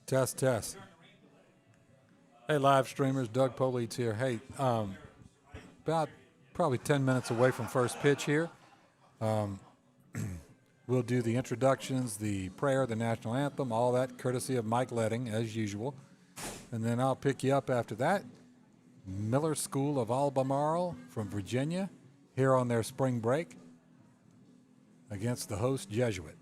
Test, test. Hey, live streamers, Doug Polites here. Hey, about probably 10 minutes away from first pitch here. We'll do the introductions, the prayer, the national anthem, all that courtesy of Mike Letting, as usual. And then I'll pick you up after that. Miller School of Albemarle from Virginia, here on their spring break against the host Jesuit.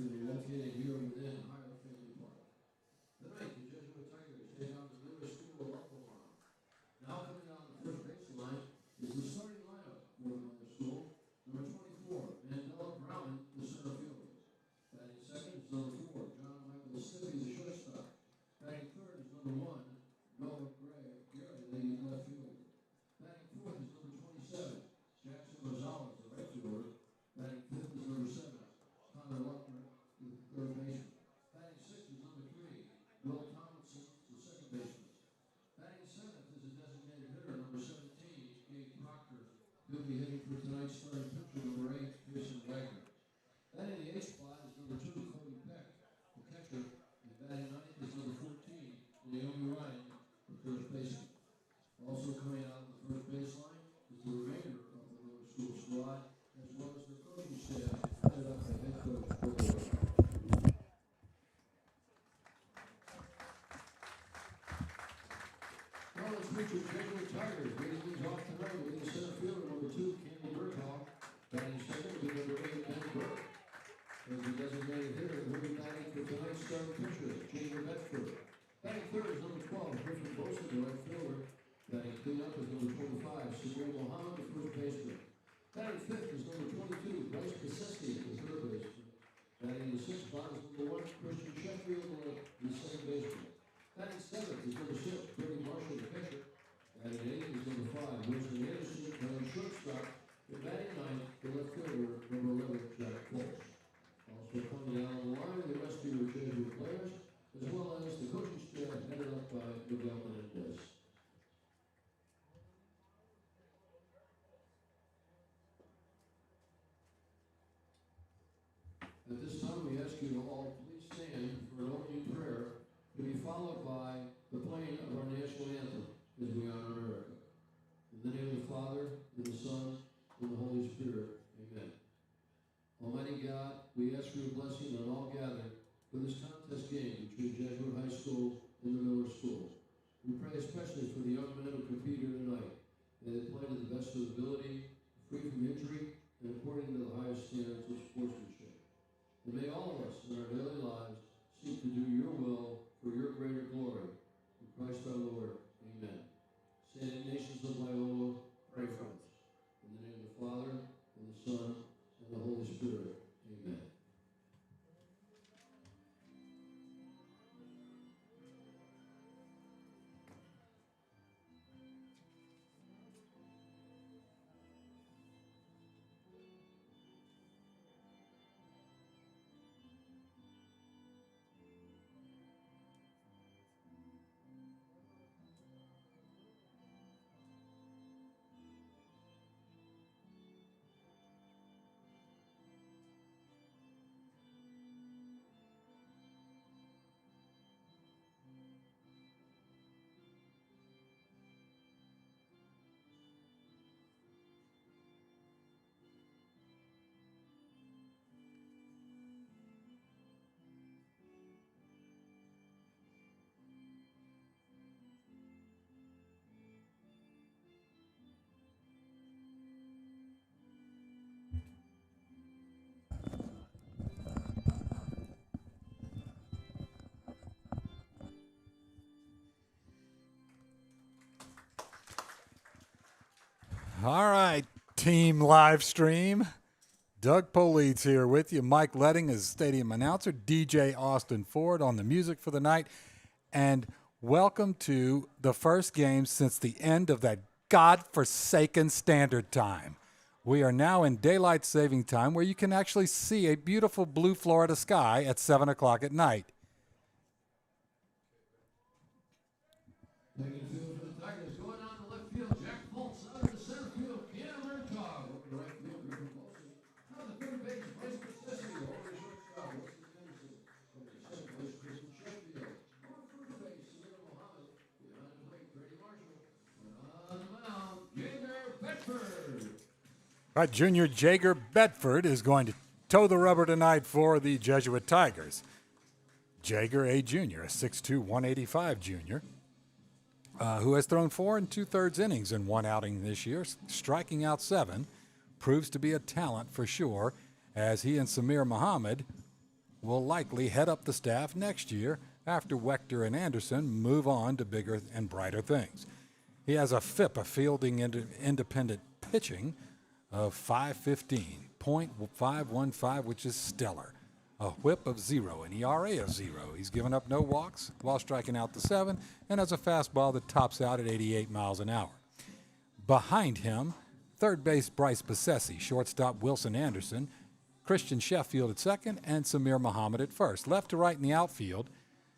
field located here within Hyer Family Park. Tonight, the Jesuit Tigers take on the Miller School of Albemarle. Now coming down the first baseline is the starting lineup for the Miller School. Number 24, Mandela Browman, the center fielder. Batting second is number 4, John Michael Stiffy, the shortstop. Batting third is number 1, Noah Gray, the left fielder. Batting fourth is number 27, Jackson Rosales, the right fielder. Batting fifth is number 7, Connor Luckner, the third baseman. Batting sixth is number 3, Will Tomlinson, the second baseman. Batting seventh is a designated hitter, number 17, Gabe Proctor. He'll be hitting for tonight's starting pitcher, number 8, Pearson Wagner. Batting the eighth spot is number 2, Cody Peck, the catcher. And batting ninth is number 14, Naomi Ryan, the first baseman. Also coming out of the first baseline is the remainder of the Miller School squad, as well as the coaching staff, headed up by head coach Bill Miller. Well, let's meet your Jesuit Tigers. Leading things off tonight will be the center fielder, number 2, Candy Berghoff. Batting second will be number 8, Ben Burke. As the designated hitter, who will be batting for tonight's starting pitcher, Jager Bedford. Batting third is number 12, Griffin Wilson, the right fielder. Batting cleanup is number 25, Samir Mohammed, the first baseman. Batting fifth is number 22, Bryce Kasseski, the third baseman. Batting in the sixth spot is number 1, Christian Sheffield, the second baseman. Batting seventh is number 6, Brady Marshall, the pitcher. Batting eighth is number 5, Wilson Anderson, playing shortstop. And batting ninth, the left fielder, number 11, Jack Walsh. Also coming down the line are the rest of your Jesuit players, as well as the coaching staff headed up by Miguel Menendez. At this time, we ask you to all please stand for an opening prayer to be followed by the playing of our national anthem as we honor America. In the name of the Father, and the Son, and the Holy Spirit, amen. Almighty God, we ask for your blessing on all gathered for this contest game between Jesuit High School and the Miller School. We pray especially for the young men who compete here tonight, that they play to the best of ability, free from injury, and according to the highest standards of sportsmanship. And may all of us in our daily lives seek to do your will for your greater glory. In Christ our Lord, amen. St. Ignatius of Loyola, pray for us. In the name of the Father, and the Son, and the Holy Spirit, amen. All right, team live stream. Doug Polides here with you. Mike Letting is stadium announcer. DJ Austin Ford on the music for the night. And welcome to the first game since the end of that godforsaken standard time. We are now in daylight saving time where you can actually see a beautiful blue Florida sky at 7 o'clock at night. Taking the field for the Tigers, going on the left field, Jack Fultz out of the center field, Cameron Tog over the right field, Griffin Wilson. On the third base, Bryce Kasseski over the shortstop, Wilson Anderson. Over the second base, Christian Sheffield. On first base, Samir Mohammed. Behind the plate, Brady Marshall. And on the mound, Jager Bedford. All right, junior Jager Bedford is going to toe the rubber tonight for the Jesuit Tigers. Jager, a junior, a 6'2", 185 junior. Who has thrown 4 2/3 innings in one outing this year, striking out 7, proves to be a talent for sure, as he and Samir Mohammed will likely head up the staff next year after Wechter and Anderson move on to bigger and brighter things. He has a FIP, a fielding independent pitching, of 515.515, which is stellar. A whip of 0, an ERA of 0. He's given up no walks while striking out the 7, and has a fastball that tops out at 88 miles an hour. Behind him, third base Bryce Besessi, shortstop Wilson Anderson, Christian Sheffield at second, and Samir Muhammad at first. Left to right in the outfield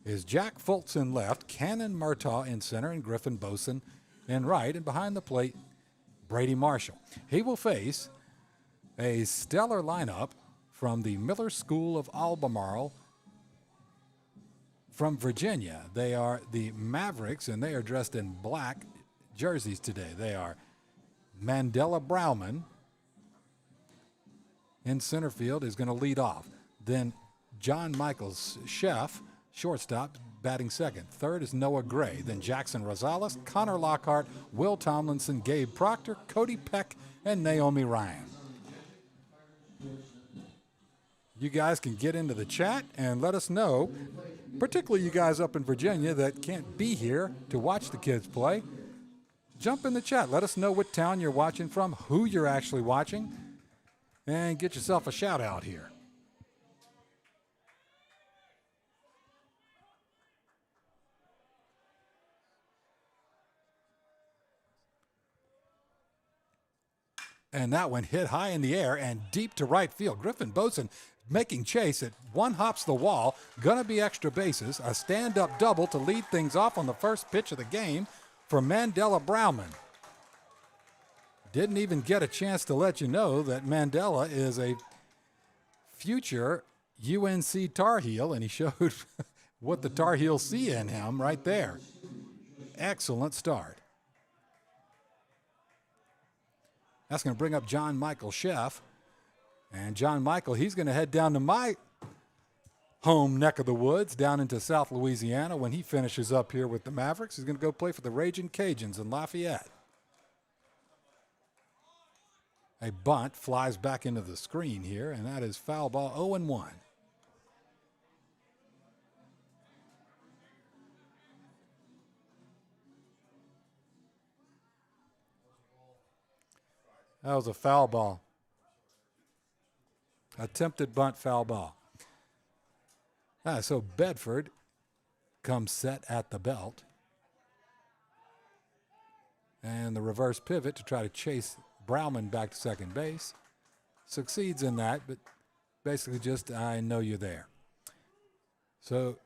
is Jack Fultz in left, Cannon Murtaugh in center, and Griffin Boson in right. And behind the plate, Brady Marshall. He will face a stellar lineup from the Miller School of Albemarle from Virginia. They are the Mavericks, and they are dressed in black jerseys today. They are Mandela Brauman in center field is going to lead off. Then John Michaels Chef, shortstop, batting second. Third is Noah Gray. Then Jackson Rosales, Connor Lockhart, Will Tomlinson, Gabe Proctor, Cody Peck, and Naomi Ryan. You guys can get into the chat and let us know, particularly you guys up in Virginia that can't be here to watch the kids play. Jump in the chat. Let us know what town you're watching from, who you're actually watching, and get yourself a shout out here. And that one hit high in the air and deep to right field. Griffin Boson making chase. It one hops the wall. Going to be extra bases. A stand-up double to lead things off on the first pitch of the game for Mandela Brauman. Didn't even get a chance to let you know that Mandela is a future UNC Tar Heel, and he showed what the Tar Heels see in him right there. Excellent start. That's going to bring up John Michael Chef. And John Michael, he's going to head down to my home neck of the woods, down into South Louisiana when he finishes up here with the Mavericks. He's going to go play for the Raging Cajuns in Lafayette. A bunt flies back into the screen here, and that is foul ball 0-1. That was a foul ball. Attempted bunt, foul ball. So Bedford comes set at the belt. And the reverse pivot to try to chase Brauman back to second base. Succeeds in that, but basically just, I know you're there. So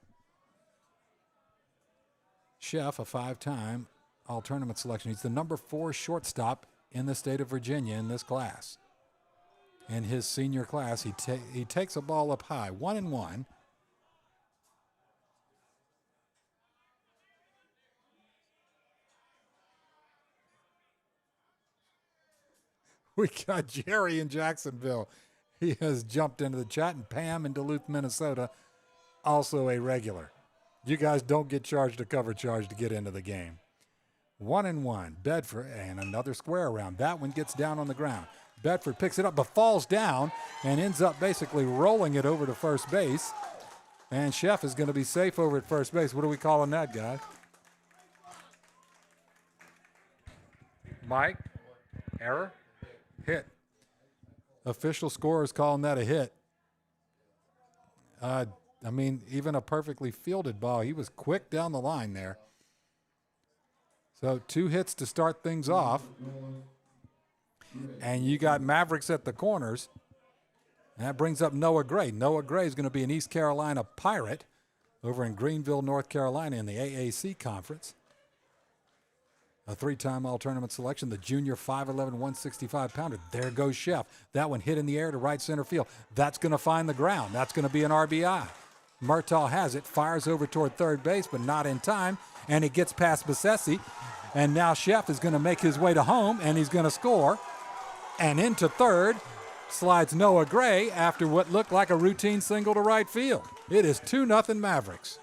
Chef, a 5-time all-tournament selection. He's the number 4 shortstop in the state of Virginia in this class. In his senior class, he takes a ball up high, 1-1. We got Jerry in Jacksonville. He has jumped into the chat, and Pam in Duluth, Minnesota, also a regular. You guys don't get charged a cover charge to get into the game. 1-1. Bedford, and another square around. That one gets down on the ground. Bedford picks it up, but falls down and ends up basically rolling it over to first base. And Chef is going to be safe over at first base. What are we calling that, guys? Mike? Error? Hit. Official scorer is calling that a hit. I mean, even a perfectly fielded ball. He was quick down the line there. So 2 hits to start things off. And you got Mavericks at the corners. And that brings up Noah Gray. Noah Gray is going to be an East Carolina Pirate over in Greenville, North Carolina in the AAC Conference. A 3-time all-tournament selection, the junior 5'11", 165-pounder. There goes Chef. That one hit in the air to right center field. That's going to find the ground. That's going to be an RBI. Murtaugh has it, fires over toward third base, but not in time, and it gets past Besessi. And now Chef is going to make his way to home, and he's going to score. And into third slides Noah Gray after what looked like a routine single to right field. It is 2-0 Mavericks.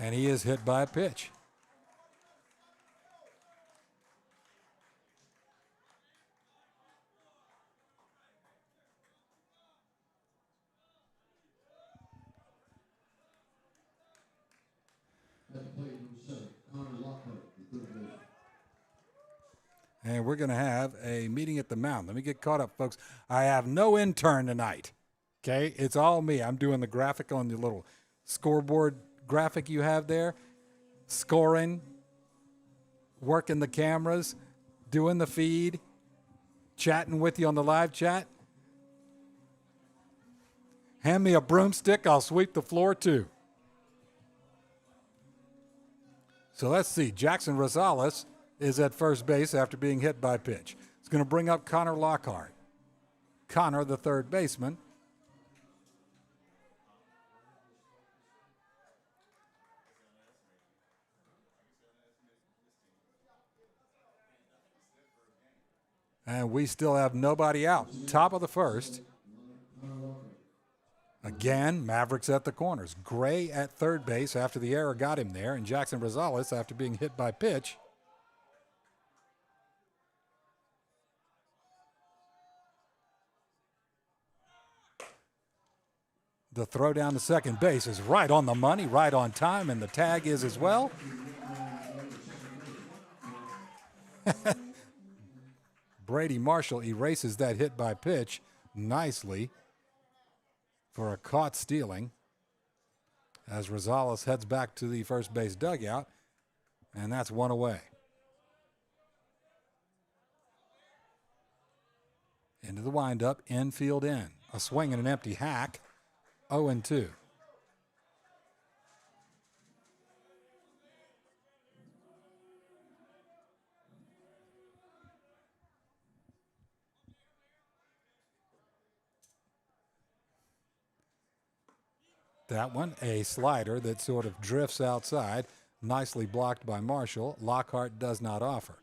And he is hit by a pitch. At the plate, number 7, Connor Lockhart, the third baseman. And we're going to have a meeting at the mound. Let me get caught up, folks. I have no intern tonight. Okay? It's all me. I'm doing the graphic on the little scoreboard graphic you have there, scoring, working the cameras, doing the feed, chatting with you on the live chat. Hand me a broomstick, I'll sweep the floor too. So let's see. Jackson Rosales is at first base after being hit by a pitch. It's going to bring up Connor Lockhart. Connor, the third baseman. And we still have nobody out. Top of the first. Again, Mavericks at the corners. Gray at third base after the error got him there, and Jackson Rosales after being hit by pitch. The throw down to second base is right on the money, right on time, and the tag is as well. Brady Marshall erases that hit by pitch nicely for a caught stealing as Rosales heads back to the first base dugout, and that's one away. Into the windup, infield in. A swing and an empty hack, 0-2. That one, a slider that sort of drifts outside, nicely blocked by Marshall. Lockhart does not offer.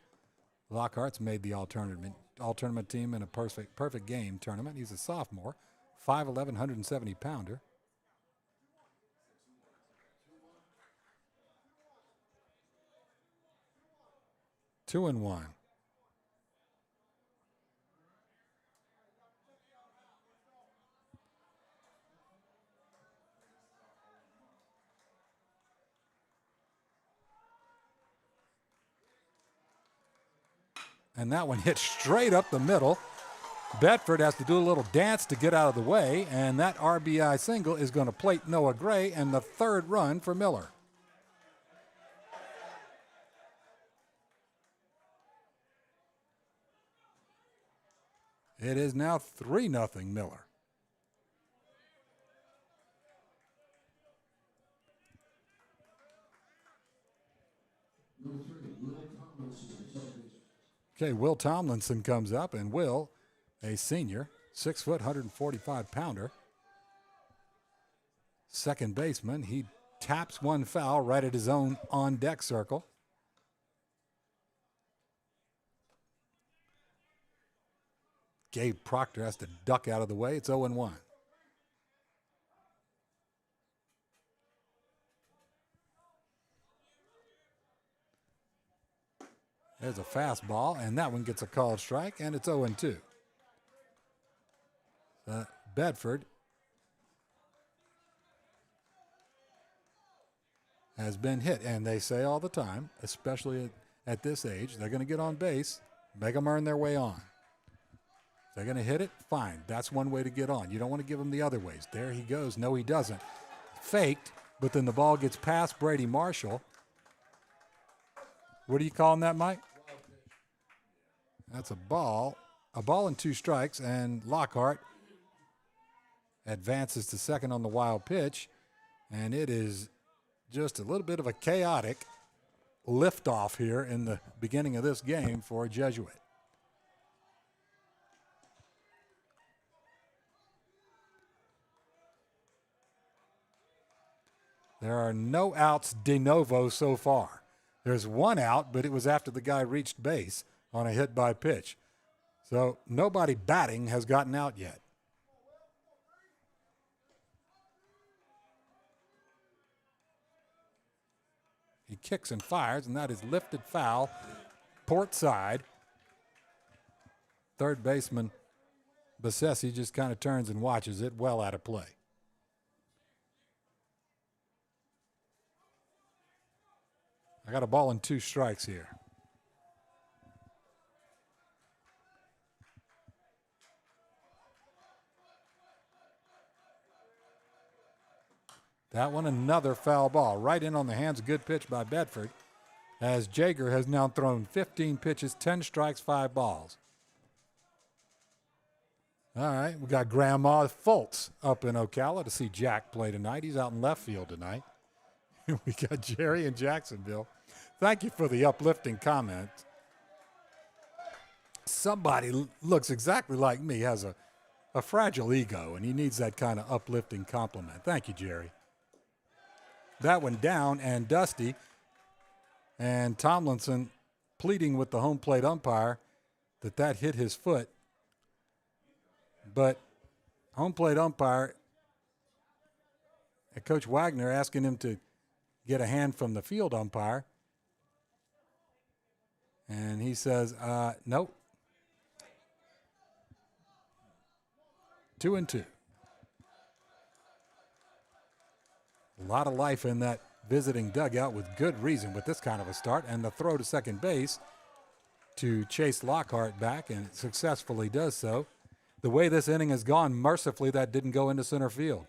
Lockhart's made the all-tournament team in a perfect game tournament. He's a sophomore, 5'11", 170-pounder. Two and one. And that one hit straight up the middle. Bedford has to do a little dance to get out of the way, and that RBI single is going to plate Noah Gray and the third run for Miller. It is now 3-0 Miller. Number 3, Will Tomlinson, the second baseman. Okay, Will Tomlinson comes up, and Will, a senior, 6 foot, 145-pounder. Second baseman, he taps one foul right at his own on-deck circle. Gabe Proctor has to duck out of the way. It's 0-1. There's a fastball, and that one gets a called strike, and it's 0-2. Bedford has been hit, and they say all the time, especially at this age, they're going to get on base, make them earn their way on. If they're going to hit it, fine. That's one way to get on. You don't want to give them the other ways. There he goes. No, he doesn't. Faked, but then the ball gets past Brady Marshall. What are you calling that, Mike? That's a ball and 2 strikes, and Lockhart advances to second on the wild pitch, and it is just a little bit of a chaotic liftoff here in the beginning of this game for Jesuit. There are no outs de novo so far. There's one out, but it was after the guy reached base on a hit by pitch. So nobody batting has gotten out yet. He kicks and fires, and that is lifted foul, port side. Third baseman Bassesi just kind of turns and watches it, well out of play. I got a ball and 2 strikes here. That one, another foul ball. Right in on the hands. A good pitch by Bedford, as Jaeger has now thrown 15 pitches, 10 strikes, 5 balls. All right, we got Grandma Fultz up in Ocala to see Jack play tonight. He's out in left field tonight. We got Jerry in Jacksonville. Thank you for the uplifting comment. Somebody looks exactly like me, has a fragile ego, and he needs that kind of uplifting compliment. Thank you, Jerry. That one down and dusty, and Tomlinson pleading with the home plate umpire that hit his foot. But home plate umpire and Coach Wagner asking him to get a hand from the field umpire. And he says, nope. 2-2. A lot of life in that visiting dugout with good reason with this kind of a start. And the throw to second base to chase Lockhart back, and it successfully does so. The way this inning has gone, mercifully, that didn't go into center field.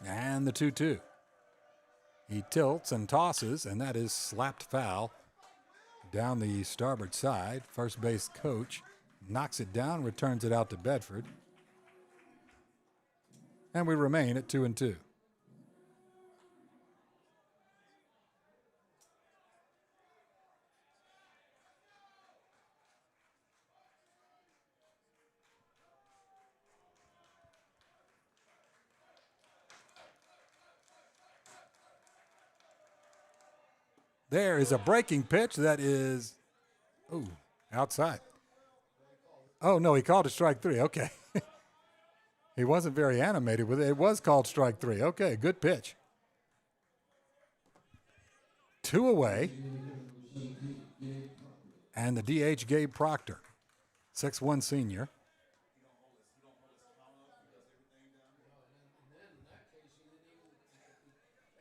And the 2-2. He tilts and tosses, and that is slapped foul down the starboard side. First base coach knocks it down, returns it out to Bedford. And we remain at 2-2. There is a breaking pitch that is, outside. Oh, no, he called it strike 3. Okay. He wasn't very animated with it. It was called strike 3. Okay, good pitch. 2 away. And the DH, Gabe Proctor, 6'1" senior.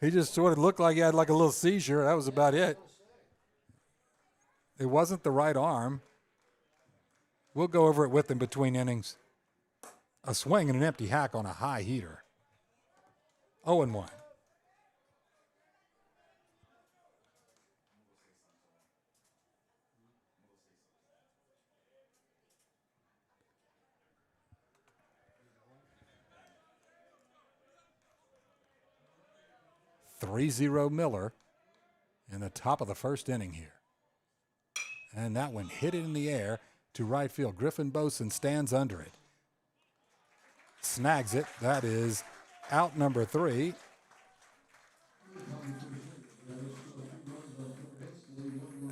He just sort of looked like he had like a little seizure. That was about it. It wasn't the right arm. We'll go over it with him between innings. A swing and an empty hack on a high heater. 0-1. (3-0) Miller in the top of the first inning here. And that one hit it in the air to right field. Griffin Boson stands under it. Snags it. That is out number 3.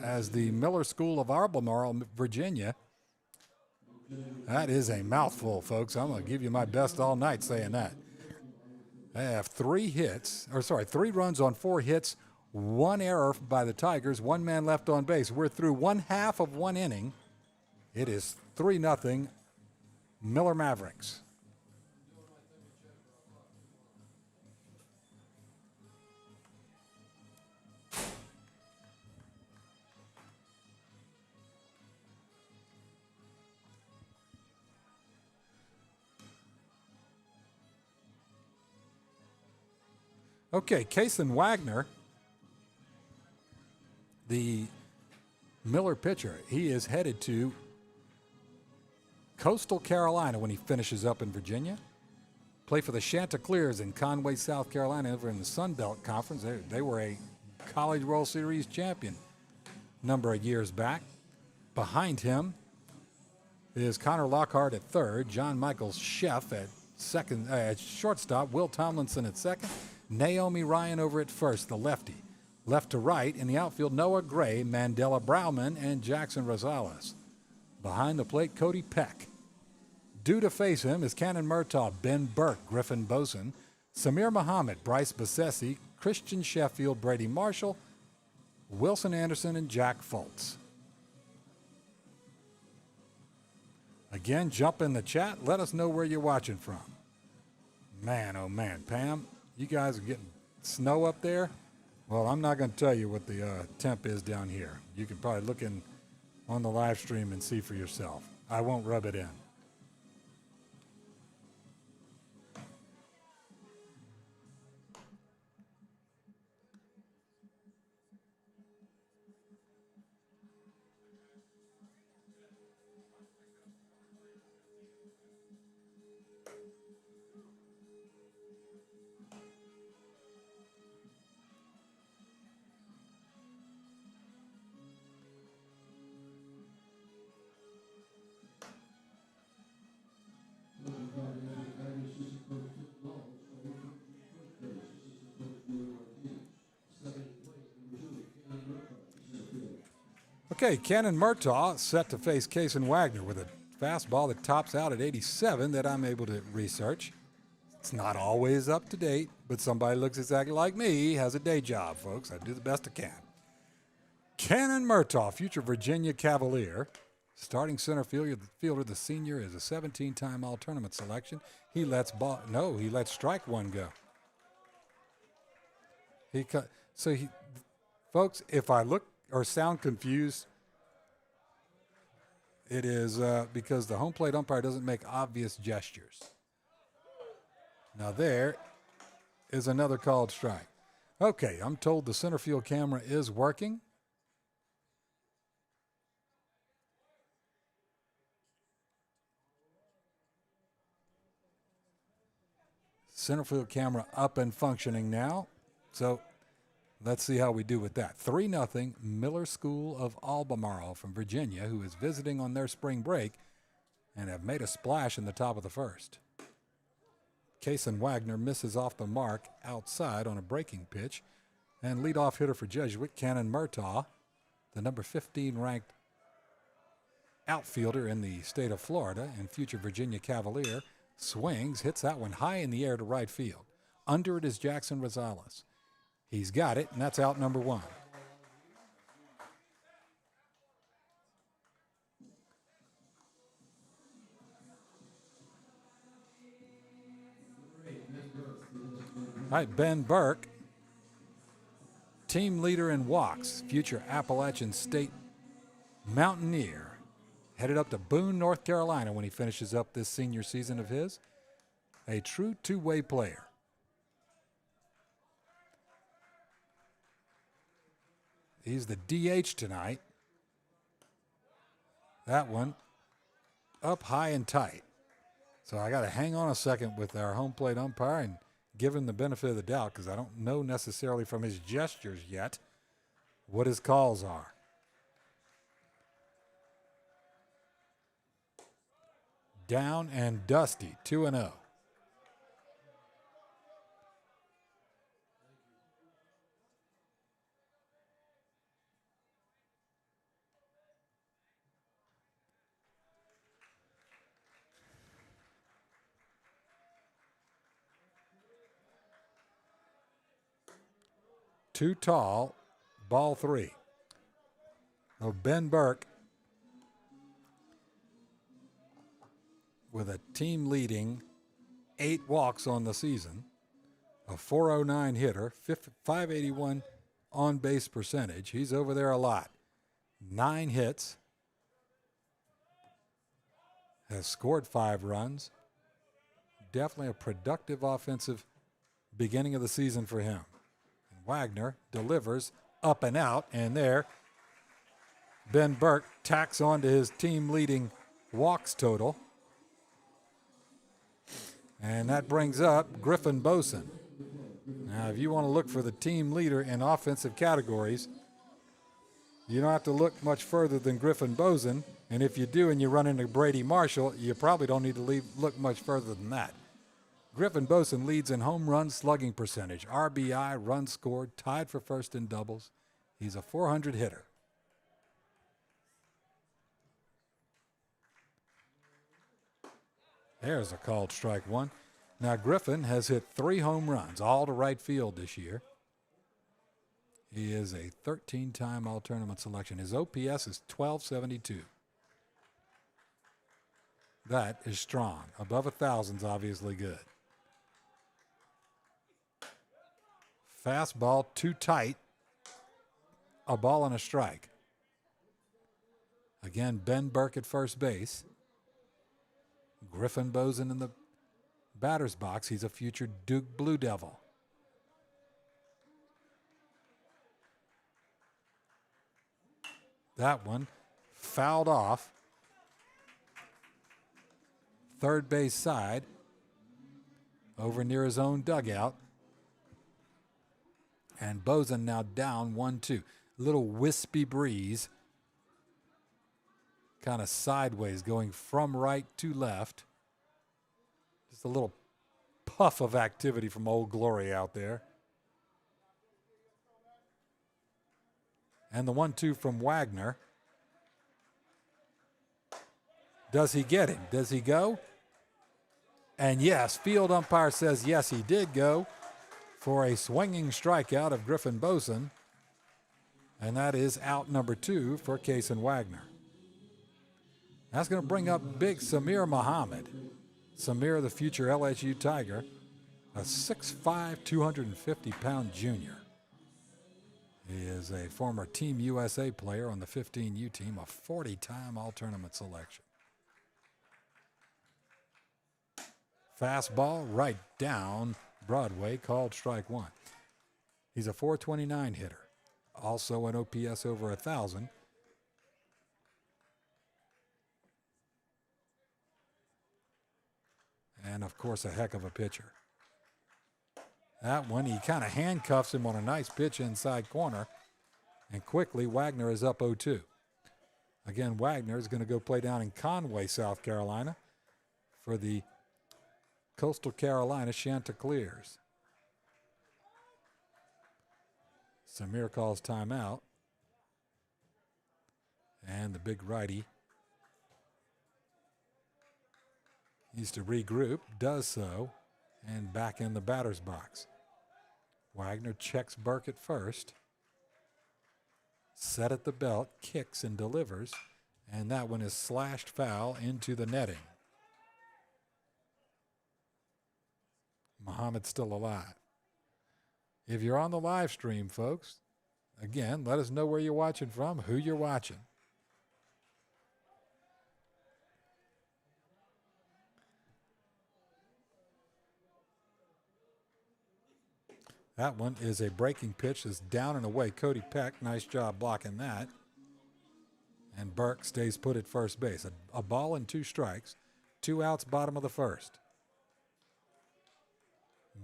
As the Miller School of Albemarle, Virginia. That is a mouthful, folks. I'm going to give you my best all night saying that. They have 3 runs on 4 hits, 1 error by the Tigers, 1 man left on base. We're through 1/2 of 1 inning. It is 3-0 Miller Mavericks. Okay, Kason Wagner, the Miller pitcher, he is headed to Coastal Carolina when he finishes up in Virginia. Play for the Chanticleers in Conway, South Carolina, over in the Sun Belt Conference. They were a College World Series champion a number of years back. Behind him is Connor Lockhart at third, John Michael Sheff at second, at shortstop, Will Tomlinson at second, Naomi Ryan over at first, the lefty. Left to right in the outfield, Noah Gray, Mandela Brauman, and Jackson Rosales. Behind the plate, Cody Peck. Due to face him is Cannon Murtaugh, Ben Burke, Griffin Boson, Samir Muhammad, Bryce Besessi, Christian Sheffield, Brady Marshall, Wilson Anderson, and Jack Fultz. Again, jump in the chat. Let us know where you're watching from. Man, oh man. Pam, you guys are getting snow up there? Well, I'm not going to tell you what the temp is down here. You can probably look in on the live stream and see for yourself. I won't rub it in. Okay, Cannon Murtaugh set to face Kason Wagner with a fastball that tops out at 87 that I'm able to research. It's not always up to date, but somebody looks exactly like me has a day job, folks. I do the best I can. Cannon Murtaugh, future Virginia Cavalier. Starting center fielder, the senior, is a 17-time all-tournament selection. He lets strike one go. Folks, if I look or sound confused, it is because the home plate umpire doesn't make obvious gestures. Now there is another called strike. Okay, I'm told the center field camera is working. Center field camera up and functioning now. So let's see how we do with that. 3-0 Miller School of Albemarle from Virginia, who is visiting on their spring break and have made a splash in the top of the first. Kason Wagner misses off the mark outside on a breaking pitch. And leadoff hitter for Jesuit, Cannon Murtaugh, the number 15 ranked outfielder in the state of Florida and future Virginia Cavalier, swings, hits that one high in the air to right field. Under it is Jackson Rosales. He's got it, and that's out number 1. All right, Ben Burke, team leader in walks, future Appalachian State Mountaineer, headed up to Boone, North Carolina when he finishes up this senior season of his. A true two-way player. He's the DH tonight. That one up high and tight. So I got to hang on a second with our home plate umpire and give him the benefit of the doubt because I don't know necessarily from his gestures yet what his calls are. Down and dusty, 2-0. Too tall, ball 3. Oh, Ben Burke with a team leading 8 walks on the season, a .409 hitter, 581 on base percentage. He's over there a lot. 9 hits, has scored 5 runs. Definitely a productive offensive beginning of the season for him. Wagner delivers up and out, and there Ben Burke tacks on to his team-leading walks total. And that brings up Griffin Boson. Now, if you want to look for the team leader in offensive categories, you don't have to look much further than Griffin Boson. And if you do and you run into Brady Marshall, you probably don't need to look much further than that. Griffin Boson leads in home run slugging percentage, RBI, runs scored, tied for first in doubles. He's a .400 hitter. There's a called strike one. Now, Griffin has hit 3 home runs, all to right field this year. He is a 13-time all-tournament selection. His OPS is 1272. That is strong. Above 1,000 is obviously good. Fastball too tight. A ball and a strike. Again, Ben Burke at first base. Griffin Bosen in the batter's box. He's a future Duke Blue Devil. That one fouled off. Third base side. Over near his own dugout. And Bosen now down 1-2. Little wispy breeze. Kind of sideways going from right to left. Just a little puff of activity from Old Glory out there. And the 1-2 from Wagner. Does he get him? Does he go? And yes, field umpire says yes, he did go for a swinging strikeout of Griffin Bosen. And that is out number 2 for Kaysen Wagner. That's going to bring up big Samir Muhammad. Samir, the future LSU Tiger, a 6'5", 250-pound junior. He is a former Team USA player on the 15U team, a 40-time all-tournament selection. Fastball right down Broadway, called strike one. He's a .429 hitter, also an OPS over 1,000. And, of course, a heck of a pitcher. That one, he kind of handcuffs him on a nice pitch inside corner. And quickly, Wagner is up 0-2. Again, Wagner is going to go play down in Conway, South Carolina for the Coastal Carolina Chanticleers. Samir calls timeout. And the big righty needs to regroup, does so, and back in the batter's box. Wagner checks Burke at first. Set at the belt, kicks and delivers, and that one is slashed foul into the netting. Muhammad's still alive. If you're on the live stream, folks, again, let us know where you're watching from, who you're watching. That one is a breaking pitch that's down and away. Cody Peck, nice job blocking that. And Burke stays put at first base. A ball and 2 strikes. 2 outs, bottom of the first.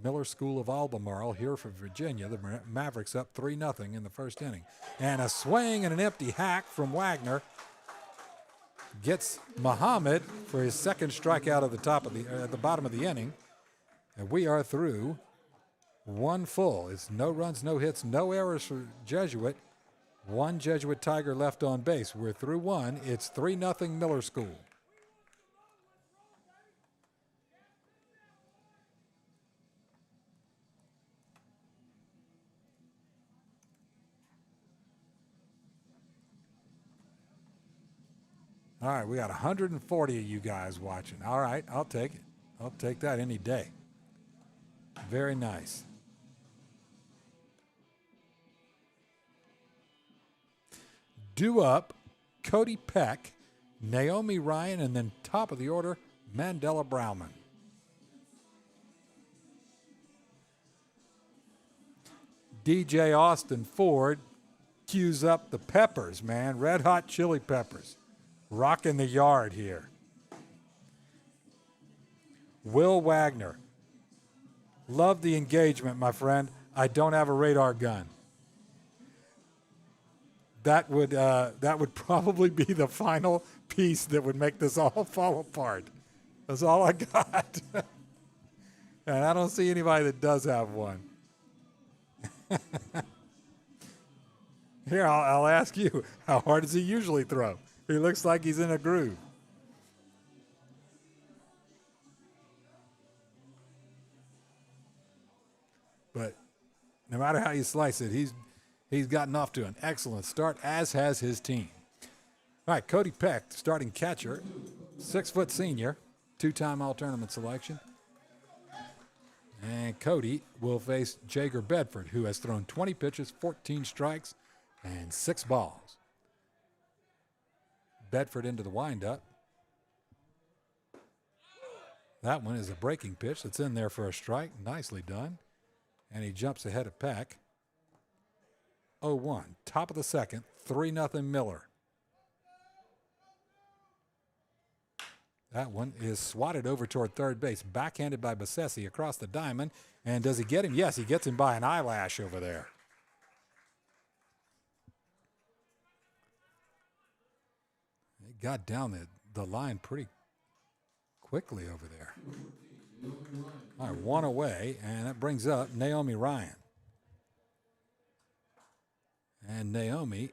Miller School of Albemarle here for Virginia. The Mavericks up 3-0 in the first inning. And a swing and an empty hack from Wagner gets Muhammad for his second strikeout at the bottom of the inning. And we are through 1 full. It's no runs, no hits, no errors for Jesuit. 1 Jesuit Tiger left on base. We're through 1. It's 3-0 Miller School. All right, we got 140 of you guys watching. All right, I'll take it. I'll take that any day. Very nice. Due up, Cody Peck, Naomi Ryan, and then top of the order, Mandela Browman. DJ Austin Ford cues up the peppers, man. Red hot chili peppers. Rocking the yard here. Will Wagner. Love the engagement, my friend. I don't have a radar gun. That would probably be the final piece that would make this all fall apart. That's all I got. And I don't see anybody that does have one. Here, I'll ask you, how hard does he usually throw? He looks like he's in a groove. no matter how you slice it, he's gotten off to an excellent start, as has his team. All right, Cody Peck, starting catcher, 6-foot senior, 2-time All-Tournament selection. And Cody will face Jager Bedford, who has thrown 20 pitches, 14 strikes, and 6 balls. Bedford into the windup. That one is a breaking pitch that's in there for a strike. Nicely done. And he jumps ahead of Peck. 0-1, top of the second, 3-0 Miller. That one is swatted over toward third base, backhanded by Bassesi across the diamond. And does he get him? Yes, he gets him by an eyelash over there. He got down the line pretty quickly over there. All right, 1 away, and that brings up Naomi Ryan. And Naomi,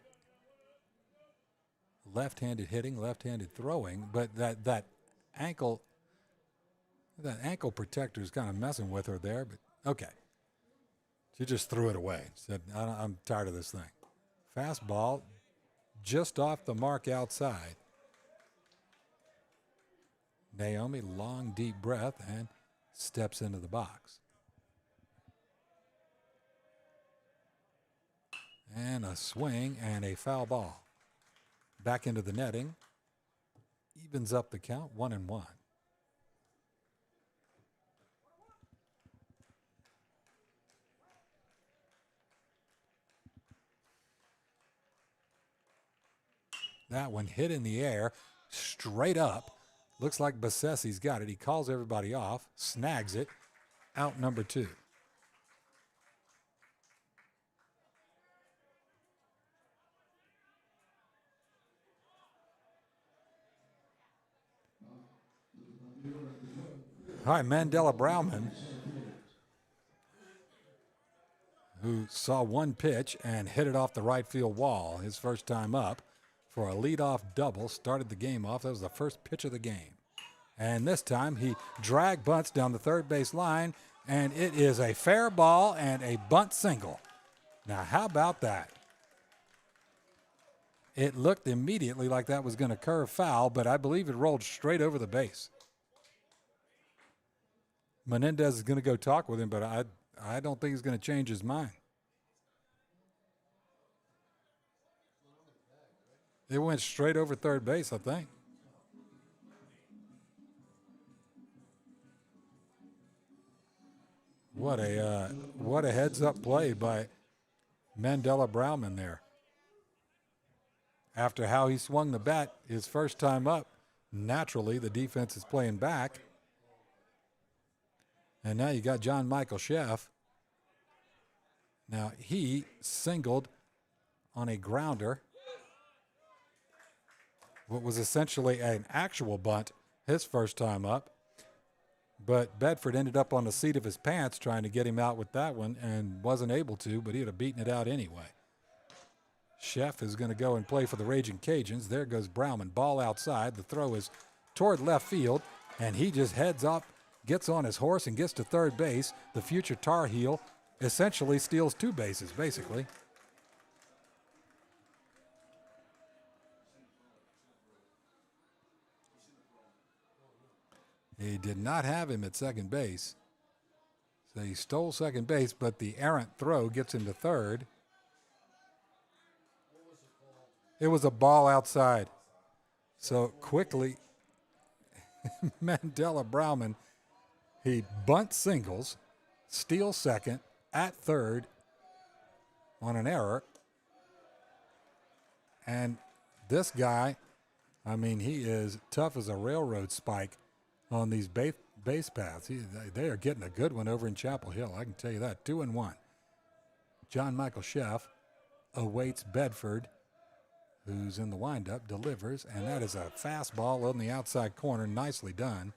left-handed hitting, left-handed throwing, but that ankle protector is kind of messing with her there, but okay. She just threw it away. Said, I'm tired of this thing. Fastball just off the mark outside. Naomi, long, deep breath, and steps into the box. And a swing and a foul ball. Back into the netting. Evens up the count, 1-1. That one hit in the air, straight up. Looks like Bassesi's got it. He calls everybody off, snags it, out number 2. All right, Mandela Brauman, who saw one pitch and hit it off the right field wall his first time up for a leadoff double, started the game off. That was the first pitch of the game. And this time he drag bunts down the third base line, and it is a fair ball and a bunt single. Now, how about that? It looked immediately like that was going to curve foul, but I believe it rolled straight over the base. Menendez is going to go talk with him, but I don't think he's going to change his mind. It went straight over third base, I think. What a heads-up play by Mandela Brauman there. After how he swung the bat his first time up, naturally the defense is playing back. And now you got John Michael Sheff. Now he singled on a grounder. What was essentially an actual bunt his first time up. But Bedford ended up on the seat of his pants trying to get him out with that one and wasn't able to, but he'd have beaten it out anyway. Sheff is going to go and play for the Raging Cajuns. There goes Brauman. Ball outside. The throw is toward left field, and he just heads up, gets on his horse, and gets to third base. The future Tar Heel essentially steals 2 bases, basically. He did not have him at second base. So he stole second base, but the errant throw gets him to third. It was a ball outside. So quickly, Mandela Brauman, he bunt singles, steals second, at third on an error. And this guy, I mean, he is tough as a railroad spike on these base paths. They are getting a good one over in Chapel Hill, I can tell you that. 2-1. John Michael Sheff awaits Bedford, who's in the windup, delivers, and that is a fastball on the outside corner. Nicely done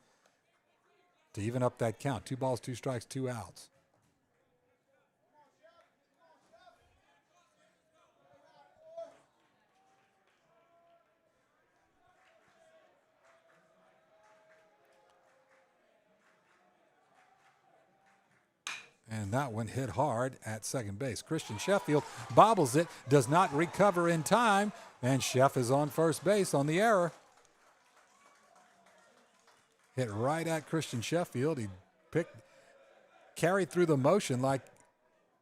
to even up that count. 2 balls, 2 strikes, 2 outs. And that one hit hard at second base. Christian Sheffield bobbles it, does not recover in time, and Sheff is on first base on the error. Hit right at Christian Sheffield. He carried through the motion like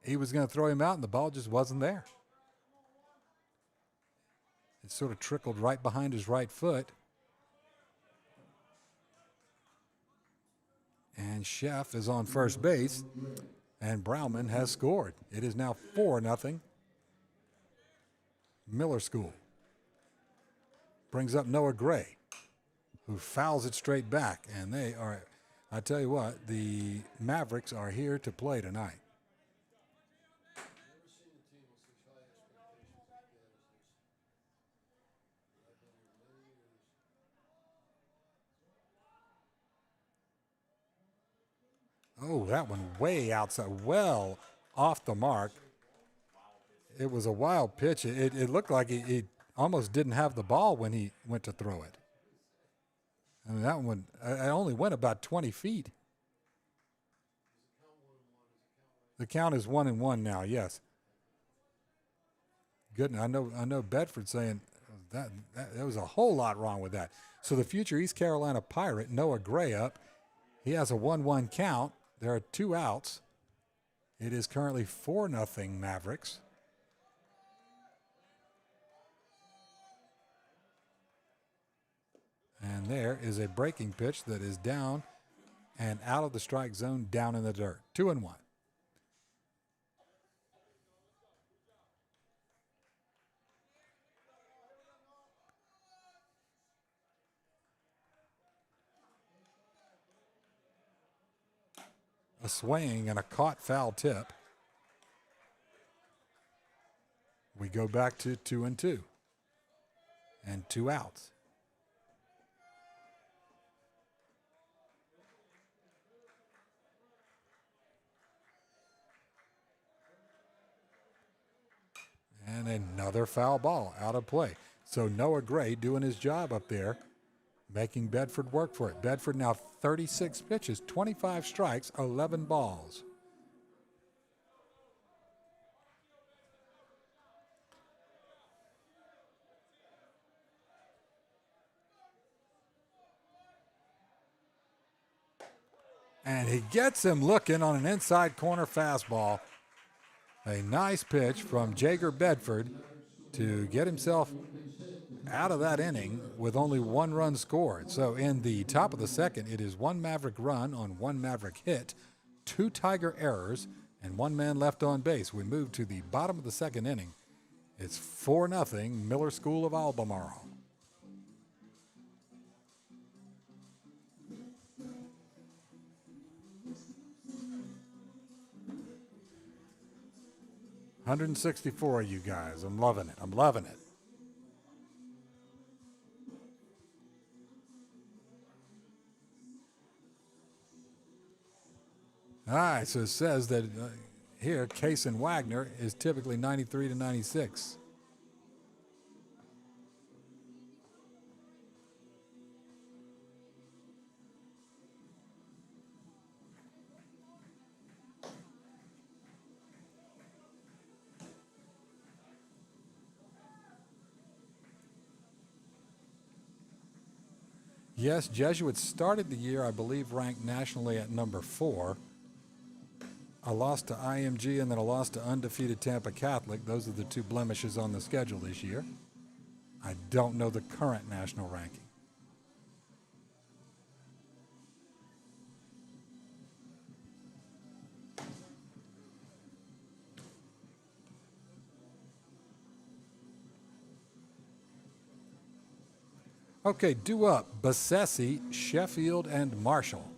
he was going to throw him out, and the ball just wasn't there. It sort of trickled right behind his right foot. And Sheff is on first base, and Brauman has scored. It is now 4-0. Miller School brings up Noah Gray, who fouls it straight back. And they are, I tell you what, the Mavericks are here to play tonight. Oh, that one way outside, well off the mark. It was a wild pitch. It looked like he almost didn't have the ball when he went to throw it. I mean, that one, it only went about 20 feet. The count is 1-1 now, yes. Good. I know Bedford saying that there was a whole lot wrong with that. So the future East Carolina Pirate, Noah Gray, up. He has a 1-1 count. There are 2 outs. It is currently 4-0 Mavericks. And there is a breaking pitch that is down and out of the strike zone, down in the dirt. 2-1. A swing and a caught foul tip. We go back to 2-2 and 2 outs. And another foul ball out of play. So Noah Gray doing his job up there, making Bedford work for it. Bedford now 36 pitches, 25 strikes, 11 balls. And he gets him looking on an inside corner fastball. A nice pitch from Jager Bedford to get himself out of that inning with only 1 run scored. So in the top of the second, it is 1 Maverick run on 1 Maverick hit, 2 Tiger errors, and 1 man left on base. We move to the bottom of the second inning. It's 4-0 Miller School of Albemarle. $164 of you guys. I'm loving it. I'm loving it. All right, so it says that here, Case and Wagner is typically 93 to 96. Yes, Jesuit started the year, I believe, ranked nationally at number 4. A loss to IMG and then a loss to undefeated Tampa Catholic. Those are the 2 blemishes on the schedule this year. I don't know the current national ranking. Okay, due up, Bassesi, Sheffield, and Marshall.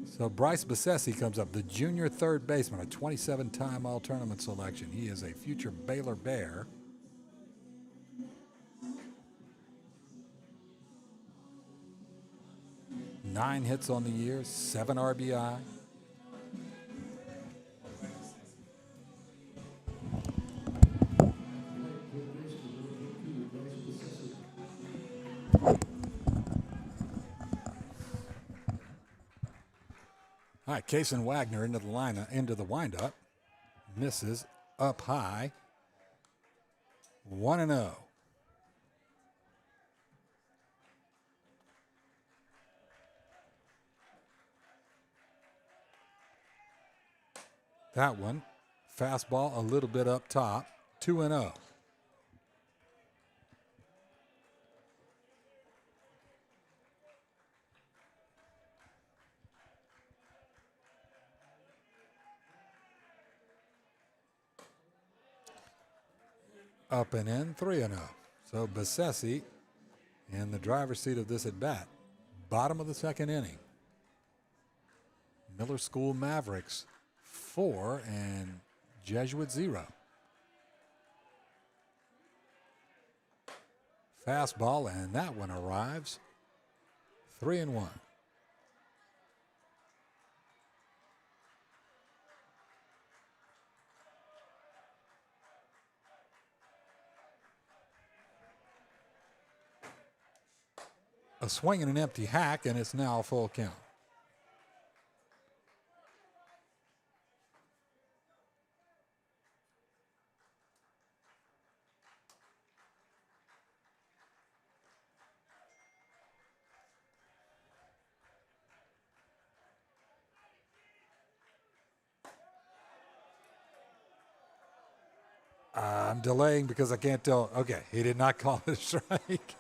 So Bryce Bassesi comes up, the junior third baseman, a 27-time all-tournament selection. He is a future Baylor Bear. Nine hits on the year, 7 RBI. All right, Kason Wagner into the windup. Misses up high. 1-0. That one, fastball a little bit up top. 2-0. Up and in, 3-0. So Bassesi in the driver's seat of this at bat. Bottom of the second inning. Miller School Mavericks 4 and Jesuit 0. Fastball, and that one arrives. 3-1. A swing and an empty hack, and it's now a full count. I'm delaying because I can't tell. Okay, he did not call it a strike.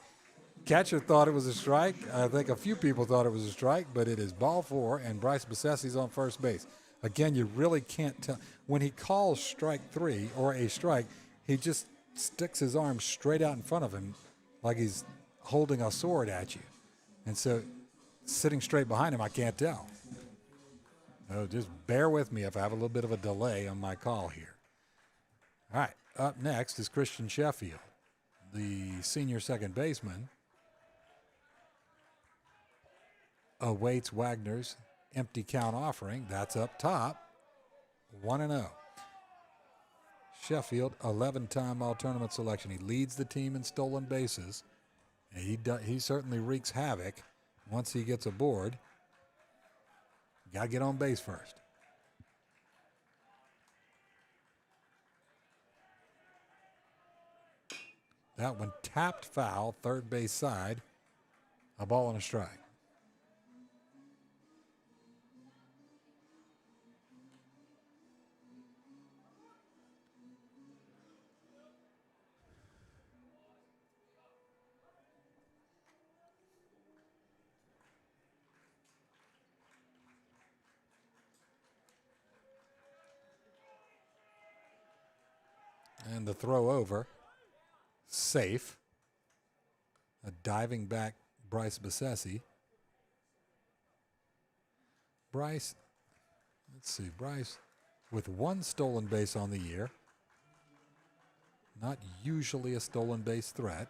Catcher thought it was a strike. I think a few people thought it was a strike, but it is ball 4, and Bryce Bassesi's on first base. Again, you really can't tell. When he calls strike 3 or a strike, he just sticks his arm straight out in front of him like he's holding a sword at you. And so sitting straight behind him, I can't tell. So just bear with me if I have a little bit of a delay on my call here. All right, up next is Christian Sheffield, the senior second baseman. Awaits Wagner's empty count offering. That's up top. 1-0. Sheffield, 11-time all-tournament selection. He leads the team in stolen bases. He certainly wreaks havoc once he gets aboard. Got to get on base first. That one tapped foul, third base side. A ball and a strike. And the throw over. Safe. A diving back Bryce Bassesi. Bryce with 1 stolen base on the year. Not usually a stolen base threat.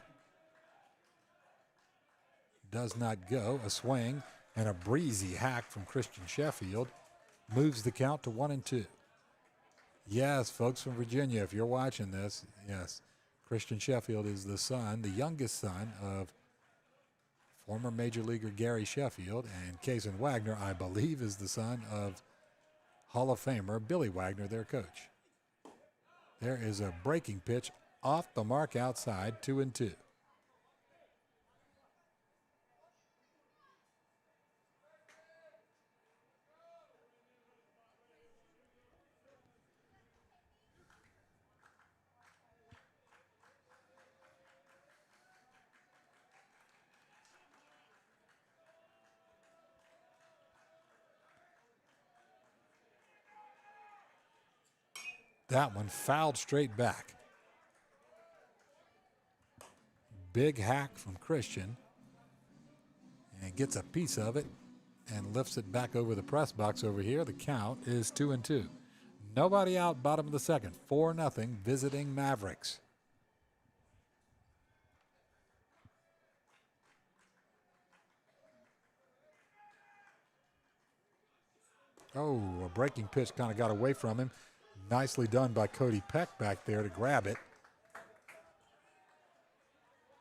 Does not go. A swing and a breezy hack from Christian Sheffield moves the count to 1-2. Yes, folks from Virginia, if you're watching this, yes, Christian Sheffield is the youngest son of former Major Leaguer Gary Sheffield, and Kason Wagner, I believe, is the son of Hall of Famer Billy Wagner, their coach. There is a breaking pitch off the mark outside, 2-2. That one fouled straight back. Big hack from Christian. And gets a piece of it and lifts it back over the press box over here. The count is 2-2. Nobody out, bottom of the second. 4-0, visiting Mavericks. Oh, a breaking pitch kind of got away from him. Nicely done by Cody Peck back there to grab it.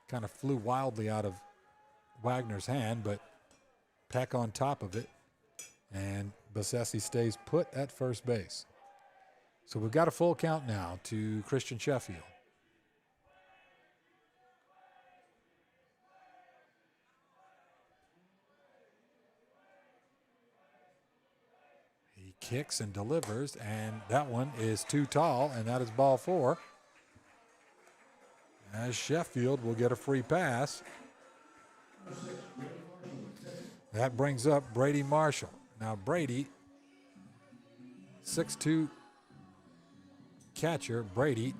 Kind of flew wildly out of Wagner's hand, but Peck on top of it. And Bassesi stays put at first base. So we've got a full count now to Christian Sheffield. He kicks and delivers, and that one is too tall, and that is ball 4. As Sheffield will get a free pass. That brings up Brady Marshall. Now Brady, 6'2" catcher, Brady,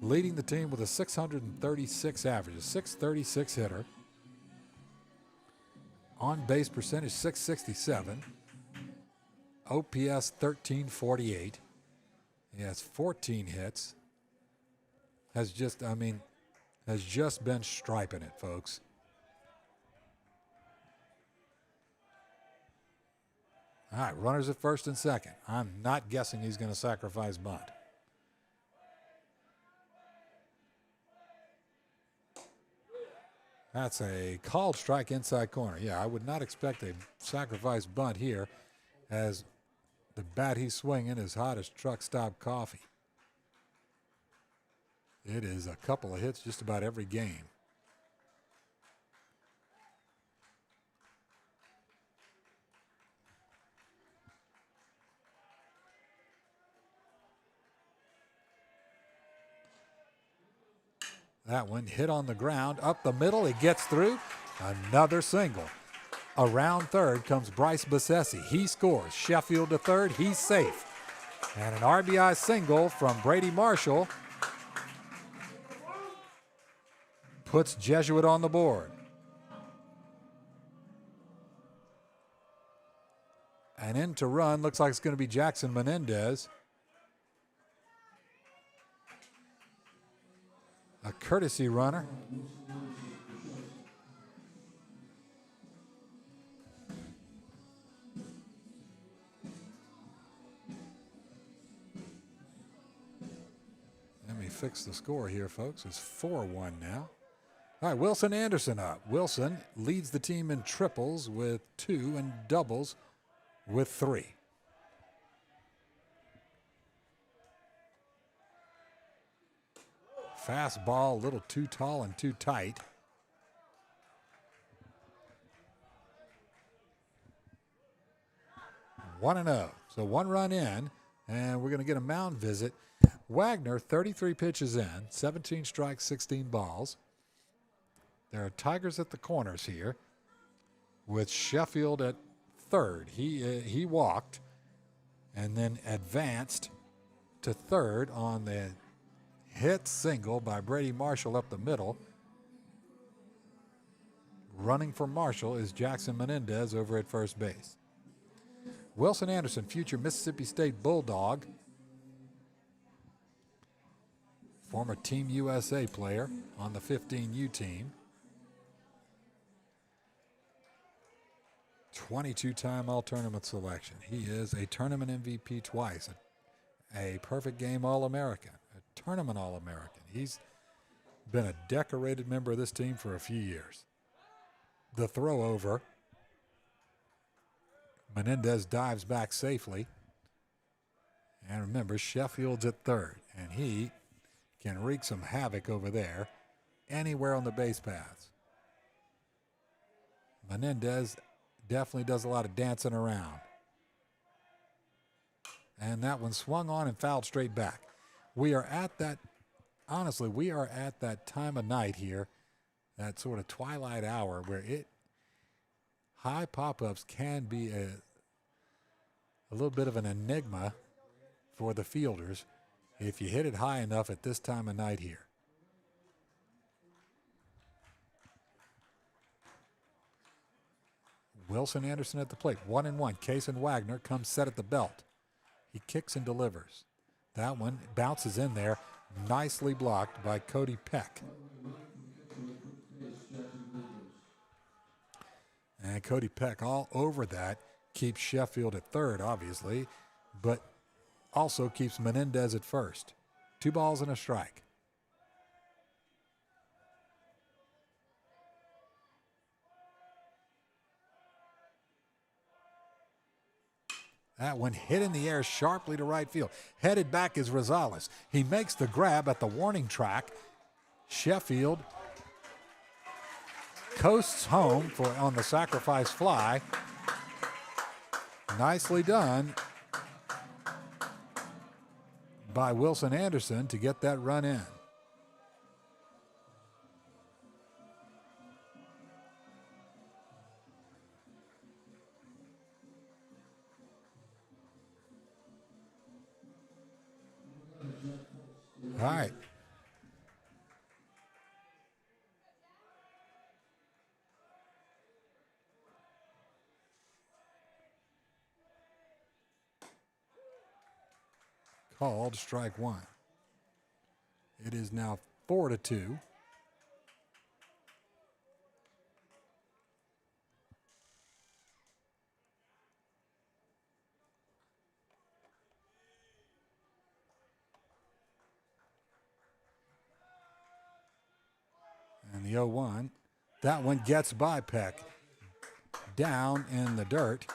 leading the team with a 636 average, a 636 hitter. On base percentage, 667. OPS 1348. He has 14 hits. Has just been striping it, folks. All right, runners at first and second. I'm not guessing he's going to sacrifice bunt. That's a called strike inside corner. Yeah, I would not expect a sacrifice bunt here, as the bat he's swinging is hot as truck stop coffee. It is a couple of hits just about every game. That one hit on the ground, up the middle, it gets through. Another single. Around third comes Bryce Bassesi. He scores. Sheffield to third, he's safe. And an RBI single from Brady Marshall puts Jesuit on the board. And in to run, looks like it's going to be Jackson Menendez. A courtesy runner. Let me fix the score here, folks. It's 4-1 now. All right, Wilson Anderson up. Wilson leads the team in triples with 2 and doubles with 3. Fastball, a little too tall and too tight. One and 0. So 1 run in, and we're going to get a mound visit. Wagner, 33 pitches in, 17 strikes, 16 balls. There are Tigers at the corners here with Sheffield at third. He walked and then advanced to third on the hit single by Brady Marshall up the middle. Running for Marshall is Jackson Menendez over at first base. Wilson Anderson, future Mississippi State Bulldog, former Team USA player on the 15U team. 22-time all-tournament selection. He is a tournament MVP twice, a perfect game All-American, a tournament All-American. He's been a decorated member of this team for a few years. The throw over. Menendez dives back safely. And remember, Sheffield's at third, and he can wreak some havoc over there anywhere on the base paths. Menendez definitely does a lot of dancing around. And that one swung on and fouled straight back. We are at that, honestly, we are at that time of night here, that sort of twilight hour where high pop-ups can be a little bit of an enigma for the fielders if you hit it high enough at this time of night here. Wilson Anderson at the plate, 1-1. Case and Wagner comes set at the belt. He kicks and delivers. That one bounces in there, nicely blocked by Cody Peck. And Cody Peck all over that, keeps Sheffield at third, obviously, but also keeps Menendez at first. 2 balls and a strike. That one hit in the air sharply to right field. Headed back is Rosales. He makes the grab at the warning track. Sheffield coasts home on the sacrifice fly. Nicely done by Wilson Anderson to get that run in. All right. Called strike one. It is now 4-2. And the 0-1, that one gets by Peck. Down in the dirt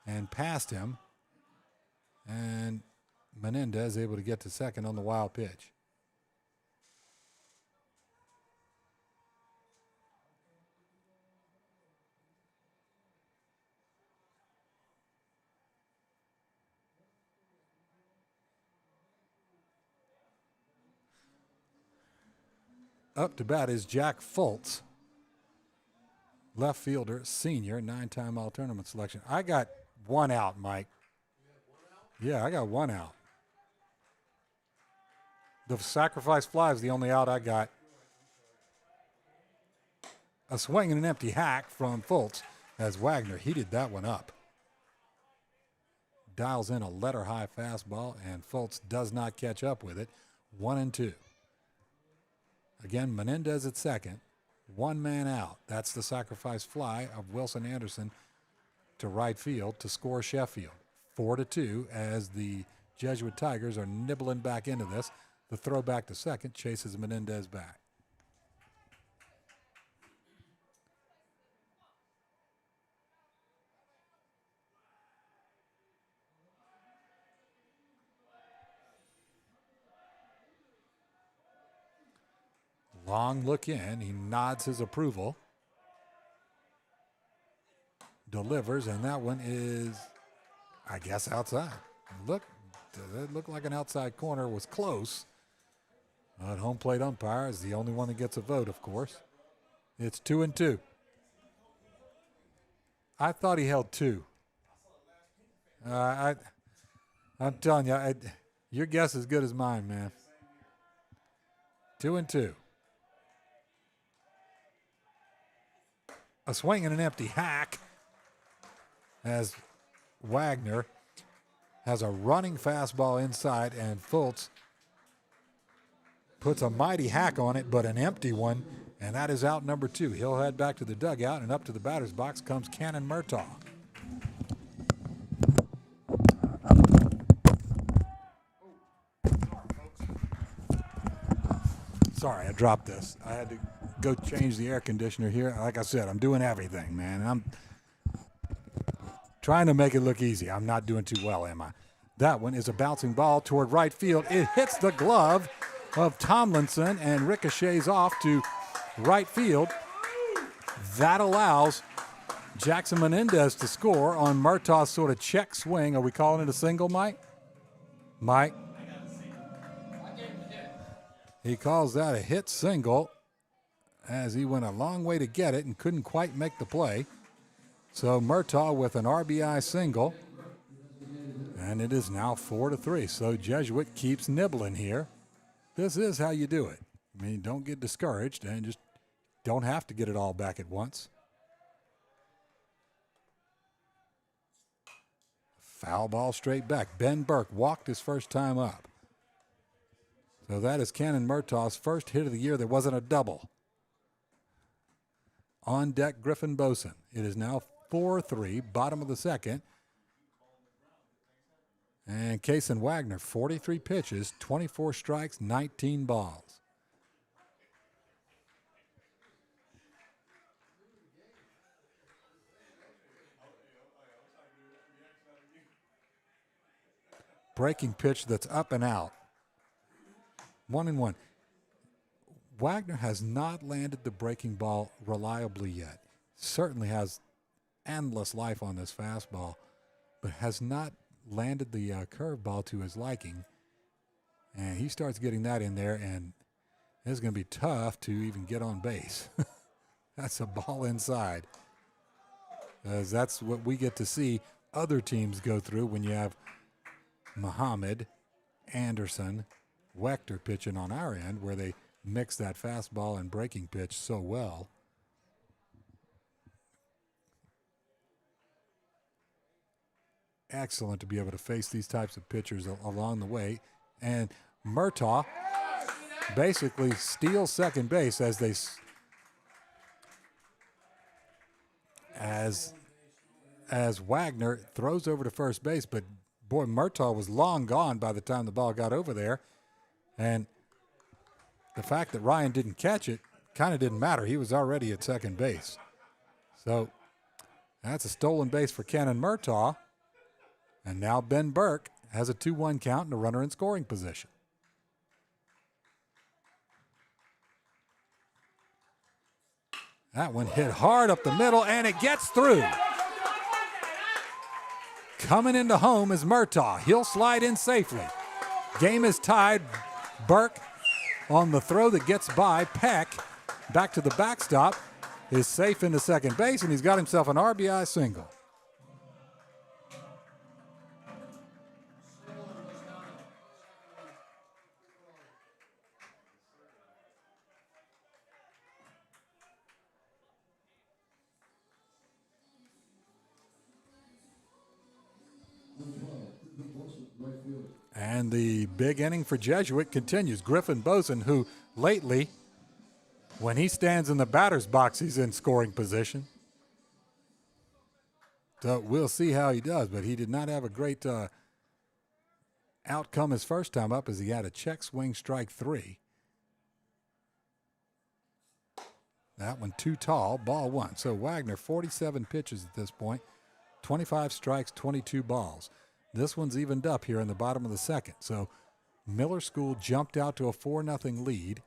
and past him. And Menendez able to get to second on the wild pitch. Up to bat is Jack Fultz, left fielder, senior, 9-time all-tournament selection. I got one out, Mike. Yeah, I got one out. The sacrifice fly is the only out I got. A swing and an empty hack from Fultz as Wagner heated that one up. Dials in a letter-high fastball, and Fultz does not catch up with it. 1-2. Again, Menendez at second. One man out. That's the sacrifice fly of Wilson Anderson to right field to score Sheffield. 4-2 as the Jesuit Tigers are nibbling back into this. The throw back to second chases Menendez back. Long look in. He nods his approval. Delivers, and that one is, I guess, outside. Look, it looked like an outside corner. Was close. But home plate umpire is the only one that gets a vote, of course. It's 2-2. I thought he held two. I'm telling you, your guess is as good as mine, man. 2-2. A swing and an empty hack as Wagner has a running fastball inside, and Fultz puts a mighty hack on it, but an empty one, and that is out number 2. He'll head back to the dugout, and up to the batter's box comes Cannon Murtaugh. Sorry, I dropped this. I had to go change the air conditioner here. Like I said, I'm doing everything, man. I'm trying to make it look easy. I'm not doing too well, am I? That one is a bouncing ball toward right field. It hits the glove of Tomlinson and ricochets off to right field. That allows Jackson Menendez to score on Murtaugh's sort of check swing. Are we calling it a single, Mike? Mike? He calls that a hit single as he went a long way to get it and couldn't quite make the play. So Murtaugh with an RBI single, and it is now 4-3. So Jesuit keeps nibbling here. This is how you do it. I mean, don't get discouraged and just don't have to get it all back at once. Foul ball straight back. Ben Burke walked his first time up. So that is Cannon Murtaugh's first hit of the year that wasn't a double. On deck, Griffin Boson. It is now 4-3, bottom of the second. And Kaysen Wagner, 43 pitches, 24 strikes, 19 balls. breaking pitch that's up and out. 1-1. Wagner has not landed the breaking ball reliably yet. Certainly has endless life on this fastball, but has not landed the curveball to his liking. And he starts getting that in there, and it's going to be tough to even get on base. That's a ball inside. As that's what we get to see other teams go through when you have Muhammad, Anderson, Wechter pitching on our end, where they mix that fastball and breaking pitch so well. Excellent to be able to face these types of pitchers along the way. And Murtaugh basically steals second base as Wagner throws over to first base, but boy, Murtaugh was long gone by the time the ball got over there. And the fact that Ryan didn't catch it kind of didn't matter. He was already at second base. So that's a stolen base for Kenan Murtaugh. And now Ben Burke has a 2-1 count and a runner in scoring position. That one hit hard up the middle, and it gets through. Coming into home is Murtaugh. He'll slide in safely. Game is tied. Burke on the throw that gets by. Peck back to the backstop is safe into second base, and he's got himself an RBI single. And the big inning for Jesuit continues. Griffin Boson, who lately, when he stands in the batter's box, he's in scoring position. So we'll see how he does, but he did not have a great outcome his first time up, as he had a check swing strike 3. That one too tall, ball 1. So Wagner, 47 pitches at this point, 25 strikes, 22 balls. This one's evened up here in the bottom of the second. So Miller School jumped out to a 4-0 lead.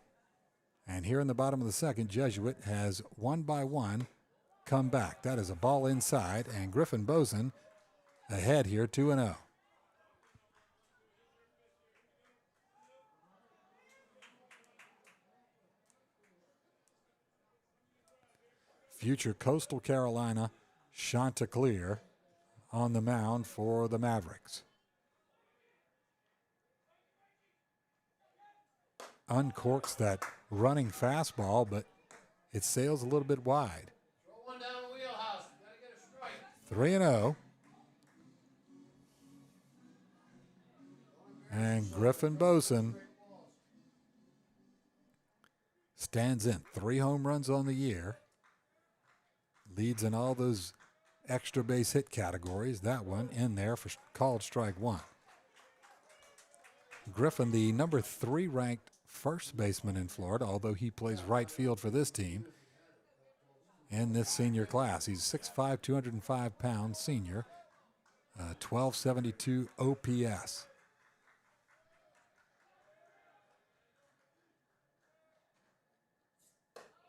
And here in the bottom of the second, Jesuit has 1 by 1 come back. That is a ball inside, and Griffin Boson ahead here 2-0. Future Coastal Carolina Chanticleer on the mound for the Mavericks. Uncorks that running fastball, but it sails a little bit wide. 3-0. And Griffin Boson stands in 3 home runs on the year. Leads in all those extra base hit categories. That one in there for called strike 1. Griffin, the number 3 ranked first baseman in Florida, although he plays right field for this team in this senior class. He's 6'5", 205 pounds senior, 1272 OPS.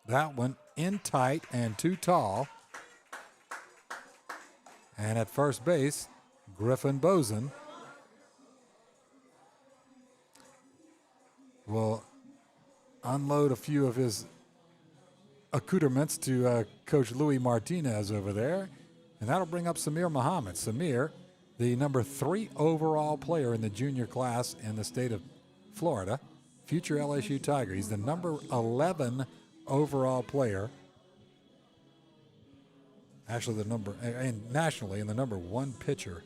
That one in tight and too tall. And at first base, Griffin Boson will unload a few of his accoutrements to Coach Louis Martinez over there. And that'll bring up Samir Muhammad. Samir, the number 3 overall player in the junior class in the state of Florida, future LSU Tiger. He's the number 11 overall player. Actually, the number, and nationally, and the number 1 pitcher,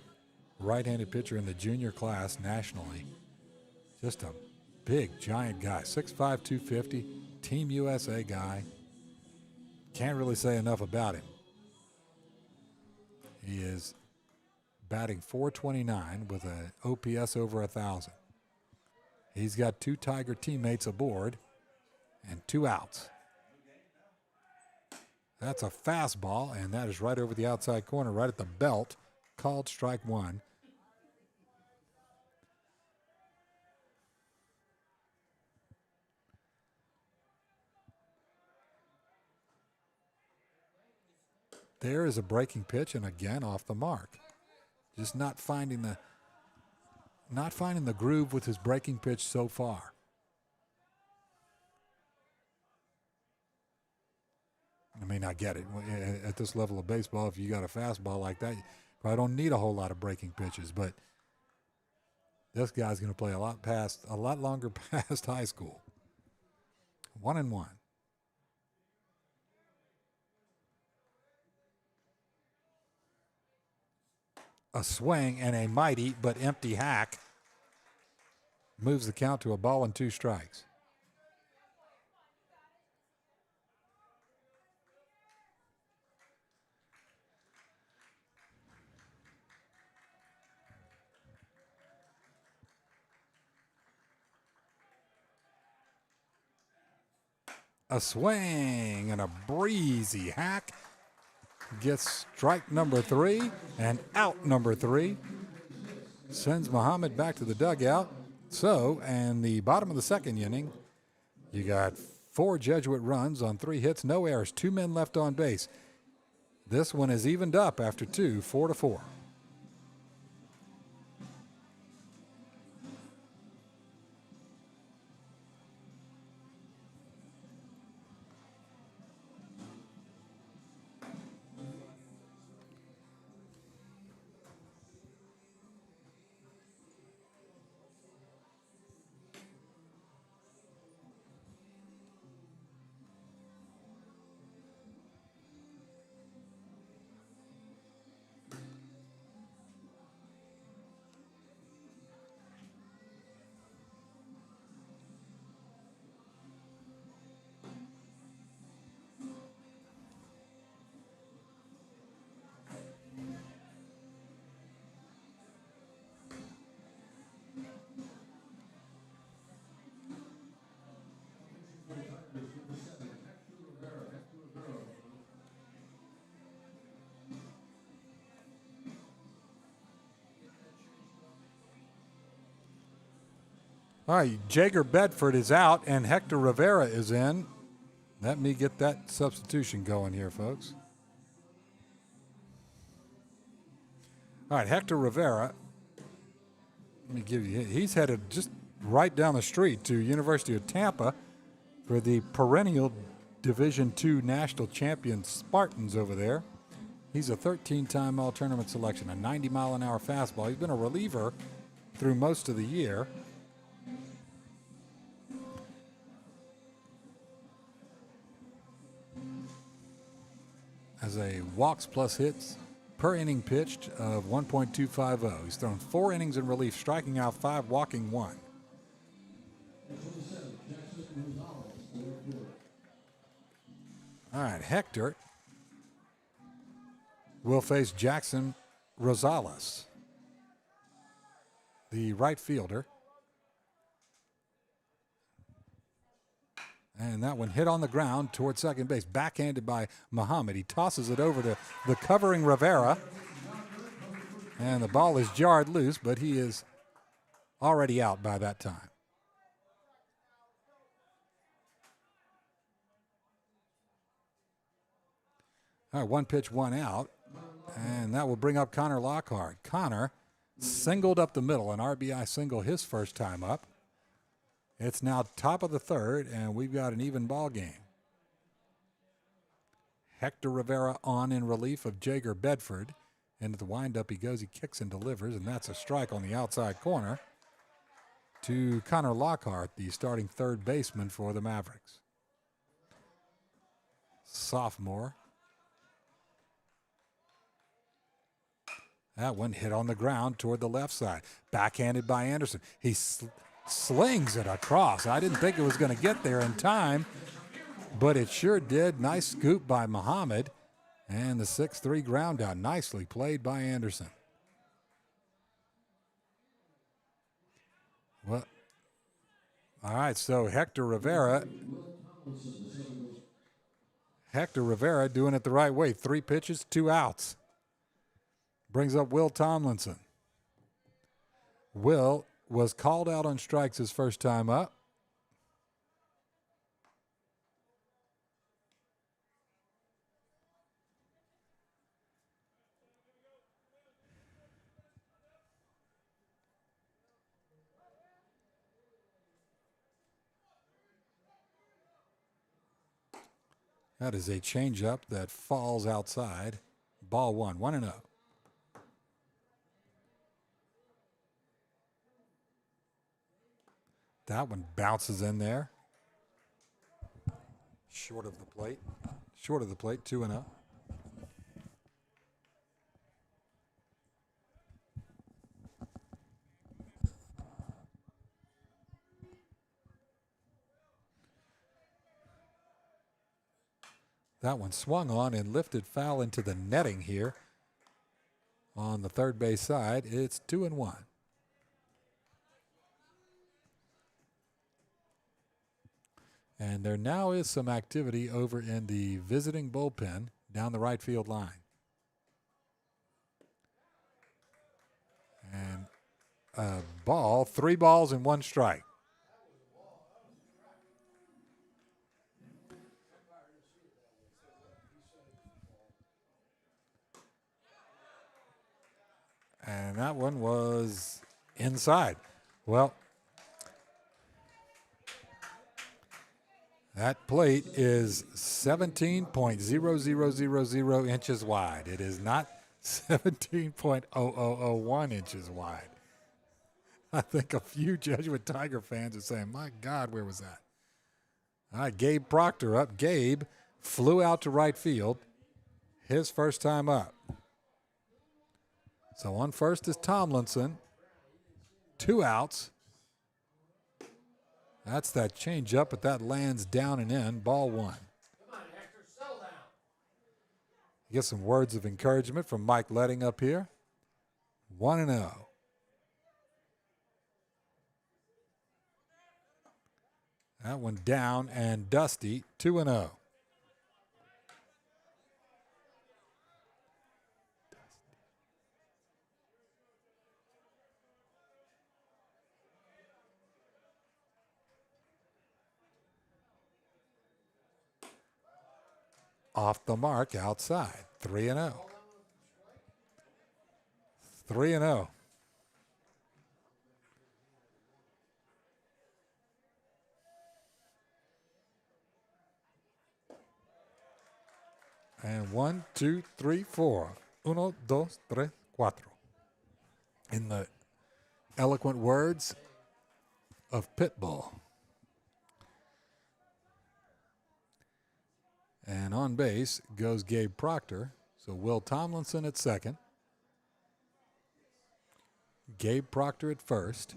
right-handed pitcher in the junior class nationally. Just a big, giant guy, 6'5", 250, Team USA guy. Can't really say enough about him. He is batting .429 with an OPS over 1,000. He's got 2 Tiger teammates aboard and 2 outs. That's a fastball, and that is right over the outside corner, right at the belt, called strike 1. There is a breaking pitch, and again off the mark. Just not finding the groove with his breaking pitch so far. I mean, I get it. At this level of baseball, if you got a fastball like that, you probably don't need a whole lot of breaking pitches. But this guy's going to play a lot longer past high school. 1-1. A swing and a mighty but empty hack moves the count to a ball and 2 strikes. A swing and a breezy hack gets strike number 3 and out number 3. Sends Muhammad back to the dugout. So, and the bottom of the second inning, you got 4 Jesuit runs on 3 hits, no errors, 2 men left on base. This one is evened up after 2, 4-4. All right, Jager Bedford is out and Hector Rivera is in. Let me get that substitution going here, folks. All right, Hector Rivera, let me give you, he's headed just right down the street to University of Tampa for the perennial Division II national champion Spartans over there. He's a 13-time all-tournament selection, a 90-mile-an-hour fastball. He's been a reliever through most of the year. Has a walks plus hits per inning pitched of 1.250. He's thrown 4 innings in relief, striking out 5, walking 1. All right, Hector will face Jackson Rosales, the right fielder. And that one hit on the ground toward second base, backhanded by Muhammad. He tosses it over to the covering Rivera. And the ball is jarred loose, but he is already out by that time. All right, 1 pitch, 1 out. And that will bring up Connor Lockhart. Connor singled up the middle, an RBI single his first time up. It's now top of the third, and we've got an even ball game. Hector Rivera on in relief of Jager Bedford. Into the windup he goes, he kicks and delivers, and that's a strike on the outside corner to Connor Lockhart, the starting third baseman for the Mavericks. Sophomore. That one hit on the ground toward the left side. Backhanded by Anderson. He slings it across. I didn't think it was going to get there in time, but it sure did. Nice scoop by Muhammad. And the 6-3 ground out. Nicely played by Anderson. Well, all right, so Hector Rivera doing it the right way. 3 pitches, 2 outs. Brings up Will Tomlinson. Will was called out on strikes his first time up. That is a changeup that falls outside. Ball 1, 1-0. That one bounces in there. Short of the plate. Short of the plate, 2-0. That one swung on and lifted foul into the netting here on the third base side. It's 2-1. And there now is some activity over in the visiting bullpen down the right field line. And a ball, 3 balls and 1 strike. And that one was inside. Well, that plate is 17.0000 inches wide. It is not 17.0001 inches wide. I think a few Jesuit Tiger fans are saying, my God, where was that? All right, Gabe Proctor up. Gabe flew out to right field. His first time up. So on first is Tomlinson. 2 outs. That's that changeup, but that lands down and in. Ball 1. Come on, Hector, settle down. You get some words of encouragement from Mike Letting up here. 1-0. That one down and dusty. 2-0. Off the mark outside. 3-0. 3-0. And 1, 2, 3, 4. 1, 2, 3, 4. In the eloquent words of Pitbull. And on base goes Gabe Proctor. So Will Tomlinson at second. Gabe Proctor at first.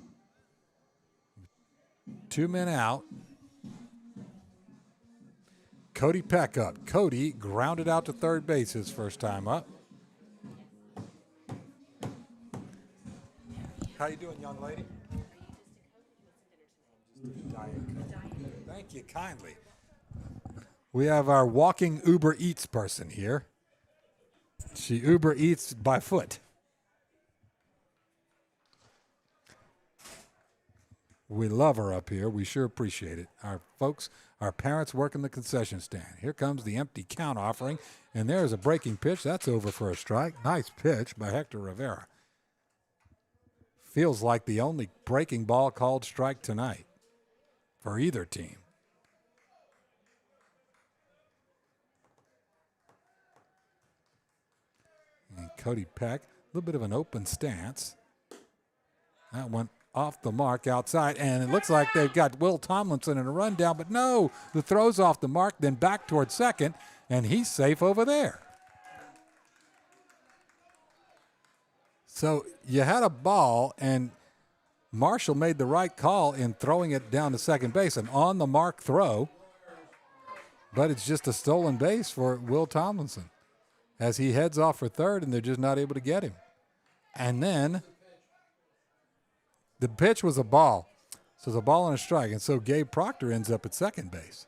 2 men out. Cody Peck up. Cody grounded out to third base his first time up. How you doing, young lady? Thank you kindly. We have our walking Uber Eats person here. She Uber Eats by foot. We love her up here. We sure appreciate it. Our folks, our parents work in the concession stand. Here comes the empty count offering, and there's a breaking pitch. That's over for a strike. Nice pitch by Hector Rivera. Feels like the only breaking ball called strike tonight for either team. And Cody Peck, a little bit of an open stance. That one off the mark outside, and it looks like they've got Will Tomlinson in a rundown, but no, the throw's off the mark, then back toward second, and he's safe over there. So you had a ball, and Marshall made the right call in throwing it down to second base, an on-the-mark throw, but it's just a stolen base for Will Tomlinson as he heads off for third, and they're just not able to get him. And then the pitch was a ball. So it's a ball and a strike. And so Gabe Proctor ends up at second base.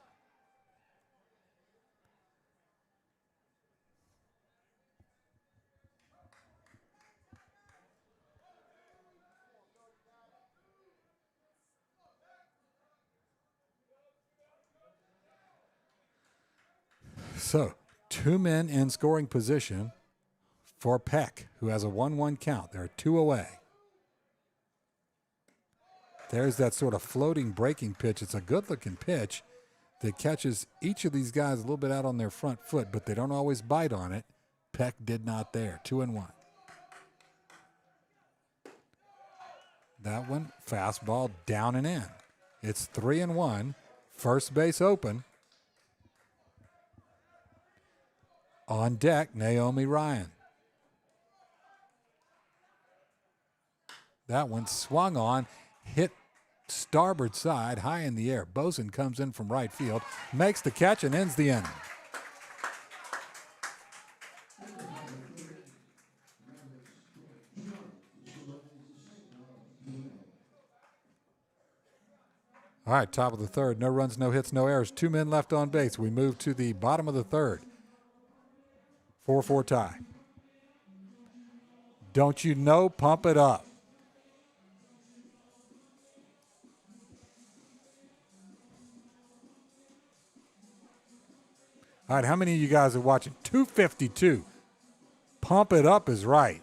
So 2 men in scoring position for Peck, who has a 1-1 count. There are 2 away. There's that sort of floating breaking pitch. It's a good-looking pitch that catches each of these guys a little bit out on their front foot, but they don't always bite on it. Peck did not there. 2-1. That one, fastball down and in. It's 3-1. First base open. On deck, Naomi Ryan. That one swung on, hit starboard side, high in the air. Boson comes in from right field, makes the catch, and ends the inning. All right, top of the third. No runs, no hits, no errors. 2 men left on base. We move to the bottom of the third. 4-4 tie. Don't you know? Pump it up. All right, how many of you guys are watching? 252. Pump it up is right.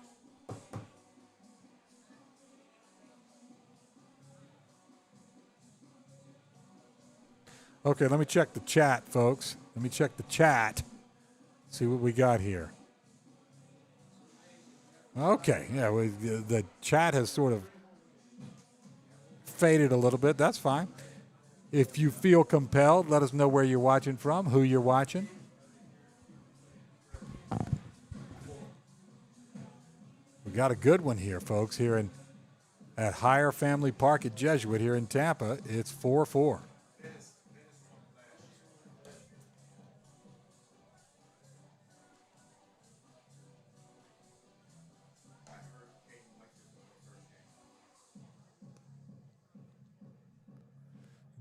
Okay, let me check the chat, folks. Let me check the chat. See what we got here. Okay, yeah, the chat has sort of faded a little bit. That's fine. If you feel compelled, let us know where you're watching from, who you're watching. We got a good one here, folks, here at Hyer Family Park at Jesuit here in Tampa. It's 4-4.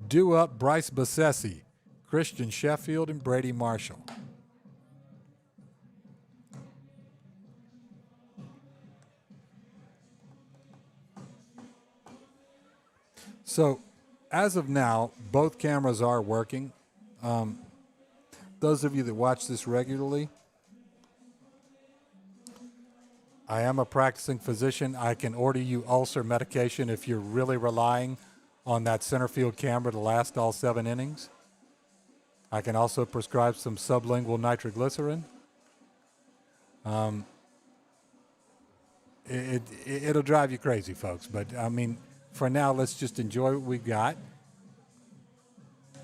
Due up Bryce Bassesi, Christian Sheffield, and Brady Marshall. So, as of now, both cameras are working. Those of you that watch this regularly, I am a practicing physician. I can order you ulcer medication if you're really relying on that center field camera to last all 7 innings. I can also prescribe some sublingual nitroglycerin. It'll drive you crazy, folks. But, I mean, for now, let's just enjoy what we've got.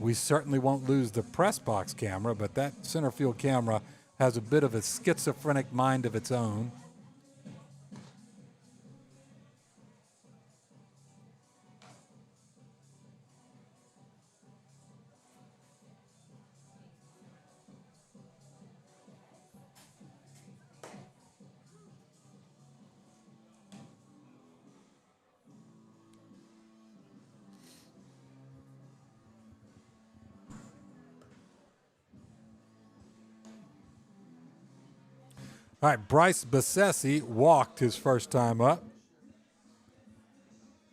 We certainly won't lose the press box camera, but that center field camera has a bit of a schizophrenic mind of its own. All right, Bryce Bassesi walked his first time up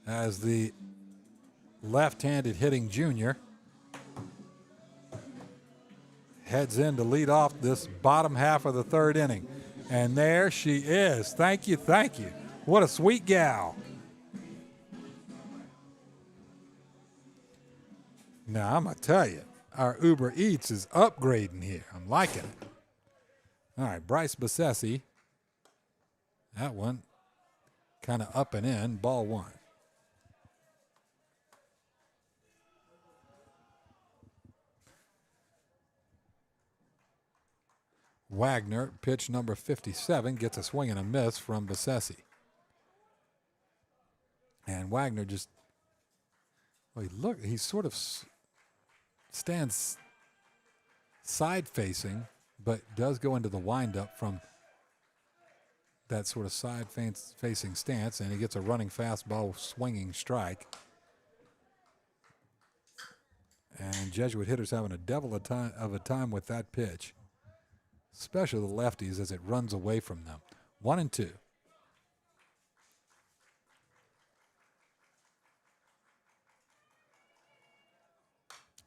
as the left-handed hitting junior heads in to lead off this bottom half of the third inning. And there she is. Thank you, thank you. What a sweet gal. Now, I'm going to tell you, our Uber Eats is upgrading here. I'm liking it. All right, Bryce Bassesi. That one kind of up and in, ball 1. Wagner, pitch number 57, gets a swing and a miss from Bassesi. And Wagner just, well, he sort of stands side-facing, but does go into the windup from that sort of side-facing stance, and he gets a running fastball swinging strike. And Jesuit hitters having a devil of a time with that pitch, especially the lefties as it runs away from them. 1-2.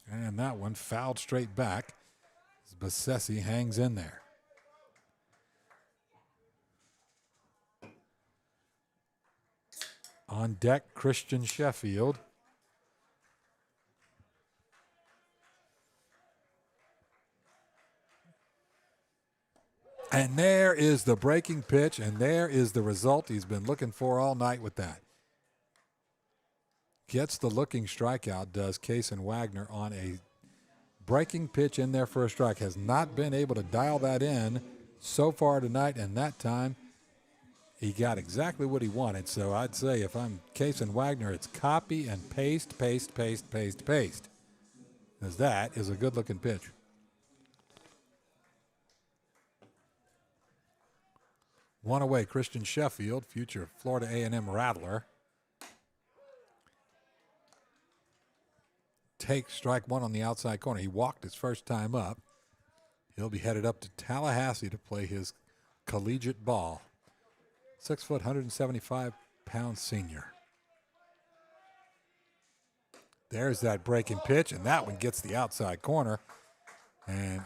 And that one fouled straight back. Bassesi hangs in there. On deck, Christian Sheffield. And there is the breaking pitch, and there is the result he's been looking for all night with that. Gets the looking strikeout, does Kaysen Wagner, on a breaking pitch in there for a strike. Has not been able to dial that in so far tonight, and that time he got exactly what he wanted. So I'd say if I'm Kaysen Wagner, it's copy and paste, paste, paste, paste, paste. Because that is a good-looking pitch. One away, Christian Sheffield, future Florida A&M Rattler. Takes strike one on the outside corner. He walked his first time up. He'll be headed up to Tallahassee to play his collegiate ball. 6 foot, 175-pound senior. There's that breaking pitch, and that one gets the outside corner. And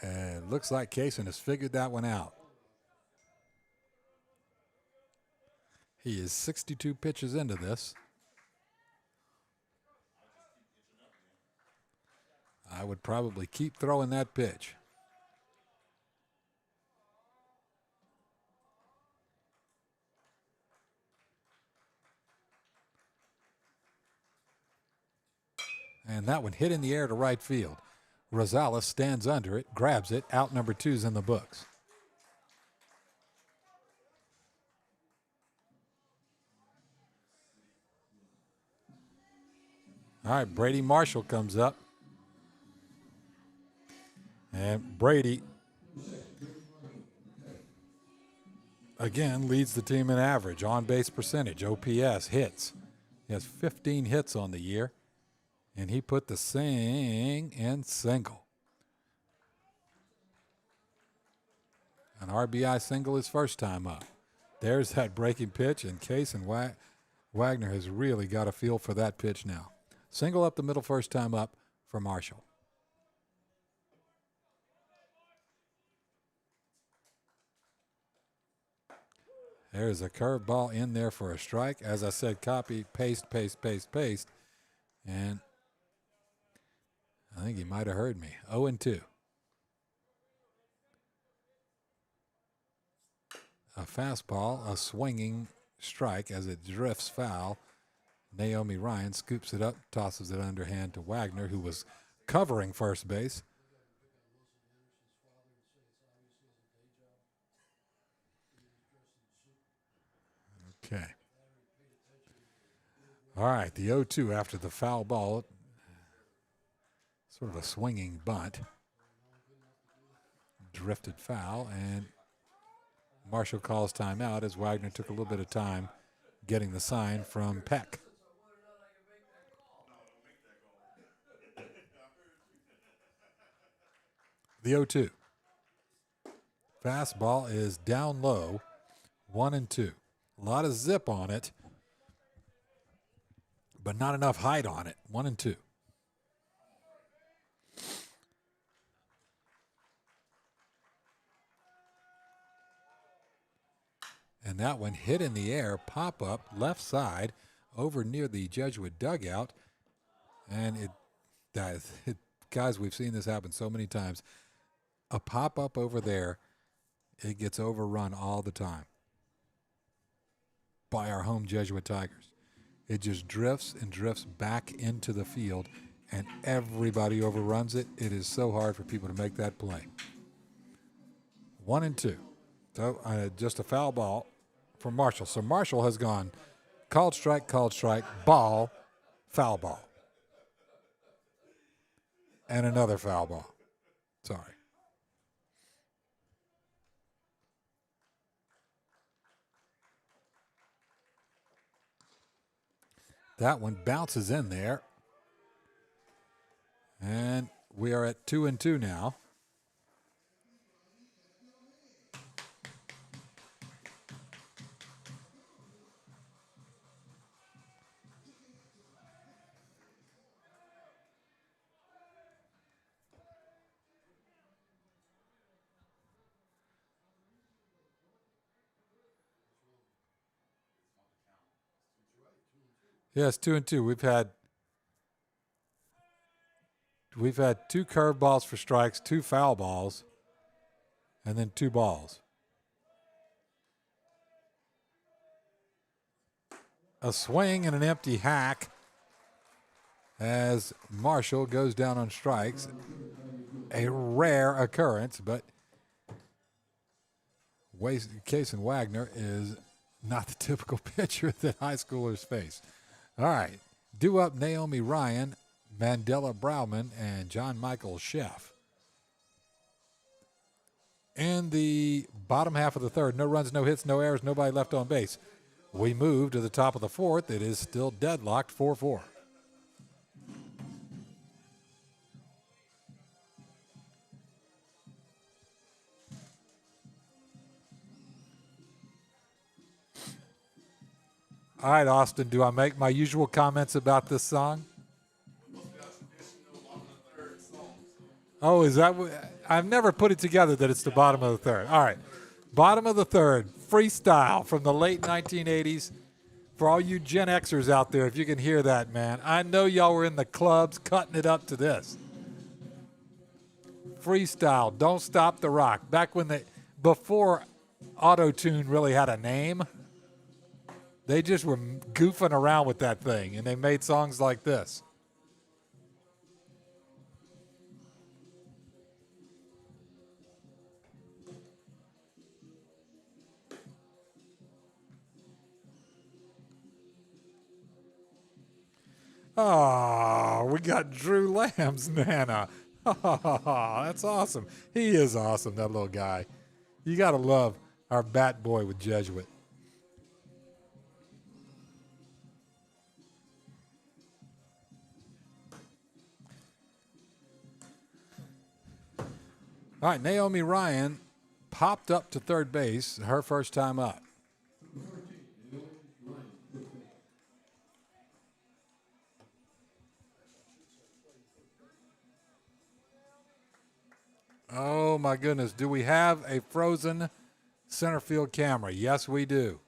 it looks like Kaysen has figured that one out. He is 62 pitches into this. I would probably keep throwing that pitch. And that one hit in the air to right field. Rosales stands under it, grabs it. Out number 2's in the books. All right, Brady Marshall comes up. And Brady, again, leads the team in average, on-base percentage, OPS, hits. He has 15 hits on the year, and he put the sing in single. An RBI single his first time up. There's that breaking pitch, and Kaysen Wagner has really got a feel for that pitch now. Single up the middle first time up for Marshall. There's a curveball in there for a strike. As I said, copy, paste, paste, paste, paste. And I think he might have heard me. 0-2. A fastball, a swinging strike as it drifts foul. Naomi Ryan scoops it up, tosses it underhand to Wagner, who was covering first base. Okay. All right, the 0-2 after the foul ball. Sort of a swinging bunt. Drifted foul, and Marshall calls timeout as Wagner took a little bit of time getting the sign from Peck. The 0-2. Fastball is down low, 1-2. A lot of zip on it, but not enough height on it. 1-2. And that one hit in the air, pop up left side over near the Jesuit dugout. And guys, we've seen this happen so many times. A pop up over there, it gets overrun all the time by our home Jesuit Tigers. It just drifts and drifts back into the field, and everybody overruns it. It is so hard for people to make that play. 1-2. So just a foul ball for Marshall. So Marshall has gone called strike, ball, foul ball. And another foul ball. Sorry. That one bounces in there. And we are at 2-2 now. Yes, 2-2. We've had 2 curveballs for strikes, 2 foul balls, and then 2 balls. A swing and an empty hack as Marshall goes down on strikes. A rare occurrence, but Kason Wagner is not the typical pitcher that high schoolers face. All right, due up Naomi Ryan, Mandela Brauman, and John Michael Sheff. In the bottom half of the third, no runs, no hits, no errors, nobody left on base. We move to the top of the fourth. It is still deadlocked 4-4. All right, Austin, do I make my usual comments about this song? Oh, is that what? I've never put it together that it's the bottom of the third. All right. Bottom of the third, freestyle from the late 1980s. For all you Gen Xers out there, if you can hear that, man, I know y'all were in the clubs cutting it up to this. Freestyle, Don't Stop the Rock. Back when before auto-tune really had a name, they just were goofing around with that thing, and they made songs like this. Oh, we got Drew Lamb's Nana. Oh, that's awesome. He is awesome, that little guy. You got to love our bat boy with Jesuit. All right, Naomi Ryan popped up to third base, her first time up. Oh, my goodness. Do we have a frozen center field camera? Yes, we do.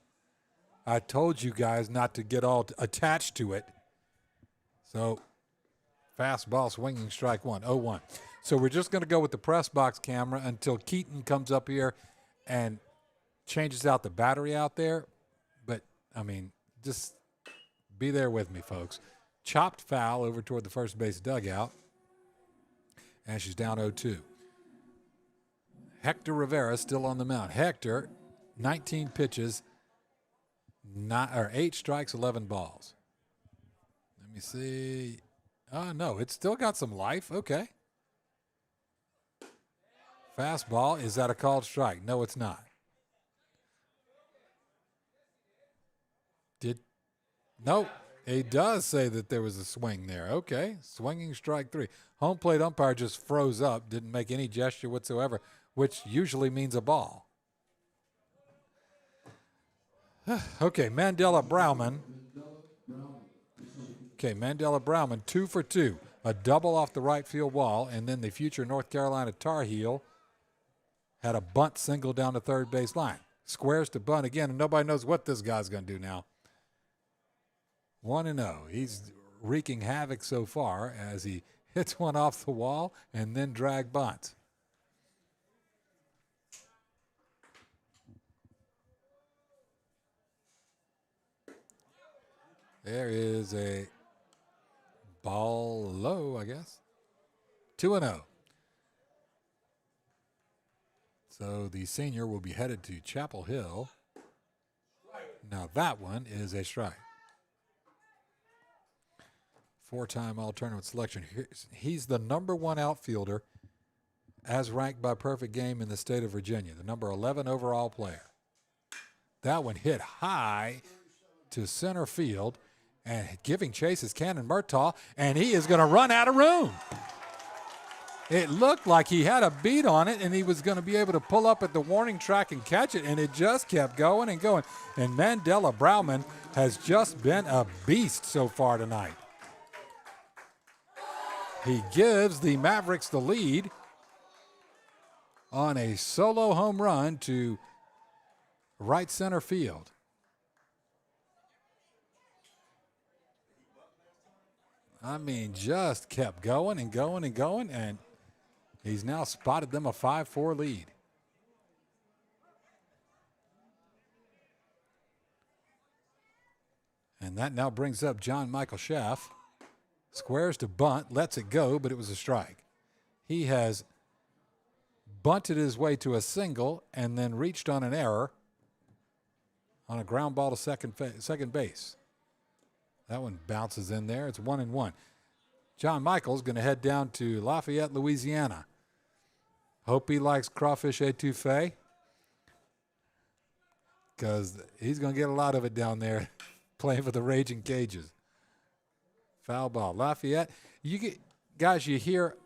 I told you guys not to get all attached to it. So, fastball, swinging strike one, 0-1. So we're just going to go with the press box camera until Keaton comes up here and changes out the battery out there. But, I mean, just be there with me, folks. Chopped foul over toward the first base dugout. And she's down 0-2. Hector Rivera still on the mound. Hector, 19 pitches, 8 strikes, 11 balls. Let me see. Oh, no, it's still got some life. Okay. Fastball. Is that a called strike? No, it's not. Nope. He does say that there was a swing there. Okay. Swinging strike 3. Home plate umpire just froze up, didn't make any gesture whatsoever, which usually means a ball. Okay, Mandela Brauman. Okay, Mandela Brauman, 2 for 2. A double off the right field wall, and then the future North Carolina Tar Heel had a bunt single down the third base line. Squares to bunt again, and nobody knows what this guy's going to do now. 1-0. He's wreaking havoc so far as he hits one off the wall and then drag bunts. There is a ball low, I guess. 2-0. So the senior will be headed to Chapel Hill. Now that one is a strike. 4-time all-tournament selection. He's the number 1 outfielder as ranked by Perfect Game in the state of Virginia, the number 11 overall player. That one hit high to center field, and giving chase is Cannon Murtaugh, and he is going to run out of room. It looked like he had a beat on it, and he was going to be able to pull up at the warning track and catch it, and it just kept going and going. And Mandela Brauman has just been a beast so far tonight. He gives the Mavericks the lead on a solo home run to right center field. I mean, just kept going and going and going, and he's now spotted them a 5-4 lead. And that now brings up John Michael Schaff. Squares to bunt, lets it go, but it was a strike. He has bunted his way to a single and then reached on an error on a ground ball to second base. That one bounces in there. It's 1-1. John Michael's going to head down to Lafayette, Louisiana. Hope he likes crawfish etouffee, because he's going to get a lot of it down there playing for the Raging Cajuns. Foul ball. Lafayette, guys, you hear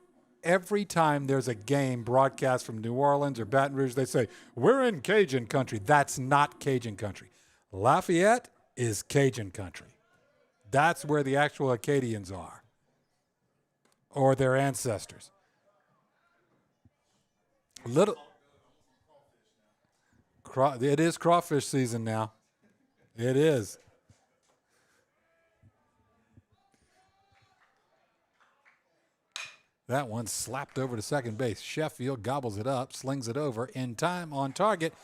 every time there's a game broadcast from New Orleans or Baton Rouge, they say, we're in Cajun country. That's not Cajun country. Lafayette is Cajun country. That's where the actual Acadians are, or their ancestors. It is crawfish season now. It is. That one slapped over to second base. Sheffield gobbles it up, slings it over, in time, on target.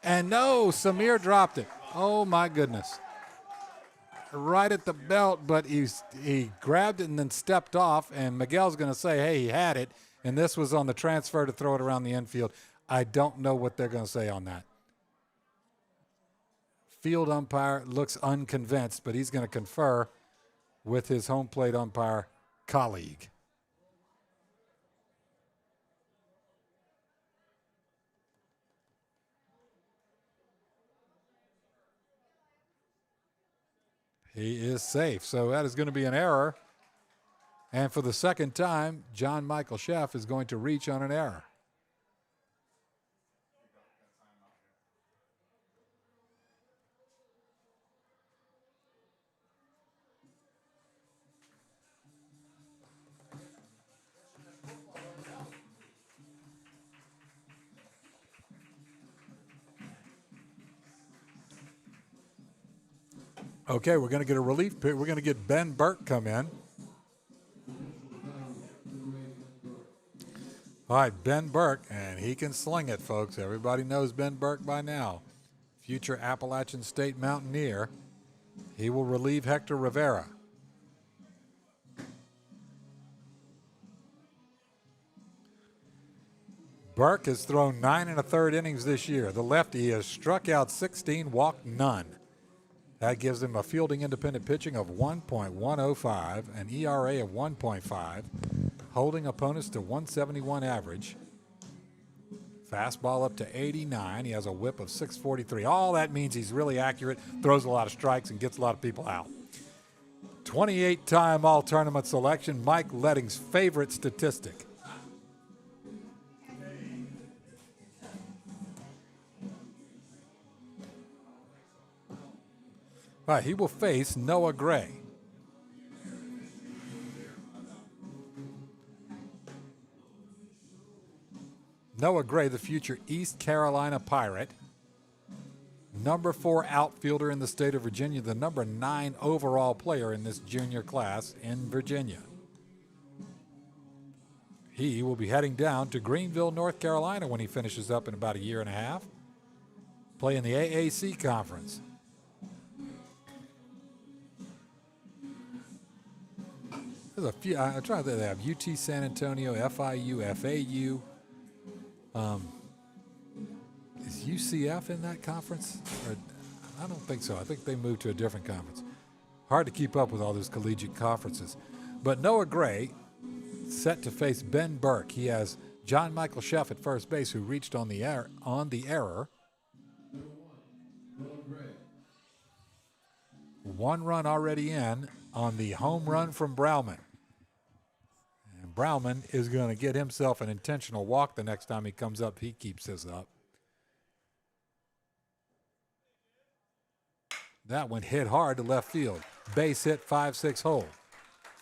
And no, Samir dropped it. Oh, my goodness. Right at the belt, but he grabbed it and then stepped off, and Miguel's going to say, hey, he had it, and this was on the transfer to throw it around the infield. I don't know what they're going to say on that. Field umpire looks unconvinced, but he's going to confer with his home plate umpire colleague. He is safe. So that is going to be an error. And for the second time, John Michael Schaff is going to reach on an error. Okay, we're going to get a relief pitch. We're going to get Ben Burke come in. All right, Ben Burke, and he can sling it, folks. Everybody knows Ben Burke by now. Future Appalachian State Mountaineer. He will relieve Hector Rivera. Burke has thrown 9 1/3 innings this year. The lefty has struck out 16, walked none. That gives him a fielding independent pitching of 1.105, an ERA of 1.5, holding opponents to 171 average. Fastball up to 89. He has a whip of 643. All that means he's really accurate, throws a lot of strikes, and gets a lot of people out. 28-time all-tournament selection, Mike Letting's favorite statistic. All right, he will face Noah Gray. Noah Gray, the future East Carolina Pirate. Number 4 outfielder in the state of Virginia, the number 9 overall player in this junior class in Virginia. He will be heading down to Greenville, North Carolina when he finishes up in about a year and a half, playing the AAC conference. There's a few. I'm trying to think. They have UT San Antonio, FIU, FAU. Is UCF in that conference? Or, I don't think so. I think they moved to a different conference. Hard to keep up with all those collegiate conferences. But Noah Gray set to face Ben Burke. He has John Michael Schaff at first base, who reached on the error. One run already in on the home run from Browman. And Browman is going to get himself an intentional walk the next time he comes up. He keeps this up. That one hit hard to left field. Base hit, 5-6 hole.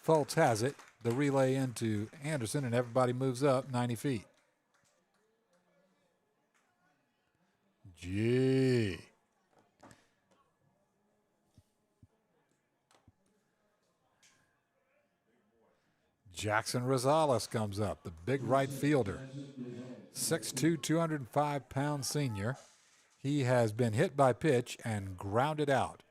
Fultz has it. The relay into Anderson, and everybody moves up 90 feet. Gee. Jackson Rosales comes up, the big right fielder. 6'2", 205-pound senior. He has been hit by pitch and grounded out.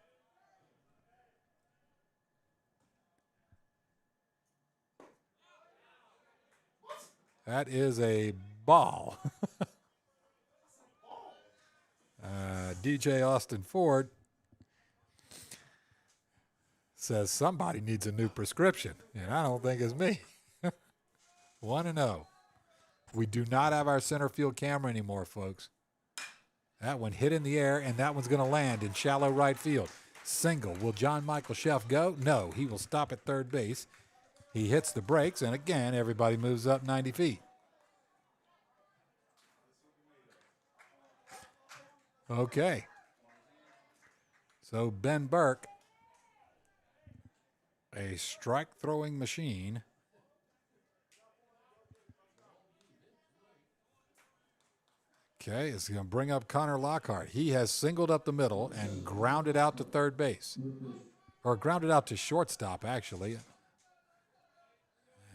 That is a ball. DJ Austin Ford says somebody needs a new prescription, and I don't think it's me. 1-0. We do not have our center field camera anymore, folks. That one hit in the air, and that one's going to land in shallow right field. Single. Will John Michael Sheff go? No, he will stop at third base. He hits the brakes, and again, everybody moves up 90 feet. Okay. So Ben Burke, a strike-throwing machine. Okay, it's going to bring up Connor Lockhart. He has singled up the middle and grounded out to third base. Or grounded out to shortstop, actually.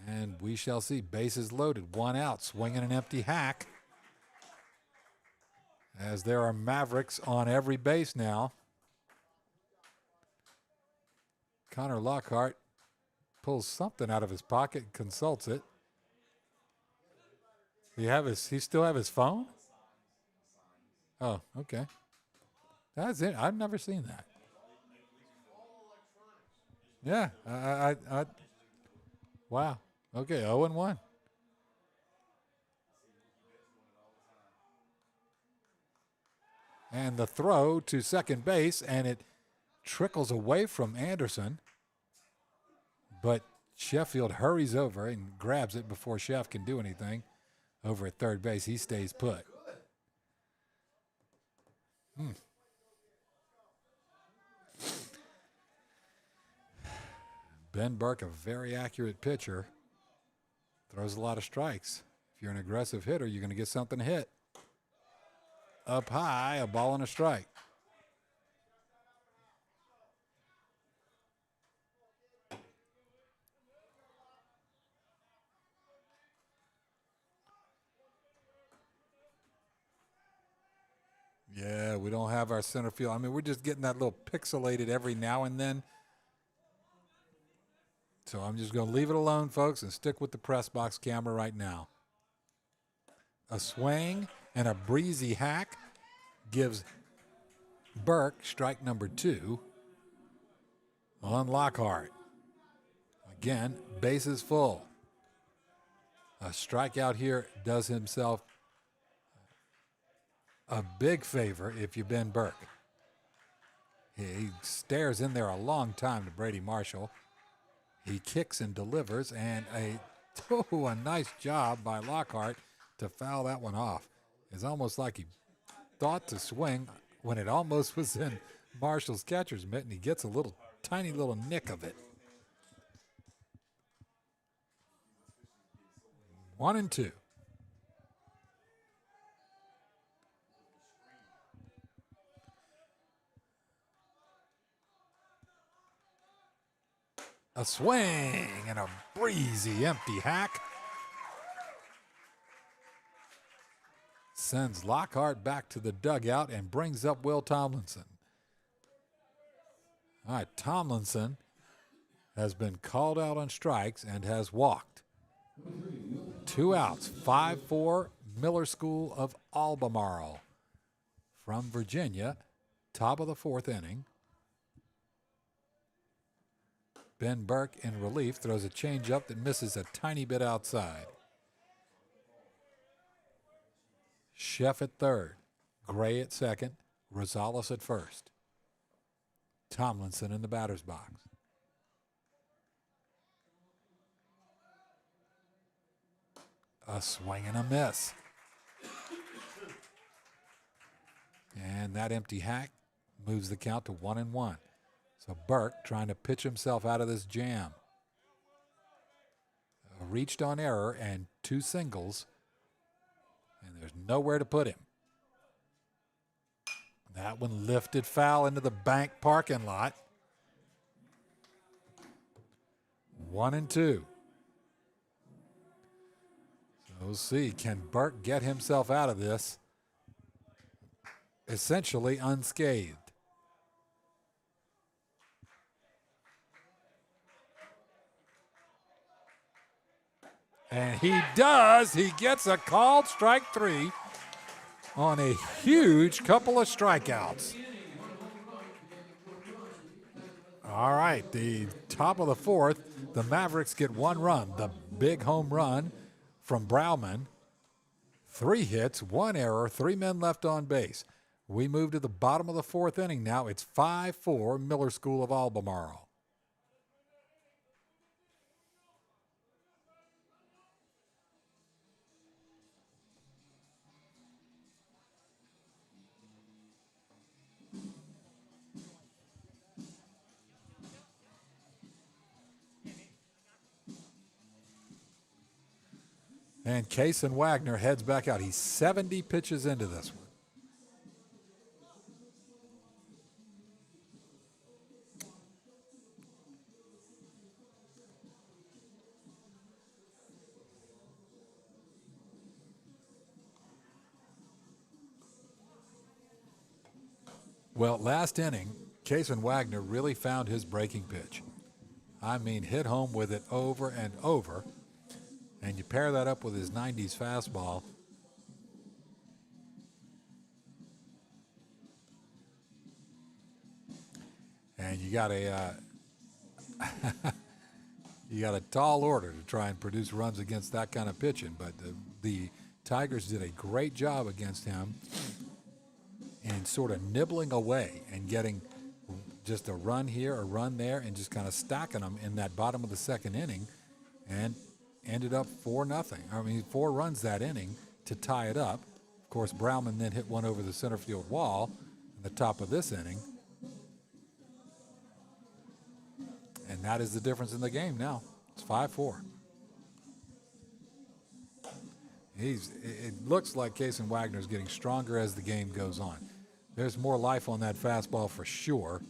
And we shall see. Bases loaded. 1 out. Swinging an empty hack. As there are Mavericks on every base now. Connor Lockhart pulls something out of his pocket and consults it. He still have his phone? Oh, okay. That's it. I've never seen that. Yeah. Wow. Okay, 0-1. And the throw to second base, and it trickles away from Anderson. But Sheffield hurries over and grabs it before Sheff can do anything. Over at third base, he stays put. Ben Burke, a very accurate pitcher, throws a lot of strikes. If you're an aggressive hitter, you're going to get something to hit. Up high, a ball and a strike. Yeah, we don't have our center field. I mean, we're just getting that little pixelated every now and then. So I'm just going to leave it alone, folks, and stick with the press box camera right now. A swing and a breezy hack gives Burke strike number 2 on Lockhart. Again, bases full. A strikeout here does himself a big favor if you've been Burke. He stares in there a long time to Brady Marshall. He kicks and delivers, and a nice job by Lockhart to foul that one off. It's almost like he thought to swing when it almost was in Marshall's catcher's mitt, and he gets a tiny little nick of it. 1-2. A swing and a breezy empty hack sends Lockhart back to the dugout and brings up Will Tomlinson. All right, Tomlinson has been called out on strikes and has walked. 2 outs, 5-4, Miller School of Albemarle from Virginia, top of the 4th inning. Ben Burke in relief throws a changeup that misses a tiny bit outside. Sheff at third, Gray at second, Rosales at first. Tomlinson in the batter's box. A swing and a miss. And that empty hack moves the count to 1-1. So Burke trying to pitch himself out of this jam. Reached on error and 2 singles. And there's nowhere to put him. That one lifted foul into the bank parking lot. 1-2. So we'll see. Can Burke get himself out of this essentially unscathed? And he does. He gets a called strike 3 on a huge couple of strikeouts. All right, the top of the 4th, the Mavericks get 1 run. The big home run from Brauman. 3 hits, 1 error, 3 men left on base. We move to the bottom of the 4th inning now. It's 5-4 Miller School of Albemarle. And Kason Wagner heads back out. He's 70 pitches into this one. Well, last inning, Kason Wagner really found his breaking pitch. I mean, hit home with it over and over. And you pair that up with his 90s fastball. And you got a you got a tall order to try and produce runs against that kind of pitching. But the Tigers did a great job against him in sort of nibbling away and getting just a run here, a run there, and just kind of stacking them in that bottom of the 2nd inning, and ended up 4-0. I mean, 4 runs that inning to tie it up. Of course, Brauman then hit one over the center field wall in the top of this inning. And that is the difference in the game now. It's 5-4. It looks like Kason Wagner is getting stronger as the game goes on. There's more life on that fastball for sure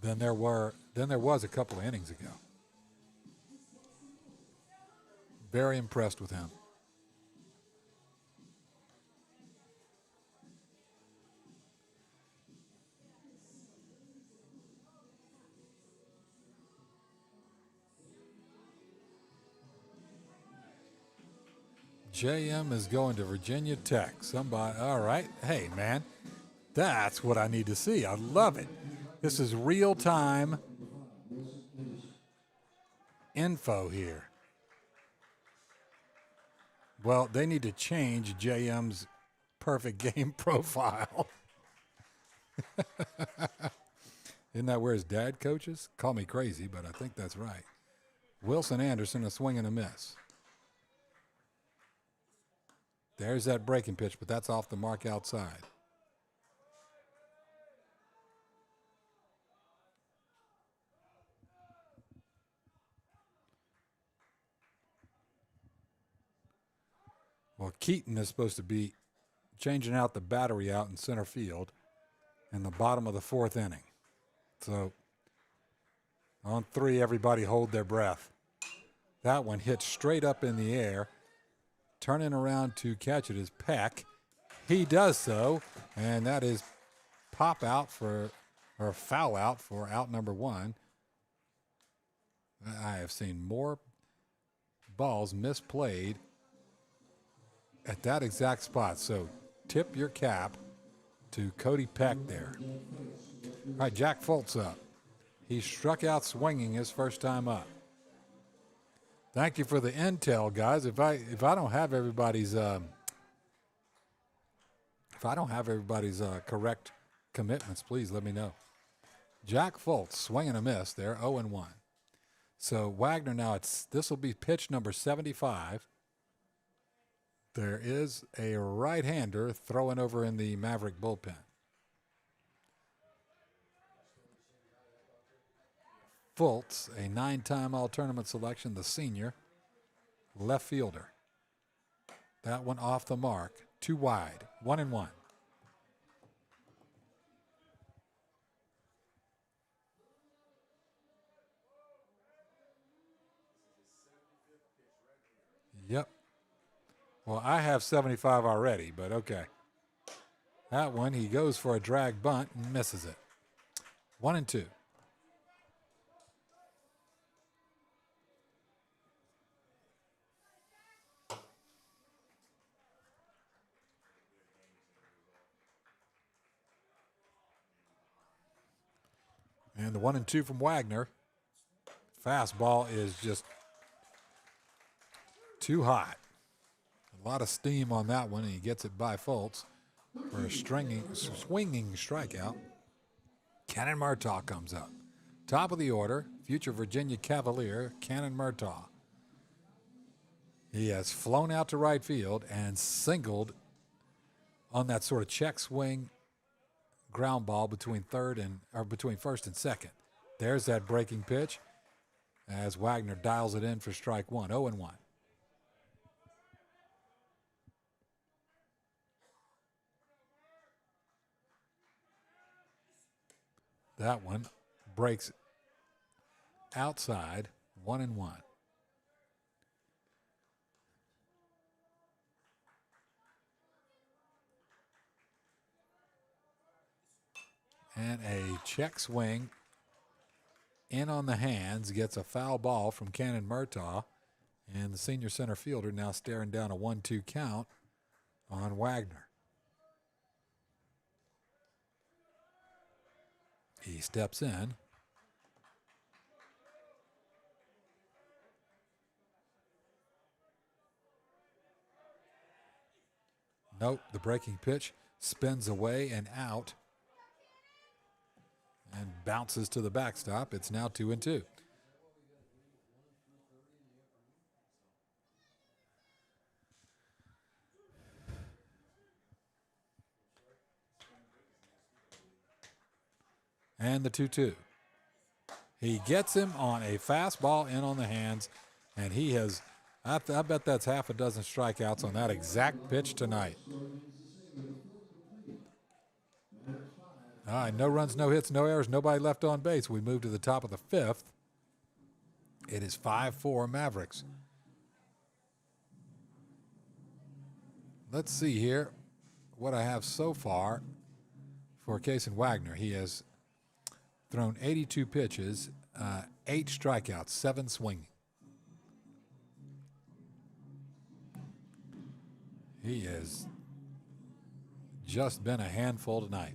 than there was a couple of innings ago. Very impressed with him. JM is going to Virginia Tech. Somebody, all right. Hey, man, that's what I need to see. I love it. This is real-time info here. Well, they need to change JM's perfect game profile. Isn't that where his dad coaches? Call me crazy, but I think that's right. Wilson Anderson, a swing and a miss. There's that breaking pitch, but that's off the mark outside. Well, Keaton is supposed to be changing out the battery out in center field in the bottom of the 4th inning. So on 3, everybody hold their breath. That one hit straight up in the air. Turning around to catch it is Peck. He does so, and that is foul out for out number 1. I have seen more balls misplayed at that exact spot. So tip your cap to Cody Peck there. All right, Jack Fultz up. He struck out swinging his first time up. Thank you for the intel, guys. If I don't have everybody's correct commitments, please let me know. Jack Fultz, swing and a miss there, 0-1. So Wagner now, this will be pitch number 75. There is a right-hander throwing over in the Maverick bullpen. Fultz, a 9-time All-Tournament selection, the senior, left fielder. That one off the mark, 2 wide, 1-1. Yep. Well, I have 75 already, but okay. That one, he goes for a drag bunt and misses it. 1-2. And the 1-2 from Wagner. Fastball is just too hot. A lot of steam on that one, and he gets it by Fultz for a swinging strikeout. Cannon Murtaugh comes up. Top of the order, future Virginia Cavalier, Cannon Murtaugh. He has flown out to right field and singled on that sort of check swing ground ball between first and second. There's that breaking pitch as Wagner dials it in for strike one, 0-1. That one breaks outside, 1-1. And a check swing in on the hands, gets a foul ball from Cannon Murtaugh, and the senior center fielder now staring down a 1-2 count on Wagner. He steps in. Nope, the breaking pitch spins away and out and bounces to the backstop. It's now 2-2. And the 2-2. He gets him on a fastball in on the hands, and he has, I bet that's half a dozen strikeouts on that exact pitch tonight. All right, no runs, no hits, no errors, nobody left on base. We move to the top of the fifth. It is 5-4 Mavericks. Let's see here what I have so far for Kason Wagner. He has thrown 82 pitches, 8 strikeouts, 7 swinging. He has just been a handful tonight.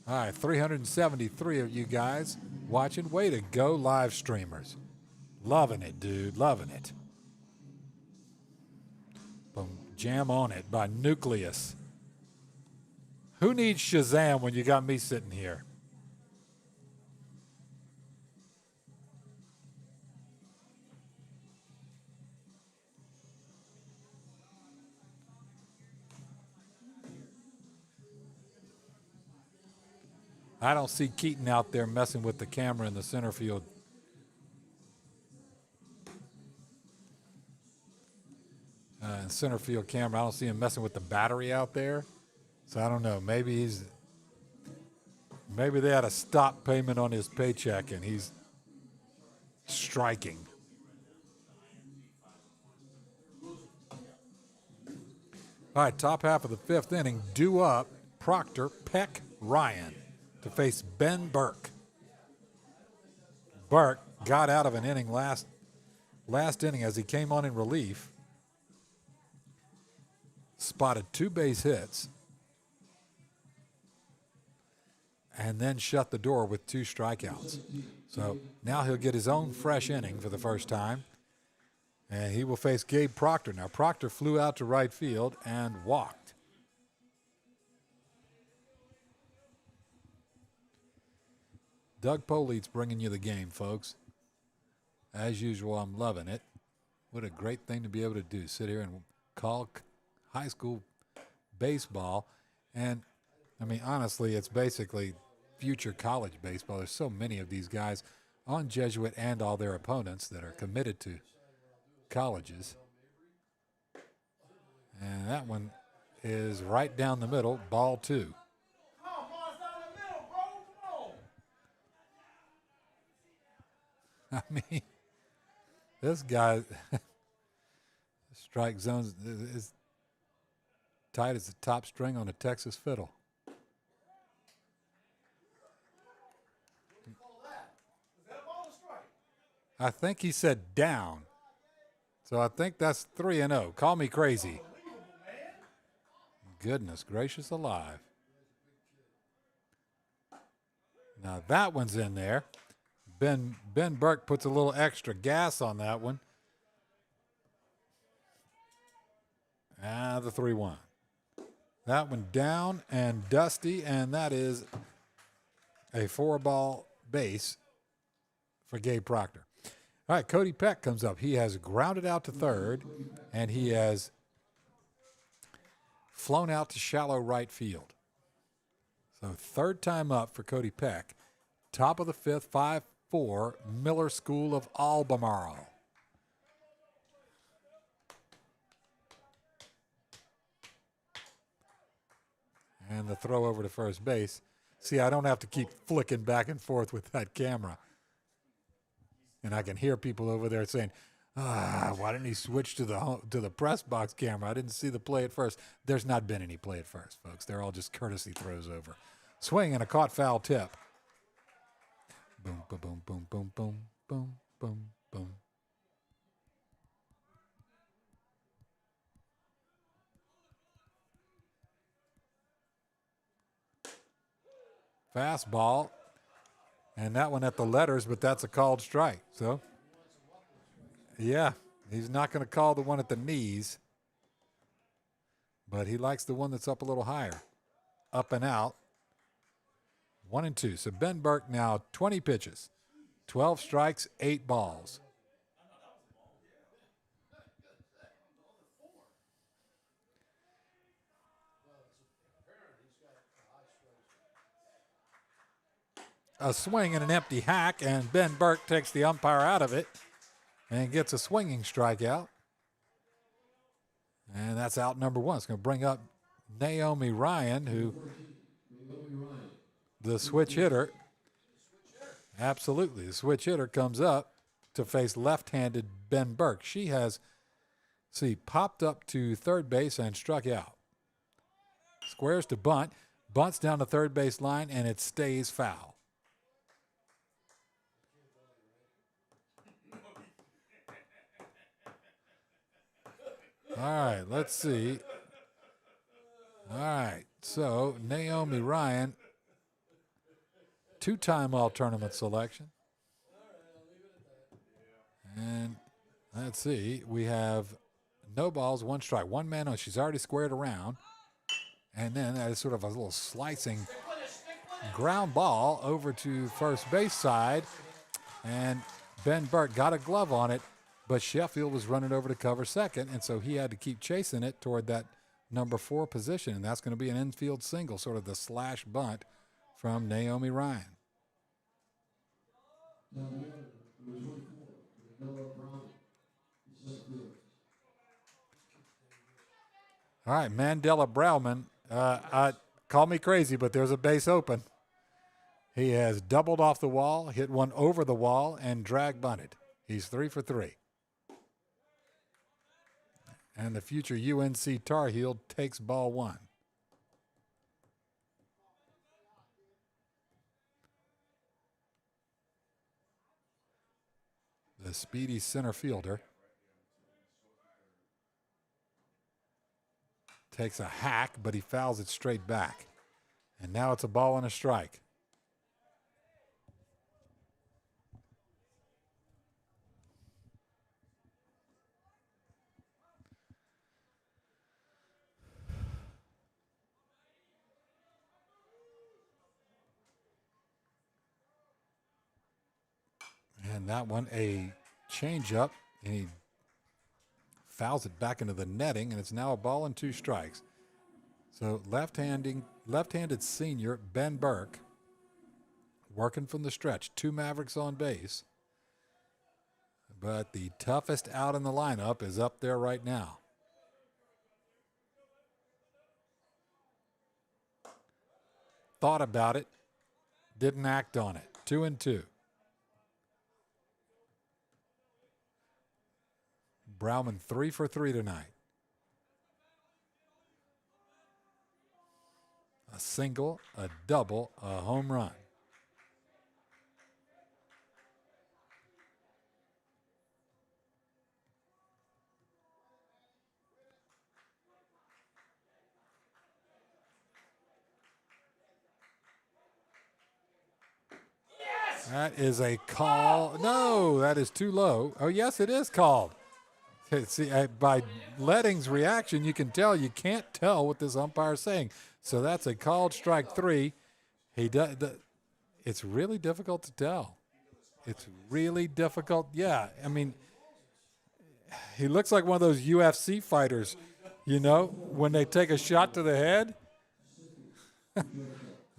All right, 373 of you guys watching. Way to go, live streamers. Loving it, dude. Loving it. Boom. Jam on it by Nucleus. Who needs Shazam when you got me sitting here? I don't see Keaton out there messing with the camera in the center field. Center field camera. I don't see him messing with the battery out there. So I don't know. Maybe they had a stop payment on his paycheck and he's striking. All right, top half of the fifth inning. Due up, Proctor, Peck, Ryan to face Ben Burke. Burke got out of an inning last inning as he came on in relief. Spotted 2 base hits and then shut the door with 2 strikeouts. So now he'll get his own fresh inning for the first time, and he will face Gabe Proctor. Now, Proctor flew out to right field and walked. Doug Polite's bringing you the game, folks. As usual, I'm loving it. What a great thing to be able to do, sit here and call high school baseball. And, I mean, honestly, it's basically future college baseball. There's so many of these guys on Jesuit and all their opponents that are committed to colleges. And that one is right down the middle, ball 2. I mean, this guy, strike zone is tight as the top string on a Texas fiddle. I think he said down. So I think that's 3-0. Call me crazy. Goodness gracious alive. Now that one's in there. Ben Burke puts a little extra gas on that one. The 3-1. That one down and dusty, and that is a 4-ball base for Gabe Proctor. All right, Cody Peck comes up. He has grounded out to third, and he has flown out to shallow right field. So third time up for Cody Peck. Top of the fifth, 5-4, Miller School of Albemarle. And the throw over to first base. See, I don't have to keep flicking back and forth with that camera. And I can hear people over there saying, why didn't he switch to the press box camera? I didn't see the play at first. There's not been any play at first, folks. They're all just courtesy throws over. Swing and a caught foul tip. Boom, boom, boom, boom, boom, boom, boom, boom, boom. Fastball. And that one at the letters, but that's a called strike. So, yeah, he's not going to call the one at the knees. But he likes the one that's up a little higher. Up and out. 1-2. So Ben Burke now 20 pitches. 12 strikes, 8 balls. A swing and an empty hack, and Ben Burke takes the umpire out of it and gets a swinging strikeout. And that's out number one. It's going to bring up Naomi Ryan, who the switch hitter. Absolutely. The switch hitter comes up to face left-handed Ben Burke. She has, popped up to third base and struck out. Squares to bunt, bunts down the third base line, and it stays foul. All right, let's see. All right, so Naomi Ryan, 2-time all-tournament selection. And let's see, we have no balls, 1 strike, 1 man on. She's already squared around. And then that is sort of a little slicing ground ball over to first base side. And Ben Burke got a glove on it, but Sheffield was running over to cover second, and so he had to keep chasing it toward that number 4 position, and that's going to be an infield single, sort of the slash bunt from Naomi Ryan. All right, Mandela Browman. Call me crazy, but there's a base open. He has doubled off the wall, hit one over the wall, and drag bunted. He's 3 for 3. And the future UNC Tar Heel takes ball 1. The speedy center fielder takes a hack, but he fouls it straight back. And now it's a ball and a strike. And that one, a changeup, and he fouls it back into the netting, and it's now a ball and 2 strikes. So left-handed senior Ben Burke working from the stretch. 2 Mavericks on base. But the toughest out in the lineup is up there right now. Thought about it, didn't act on it. 2-2. Browman 3 for 3 tonight. A single, a double, a home run. That is a call. No, that is too low. Oh, yes, it is called. See, by Letting's reaction, you can tell you can't tell what this umpire is saying. So that's a called strike 3. He does. It's really difficult to tell. It's really difficult. Yeah, I mean, he looks like one of those UFC fighters, you know, when they take a shot to the head. All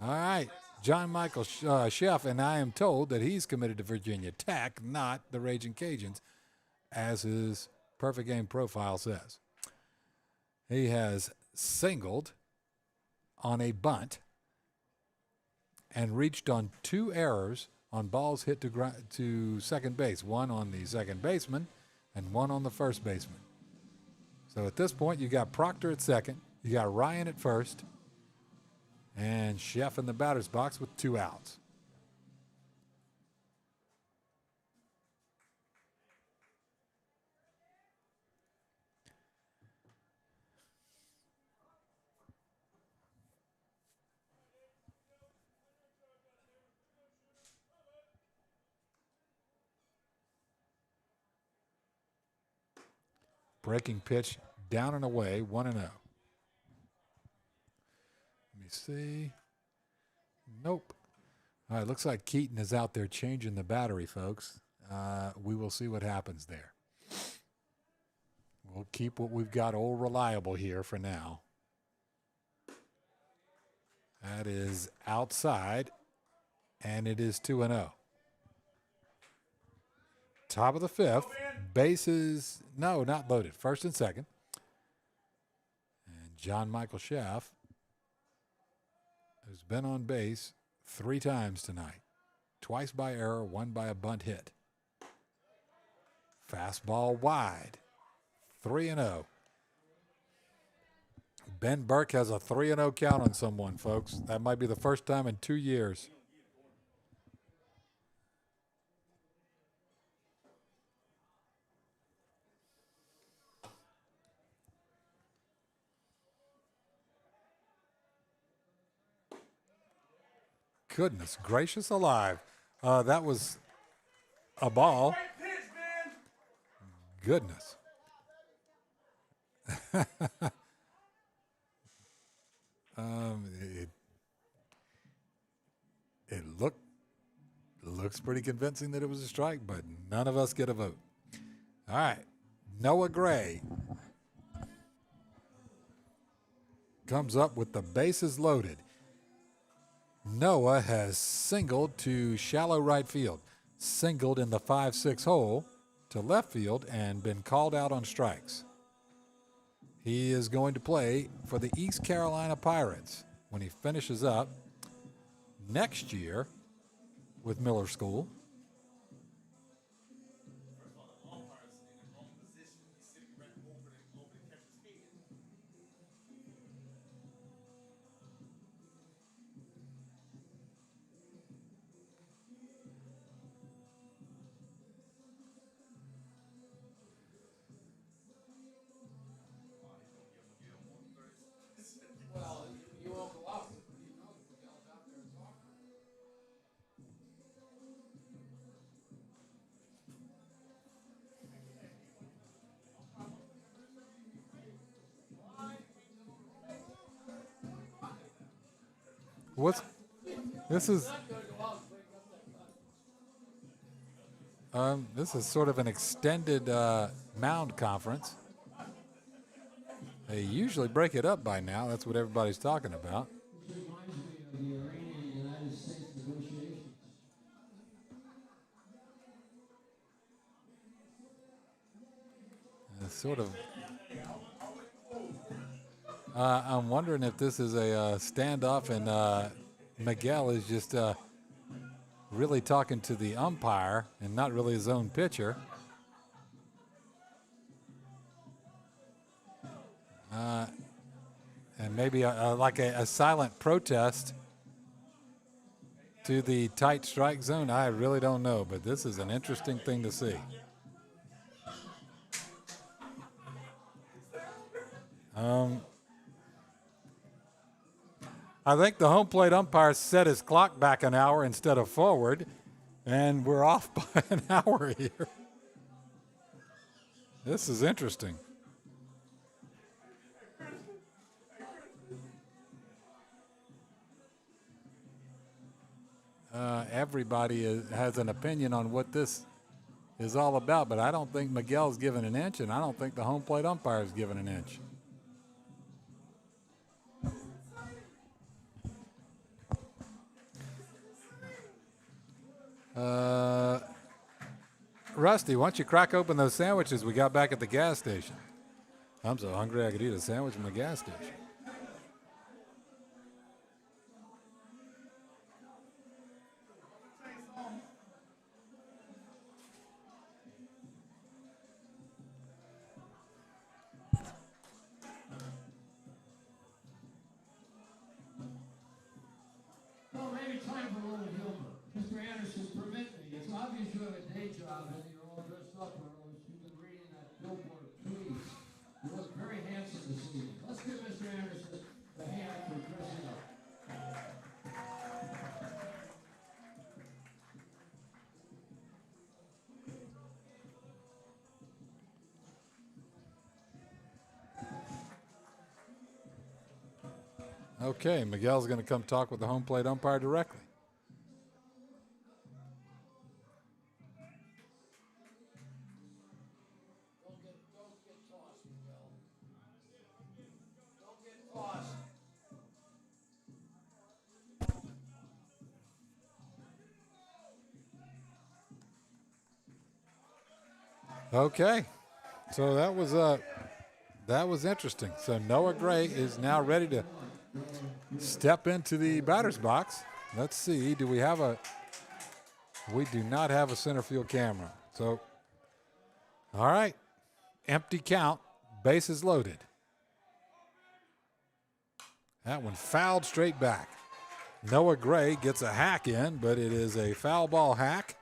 right, John Michael Chef, and I am told that he's committed to Virginia Tech, not the Raging Cajuns, as his Perfect Game profile says. He has singled on a bunt and reached on 2 errors on balls hit to second base, one on the second baseman and one on the first baseman. So at this point, you got Proctor at second, you got Ryan at first, and Chef in the batter's box with 2 outs. Breaking pitch down and away, 1-0. Let me see. Nope. All right, looks like Keaton is out there changing the battery, folks. We will see what happens there. We'll keep what we've got old reliable here for now. That is outside, and it is 2-0. Top of the 5th. Bases, no, not loaded. First and second. And John Michael Chef, who's been on base 3 times tonight. Twice by error, 1 by a bunt hit. Fastball wide. 3-0. Ben Burke has a 3-0 count on someone, folks. That might be the first time in 2 years. Goodness gracious alive. That was a ball. Goodness. It looks pretty convincing that it was a strike, but none of us get a vote. All right. Noah Gray comes up with the bases loaded. Noah has singled to shallow right field, singled in the 5-6 hole to left field, and been called out on strikes. He is going to play for the East Carolina Pirates when he finishes up next year with Miller School. This is sort of an extended mound conference. They usually break it up by now. That's what everybody's talking about. This reminds me of the Iranian-United States negotiations. Sort of. I'm wondering if this is a standoff and Miguel is just really talking to the umpire and not really his own pitcher. And maybe like a silent protest to the tight strike zone. I really don't know, but this is an interesting thing to see. I think the home plate umpire set his clock back an hour instead of forward, And we're off by an hour here. This is interesting. Everybody has an opinion on what this is all about, but I don't think Miguel's given an inch, and I don't think the home plate umpire's given an inch. Rusty, why don't you crack open those sandwiches we got back at the gas station? I'm so hungry I could eat a sandwich from the gas station. Well, maybe time for a little humor. Mr. Anderson, permit me. It's obvious you have a day job and you're all dressed up. You've been reading that billboard, please. You look very handsome this evening. Let's give Mr. Anderson a hand for dressing up. Okay, Miguel's going to come talk with the home plate umpire directly. Don't get tossed, Miguel. Don't get tossed. Okay, so that was interesting. So Noah Gray is now ready to step into the batter's box. Let's see. Do we have a? We do not have a center field camera. So, all right, empty count. Bases loaded. That one fouled straight back. Noah Gray gets a hack in, but it is a foul ball hack.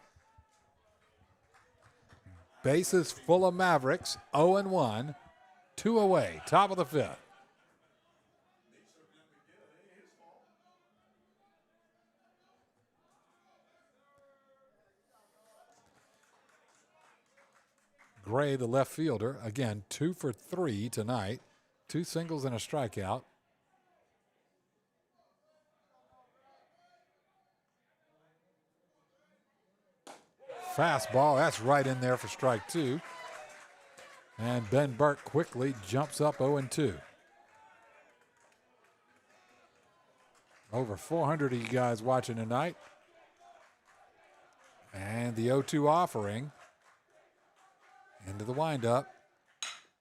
Bases full of Mavericks, 0-1, 2 away, top of the fifth. Gray, the left fielder, again, 2 for 3 tonight, 2 singles and a strikeout. Fastball, that's right in there for strike 2. And Ben Burke quickly jumps up 0-2. Over 400 of you guys watching tonight. And the 0-2 offering into the windup.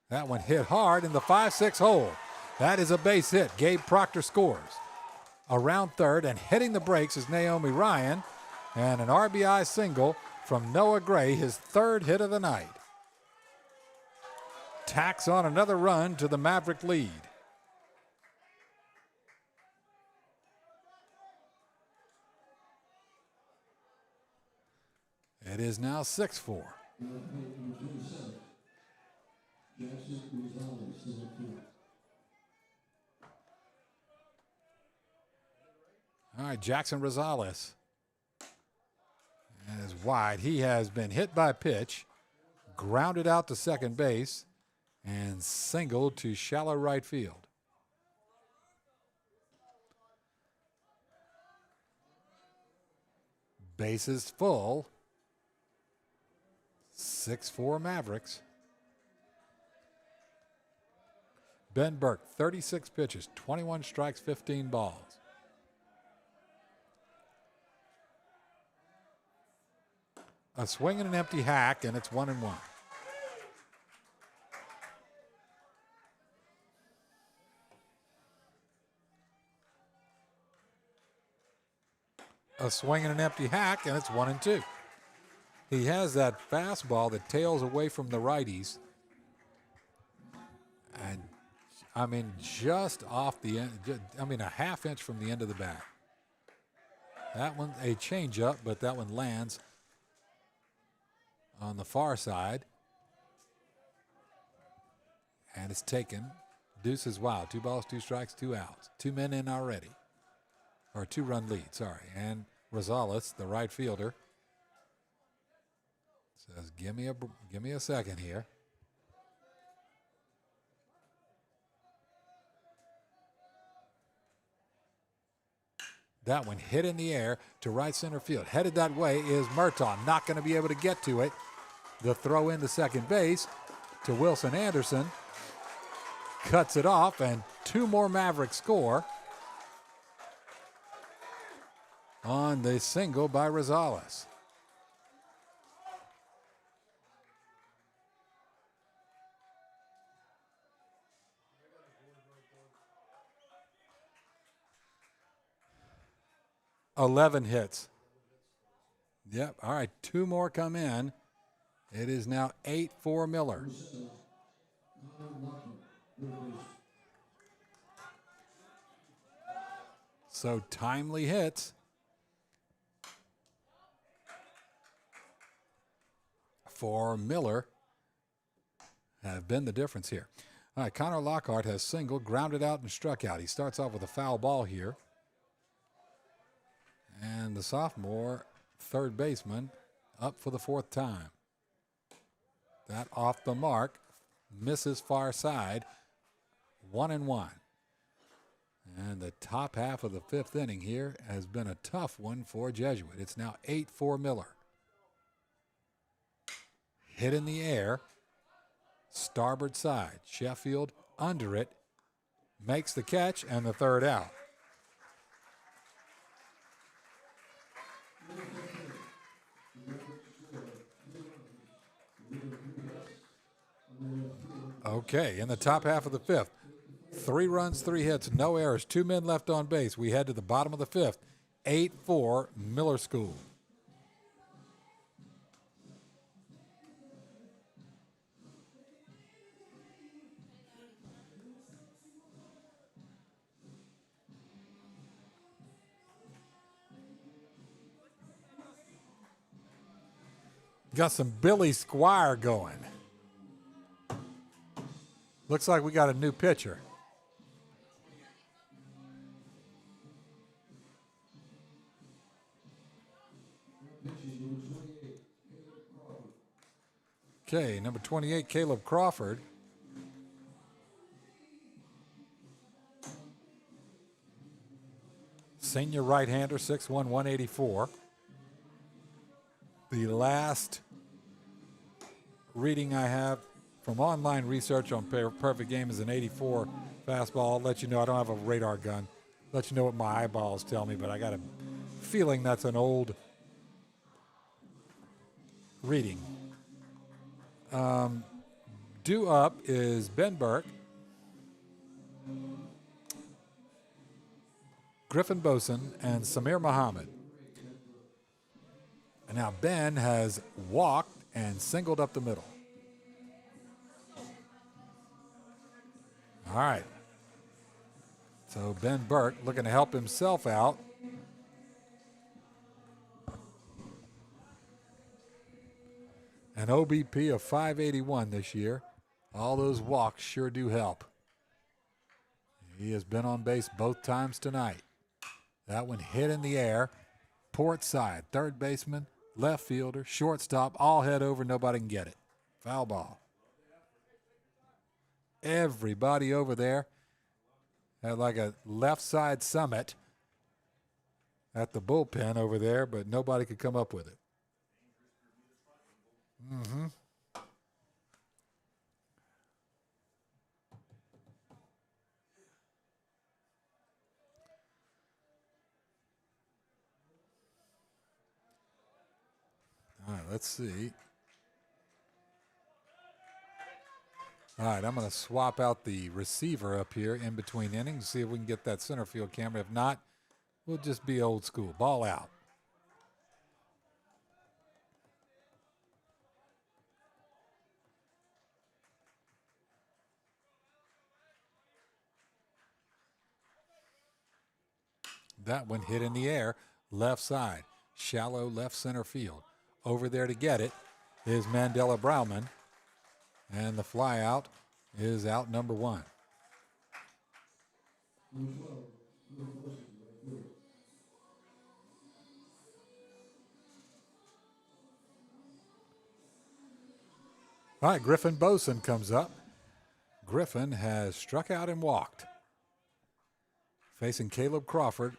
That one hit hard in the 5-6 hole. That is a base hit. Gabe Proctor scores. Around third and hitting the brakes is Naomi Ryan. And an RBI single from Noah Gray, his third hit of the night. Tacks on another run to the Maverick lead. It is now 6-4. All right, Jackson Rosales. And is wide. He has been hit by a pitch, grounded out to second base, and singled to shallow right field. Bases full. 6-4 Mavericks. Ben Burke, 36 pitches, 21 strikes, 15 balls. A swing and an empty hack, and it's 1-1. A swing and an empty hack, and it's 1-2. He has that fastball that tails away from the righties. And, I mean, just off the end, a half inch from the end of the bat. That one, a changeup, but that one lands on the far side. And it's taken. Deuce is wild. 2 balls, 2 strikes, 2 outs. 2 men in already. Or 2-run lead, sorry. And Rosales, the right fielder, Says, give me a second here. That one hit in the air to right center field. Headed that way is Murtaugh. Not going to be able to get to it. The throw into second base to Wilson Anderson. Cuts it off, and two more Mavericks score on the single by Rosales. $11 hits. Yep. All right. Two more come in. It is now 8-4 Miller. So timely hits for Miller have been the difference here. All right. Connor Lockhart has singled, grounded out, and struck out. He starts off with a foul ball here. And the sophomore third baseman up for the fourth time. That off the mark, misses far side, 1-1. And the top half of the fifth inning here has been a tough one for Jesuit. It's now 8-4 Miller. Hit in the air, starboard side. Sheffield under it, makes the catch, and the third out. Okay, in the top half of the fifth, 3 runs, 3 hits, no errors, 2 men left on base. We head to the bottom of the fifth, 8-4 Miller School. Got some Billy Squire going. Looks like we got a new pitcher. Okay, number 28, Caleb Crawford. Senior right-hander, 6'1", 184. The last reading I have from online research on Perfect Game is an 84 fastball. I'll let you know. I don't have a radar gun. Let you know what my eyeballs tell me, but I got a feeling that's an old reading. Due up is Ben Burke, Griffin Boson, and Samir Muhammad. And now Ben has walked and singled up the middle. All right. So Ben Burke looking to help himself out. An OBP of 581 this year. All those walks sure do help. He has been on base both times tonight. That one hit in the air. Port side, third baseman, left fielder, shortstop, all head over, nobody can get it. Foul ball. Everybody over there had like a left side summit at the bullpen over there, but nobody could come up with it. Mm-hmm. All right, let's see. All right, I'm going to swap out the receiver up here in between innings, see if we can get that center field camera. If not, we'll just be old school. Ball out. That one hit in the air, left side, shallow left center field. Over there to get it is Mandela Brauman, and the fly out is out number 1. All right, Griffin Boson comes up. Griffin has struck out and walked. Facing Caleb Crawford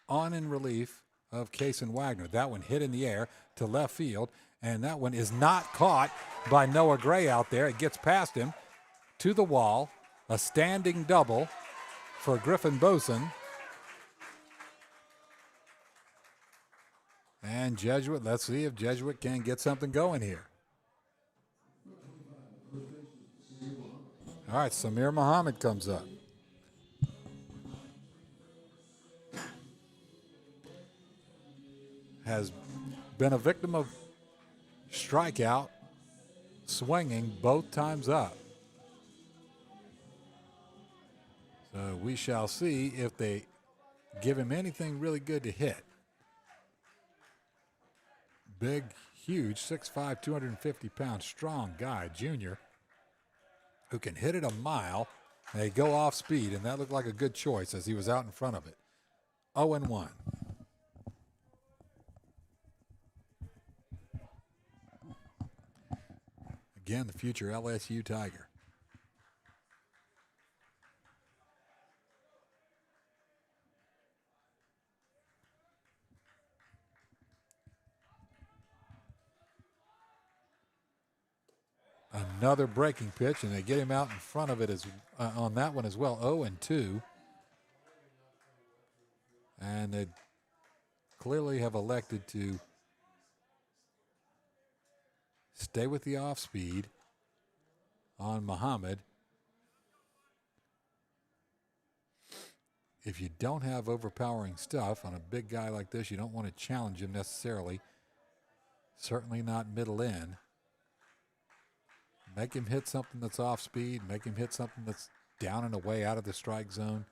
on in relief of Kason Wagner. That one hit in the air to left field, and that one is not caught by Noah Gray out there. It gets past him to the wall. A standing double for Griffin Boson. And Jesuit, let's see if Jesuit can get something going here. All right, Samir Muhammad comes up. Has been a victim of strikeout, swinging both times up. So we shall see if they give him anything really good to hit. Big, huge, 6'5", 250-pound strong guy, junior, who can hit it a mile. They go off speed, and that looked like a good choice as he was out in front of it. 0-1. Again, the future LSU Tiger. Another breaking pitch, and they get him out in front of it on that one as well. 0-2. And they clearly have elected to stay with the off speed on Muhammad. If you don't have overpowering stuff on a big guy like this, you don't want to challenge him necessarily. Certainly not middle in. Make him hit something that's off speed. Make him hit something that's down and away out of the strike zone.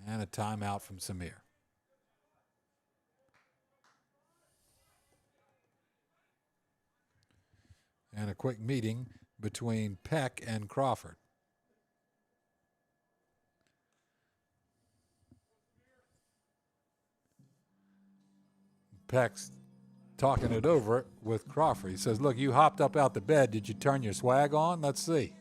And a timeout from Samir. And a quick meeting between Peck and Crawford. Peck's talking it over with Crawford. He says, look, you hopped up out the bed. Did you turn your swag on? Let's see.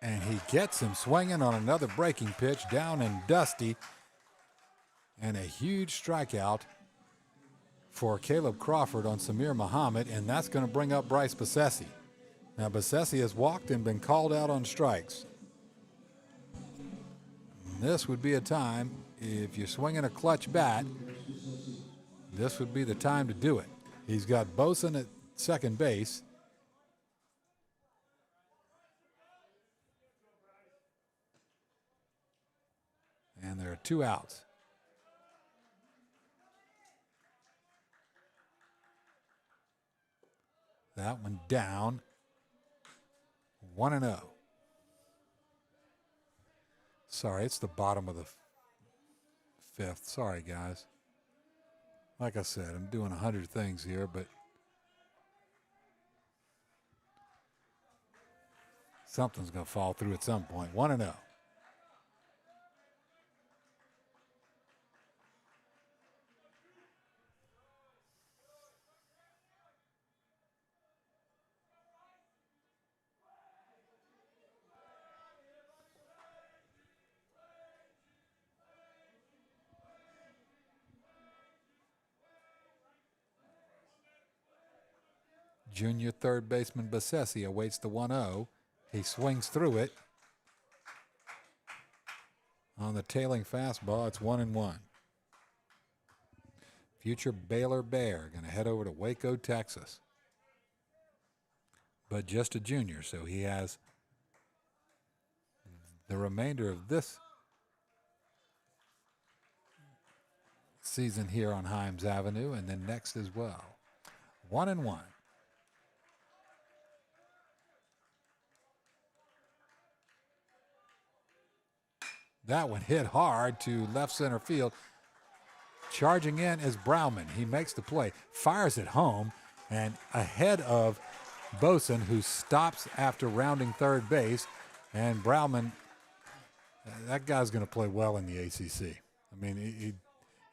And he gets him swinging on another breaking pitch, down and dusty. And a huge strikeout for Caleb Crawford on Samir Muhammad, and that's going to bring up Bryce Besessi. Now, Besessi has walked and been called out on strikes. This would be a time, if you're swinging a clutch bat, this would be the time to do it. He's got Boson at second base. And there are 2 outs. That one down. 1-0. Sorry, it's the bottom of the 5th. Sorry, guys. Like I said, I'm doing 100 things here, but something's going to fall through at some point. 1-0. Junior third baseman Besessi awaits the 1-0. He swings through it. On the tailing fastball, it's 1-1. Future Baylor Bear going to head over to Waco, Texas. But just a junior, so he has the remainder of this season here on Himes Avenue, and then next as well. 1-1. That one hit hard to left center field. Charging in is Brauman. He makes the play, fires it home, and ahead of Boson, who stops after rounding third base. And Brauman, that guy's going to play well in the ACC. I mean,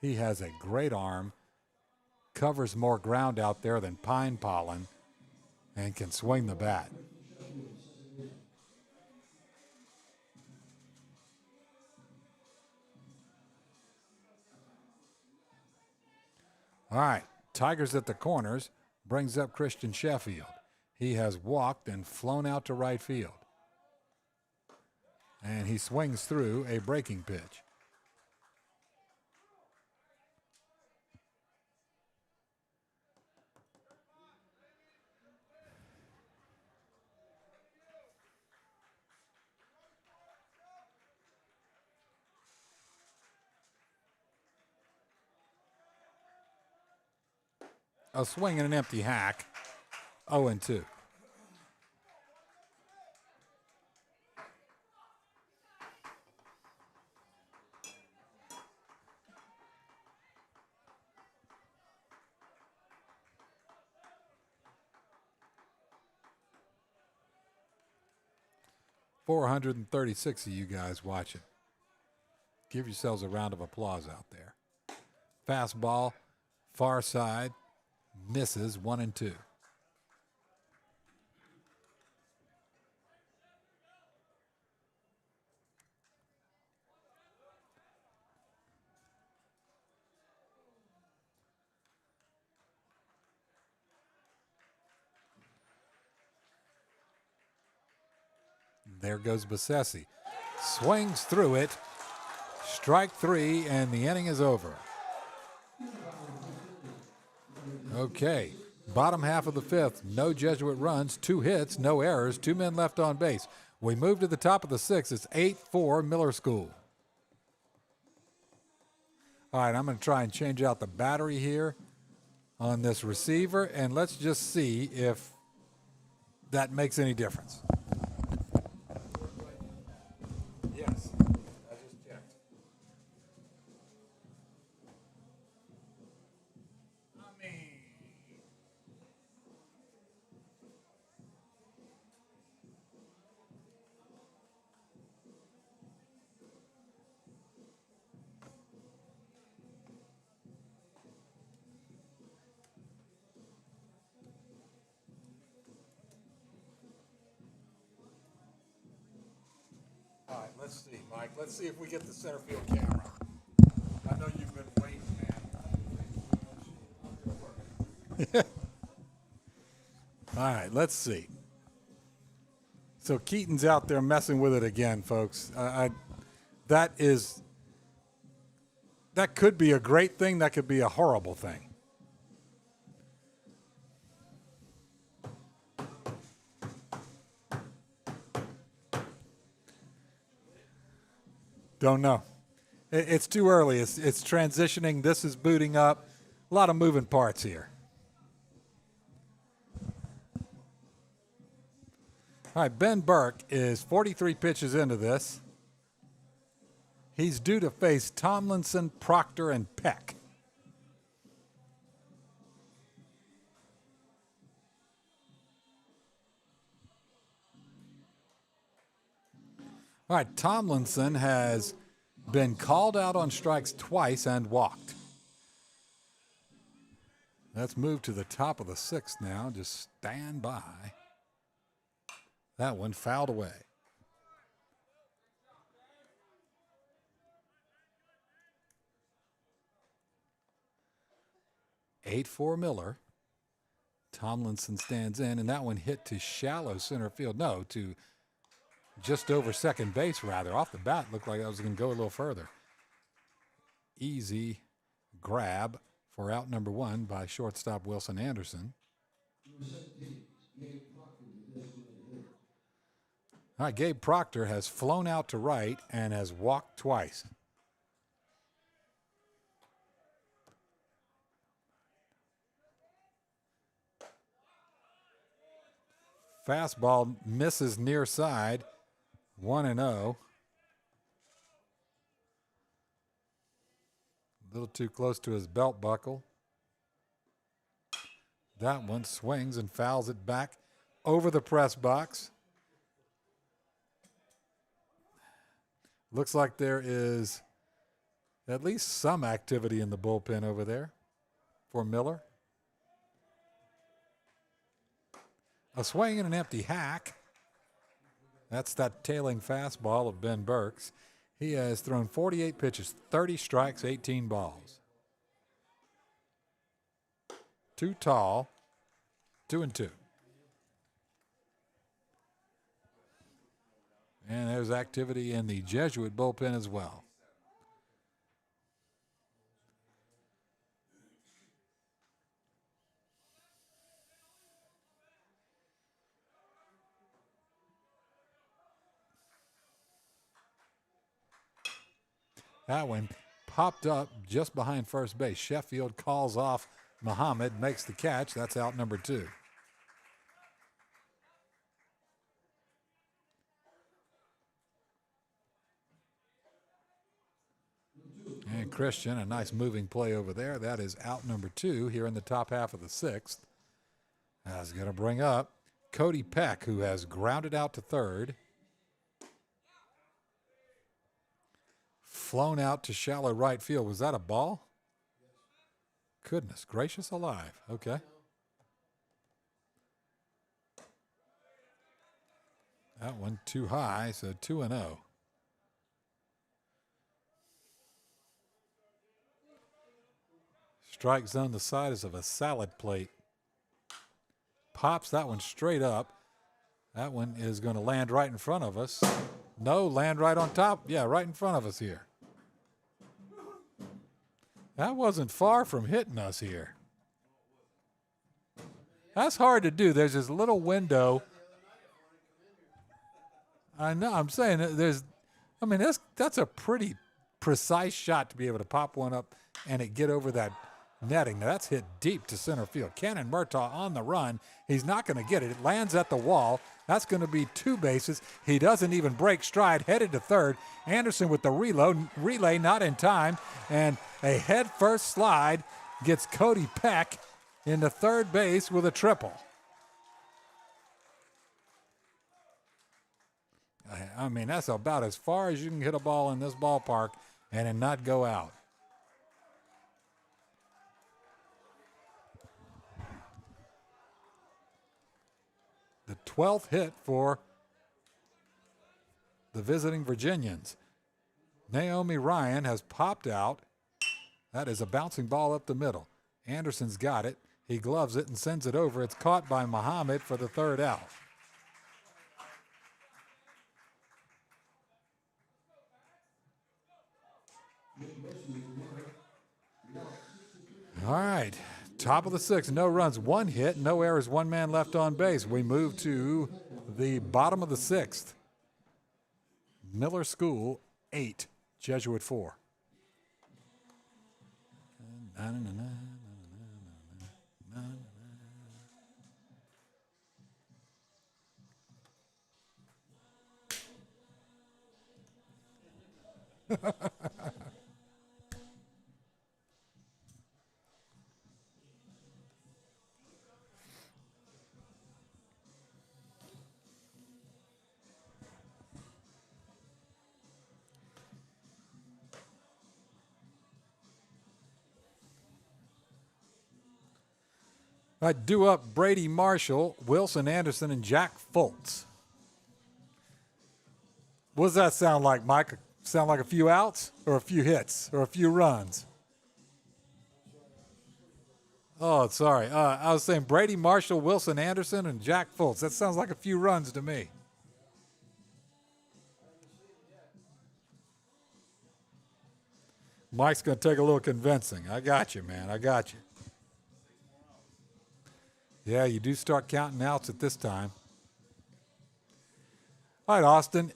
he has a great arm, covers more ground out there than pine pollen, and can swing the bat. All right, Tigers at the corners brings up Christian Sheffield. He has walked and flown out to right field. And he swings through a breaking pitch. A swing and an empty hack. 0-2. $436 of you guys watching. Give yourselves a round of applause out there. Fastball, far side, misses 1-2. There goes Bassesi. Swings through it. Strike three, and the inning is over. Okay, bottom half of the fifth. No Jesuit runs, 2 hits, no errors, 2 men left on base. We move to the top of the sixth. It's 8-4 Miller School. All right, I'm going to try and change out the battery here on this receiver, and let's just see if that makes any difference. Yes, I just checked. I mean, all right, let's see, Mike. Let's see if we get the center field camera. I know you've been waiting, man. All right, let's see. So Keaton's out there messing with it again, folks. That could be a great thing. That could be a horrible thing. Don't know. It's too early. It's transitioning. This is booting up. A lot of moving parts here. All right, Ben Burke is 43 pitches into this. He's due to face Tomlinson, Proctor, and Peck. All right, Tomlinson has been called out on strikes twice and walked. Let's move to the top of the sixth now. Just stand by. That one fouled away. Eight for Miller. Tomlinson stands in, and that one hit to shallow center field. No, to just over second base, rather. Off the bat, looked like I was going to go a little further. Easy grab for out number one by shortstop Wilson Anderson. All right, Gabe Proctor has flown out to right and has walked twice. Fastball misses near side, 1-0. A little too close to his belt buckle. That one swings and fouls it back over the press box. Looks like there is at least some activity in the bullpen over there for Miller. A swing and an empty hack. That's that tailing fastball of Ben Burks. He has thrown 48 pitches, 30 strikes, 18 balls. Too tall, 2-2. And there's activity in the Jesuit bullpen as well. That one popped up just behind first base. Sheffield calls off Muhammad, makes the catch. That's out number 2. And Christian, a nice moving play over there. That is out number 2 here in the top half of the 6th. That's going to bring up Cody Peck, who has grounded out to third. Flown out to shallow right field. Was that a ball? Goodness gracious alive. Okay. That one too high, so 2-0. Strike zone the size of a salad plate. Pops that one straight up. That one is going to land right in front of us. No, land right on top. Yeah, right in front of us here. That wasn't far from hitting us here. That's hard to do. There's this little window. I know. I'm saying that's a pretty precise shot to be able to pop one up and it get over that netting. Now that's hit deep to center field. Cannon Murtaugh on the run. He's not going to get it. It lands at the wall. That's going to be 2 bases. He doesn't even break stride, headed to third. Anderson with the relay not in time, and a head-first slide gets Cody Peck into third base with a triple. I mean, that's about as far as you can hit a ball in this ballpark and it not go out. The 12th hit for the visiting Virginians. Naomi Ryan has popped out. That is a bouncing ball up the middle. Anderson's got it. He gloves it and sends it over. It's caught by Muhammad for the third out. All right. Top of the 6th, no runs, 1 hit, no errors, 1 man left on base. We move to the bottom of the 6th. Miller School, 8, Jesuit 4. I do up Brady Marshall, Wilson Anderson, and Jack Fultz. What does that sound like, Mike? Sound like a few outs or a few hits or a few runs? Oh, sorry. I was saying Brady Marshall, Wilson Anderson, and Jack Fultz. That sounds like a few runs to me. Mike's going to take a little convincing. I got you, man. I got you. Yeah, you do start counting outs at this time. All right, Austin,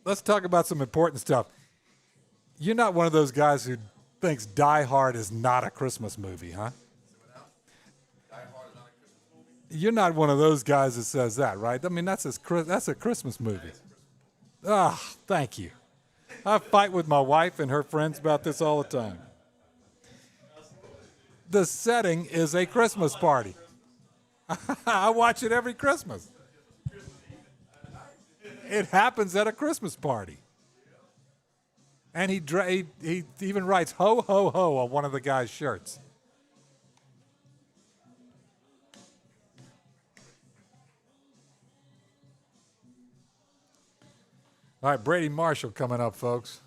let's talk about some important stuff. You're not one of those guys who thinks Die Hard is not a Christmas movie, huh? You're not one of those guys that says that, right? I mean, that's a Christmas movie. Ah, thank you. I fight with my wife and her friends about this all the time. The setting is a Christmas party. I watch it every Christmas. It happens at a Christmas party. And he even writes ho, ho, ho on one of the guy's shirts. All right, Brady Marshall coming up, folks.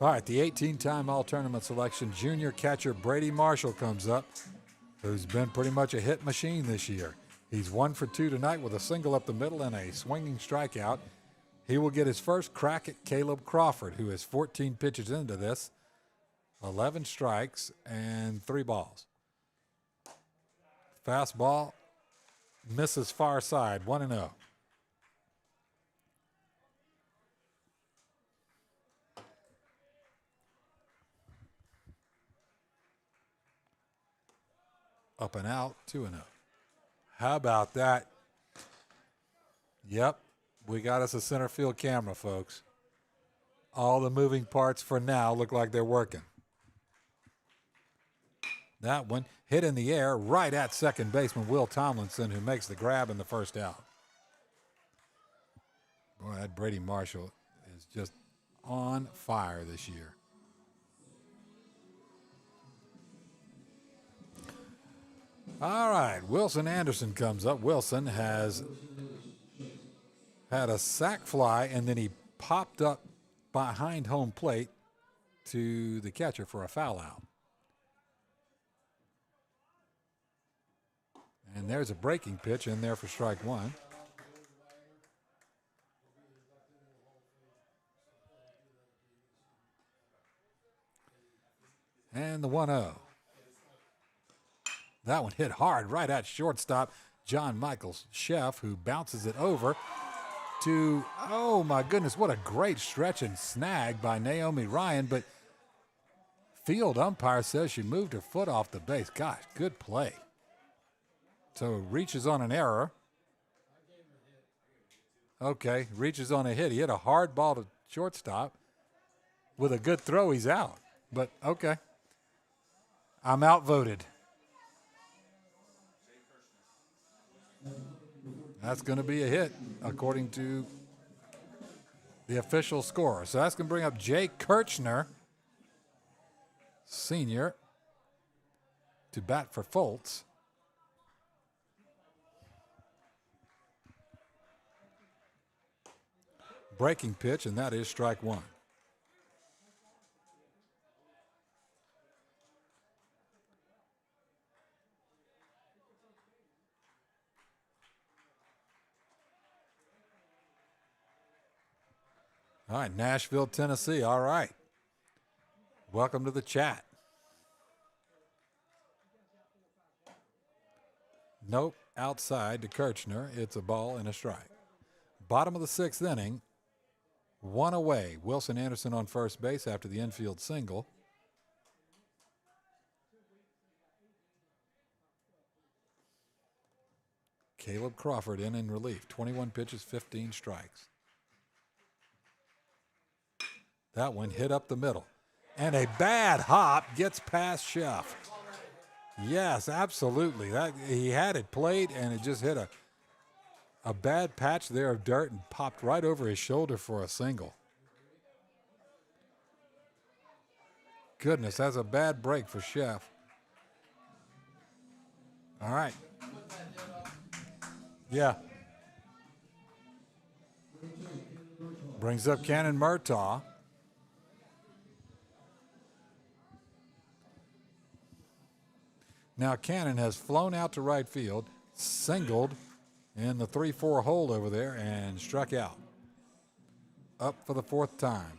All right, the 18-time All-Tournament selection junior catcher Brady Marshall comes up, who's been pretty much a hit machine this year. He's 1 for 2 tonight with a single up the middle and a swinging strikeout. He will get his first crack at Caleb Crawford, who is 14 pitches into this, 11 strikes and 3 balls. Fastball misses far side, 1-0. Up and out, 2-0. How about that? Yep, we got us a center field camera, folks. All the moving parts for now look like they're working. That one hit in the air right at second baseman Will Tomlinson, who makes the grab in the first out. Boy, that Brady Marshall is just on fire this year. All right, Wilson Anderson comes up. Wilson has had a sac fly, and then he popped up behind home plate to the catcher for a foul out. And there's a breaking pitch in there for strike one. And the 1-0. That one hit hard right at shortstop John Michael Sheff, who bounces it over to, oh my goodness, what a great stretch and snag by Naomi Ryan, but field umpire says she moved her foot off the base. Gosh, good play. So reaches on an error. Okay, reaches on a hit. He hit a hard ball to shortstop. With a good throw, he's out. But okay. I'm outvoted. That's going to be a hit, according to the official score. So that's going to bring up Jay Kirchner, senior, to bat for Foltz. Breaking pitch, and that is strike one. All right, Nashville, Tennessee. All right. Welcome to the chat. Nope, outside to Kirchner. It's a ball and a strike. Bottom of the sixth inning. One away. Wilson Anderson on first base after the infield single. Caleb Crawford in relief. 21 pitches, 15 strikes. That one hit up the middle. And a bad hop gets past Sheff. Yes, absolutely. He had it played, and it just hit a bad patch there of dirt and popped right over his shoulder for a single. Goodness, that's a bad break for Sheff. All right. Yeah. Brings up Cannon Murtaugh. Now Cannon has flown out to right field, singled in the 3-4 hole over there, and struck out. Up for the fourth time.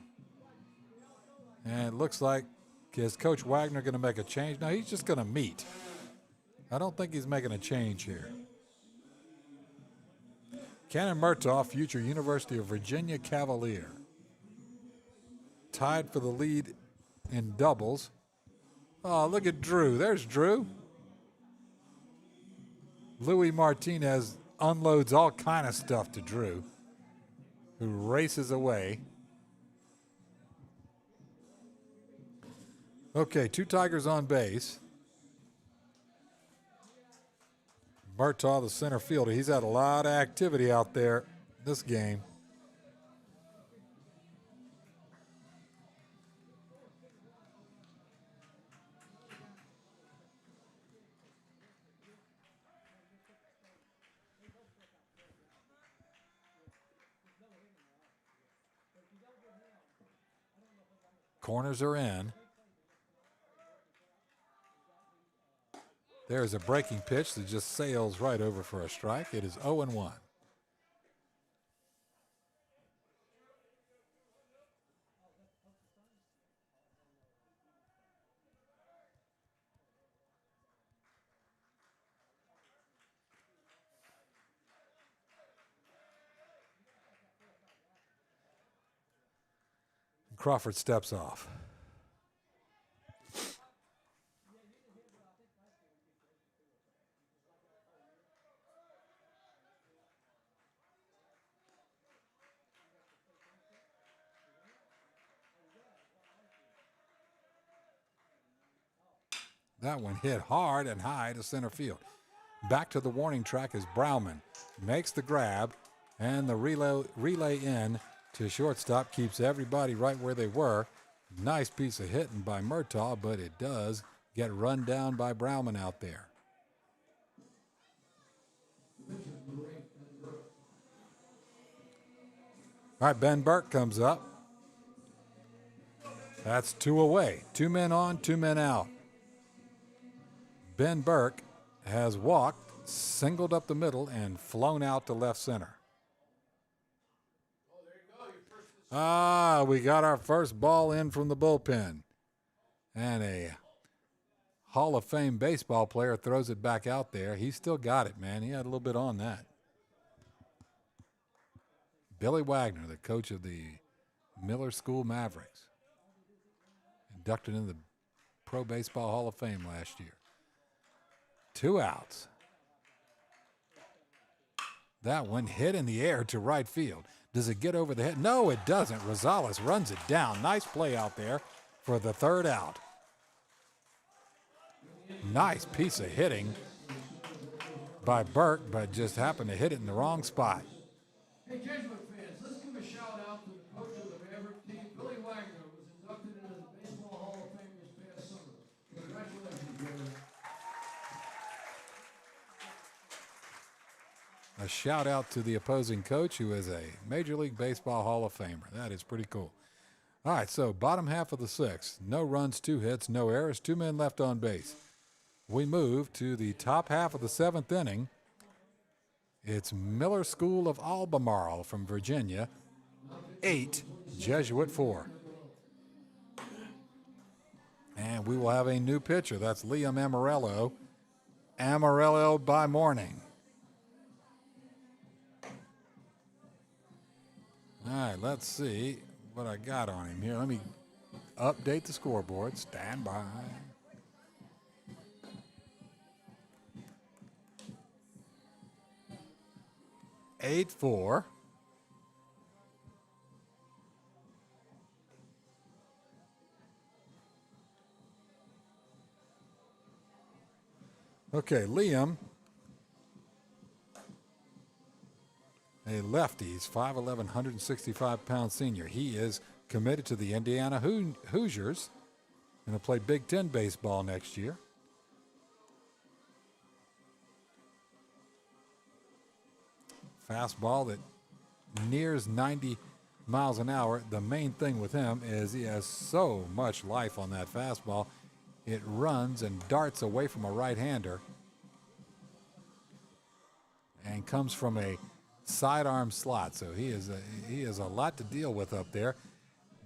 And it looks like, is Coach Wagner going to make a change? No, he's just going to meet. I don't think he's making a change here. Cannon Murtaugh, future University of Virginia Cavalier. Tied for the lead in doubles Oh, look at Drew. There's Drew. Louis Martinez unloads all kind of stuff to Drew, who races away. Okay, 2 Tigers on base. Murtaugh, the center fielder, he's had a lot of activity out there this game. Corners are in. There's a breaking pitch that just sails right over for a strike. It is 0-1. Crawford steps off. That one hit hard and high to center field. Back to the warning track is Brauman. Makes the grab, and the relay in to shortstop keeps everybody right where they were. Nice piece of hitting by Murtaugh, but it does get run down by Brauman out there. All right, Ben Burke comes up. That's 2 away. 2 men on, 2 men out. Ben Burke has walked, singled up the middle, and flown out to left center. We got our first ball in from the bullpen. And a Hall of Fame baseball player throws it back out there. He still got it, man. He had a little bit on that. Billy Wagner, the coach of the Miller School Mavericks, inducted into the Pro Baseball Hall of Fame last year. 2 outs. That one hit in the air to right field. Does it get over the head? No, it doesn't. Rosales runs it down. Nice play out there for the 3rd out. Nice piece of hitting by Burke, but just happened to hit it in the wrong spot. Hey, Jesuit fans, let's give a shout out to the coach of the Maverick team. Billy Wagner was inducted into the Baseball Hall of Fame this past summer. Congratulations, Billy. A shout out to the opposing coach, who is a Major League Baseball Hall of Famer. That is pretty cool. All right, so bottom half of the 6th. No runs, 2 hits, no errors, 2 men left on base. We move to the top half of the 7th inning. It's Miller School of Albemarle from Virginia, 8, Jesuit 4. And we will have a new pitcher. That's Liam Amarello. Amarello by morning. All right, let's see what I got on him here. Let me update the scoreboard. Stand by. Eight, 4. Okay, Liam, a lefty. He's 5'11", 165-pound senior. He is committed to the Indiana Hoosiers and will play Big Ten baseball next year. Fastball that nears 90 miles an hour. The main thing with him is he has so much life on that fastball. It runs and darts away from a right-hander and comes from a sidearm slot. So he is a lot to deal with up there.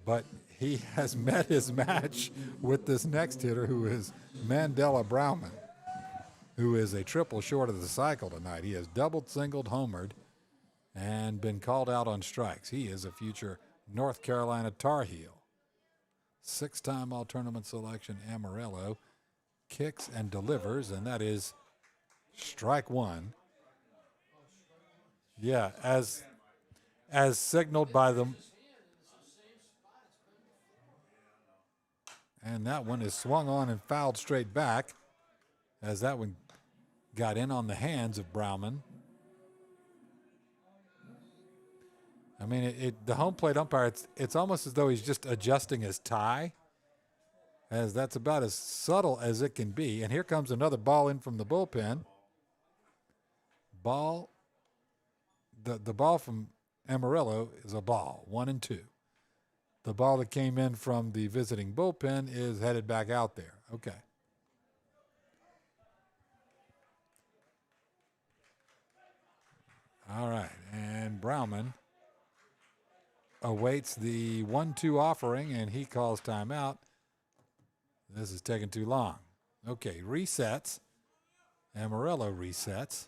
But he has met his match with this next hitter, who is Mandela Brauman, who is a triple short of the cycle tonight. He has doubled, singled, homered, and been called out on strikes. He is a future North Carolina Tar Heel. Six-time all-tournament selection Amarillo kicks and delivers, and that is strike one. Yeah, as signaled by them. And that one is swung on and fouled straight back as that one got in on the hands of Brauman. I mean, the home plate umpire, it's almost as though he's just adjusting his tie, as that's about as subtle as it can be. And here comes another ball in from the bullpen. The ball from Amarillo is a ball, 1-2. The ball that came in from the visiting bullpen is headed back out there. Okay. All right, and Brauman awaits the 1-2 offering, and he calls timeout. This is taking too long. Okay, resets. Amarillo resets.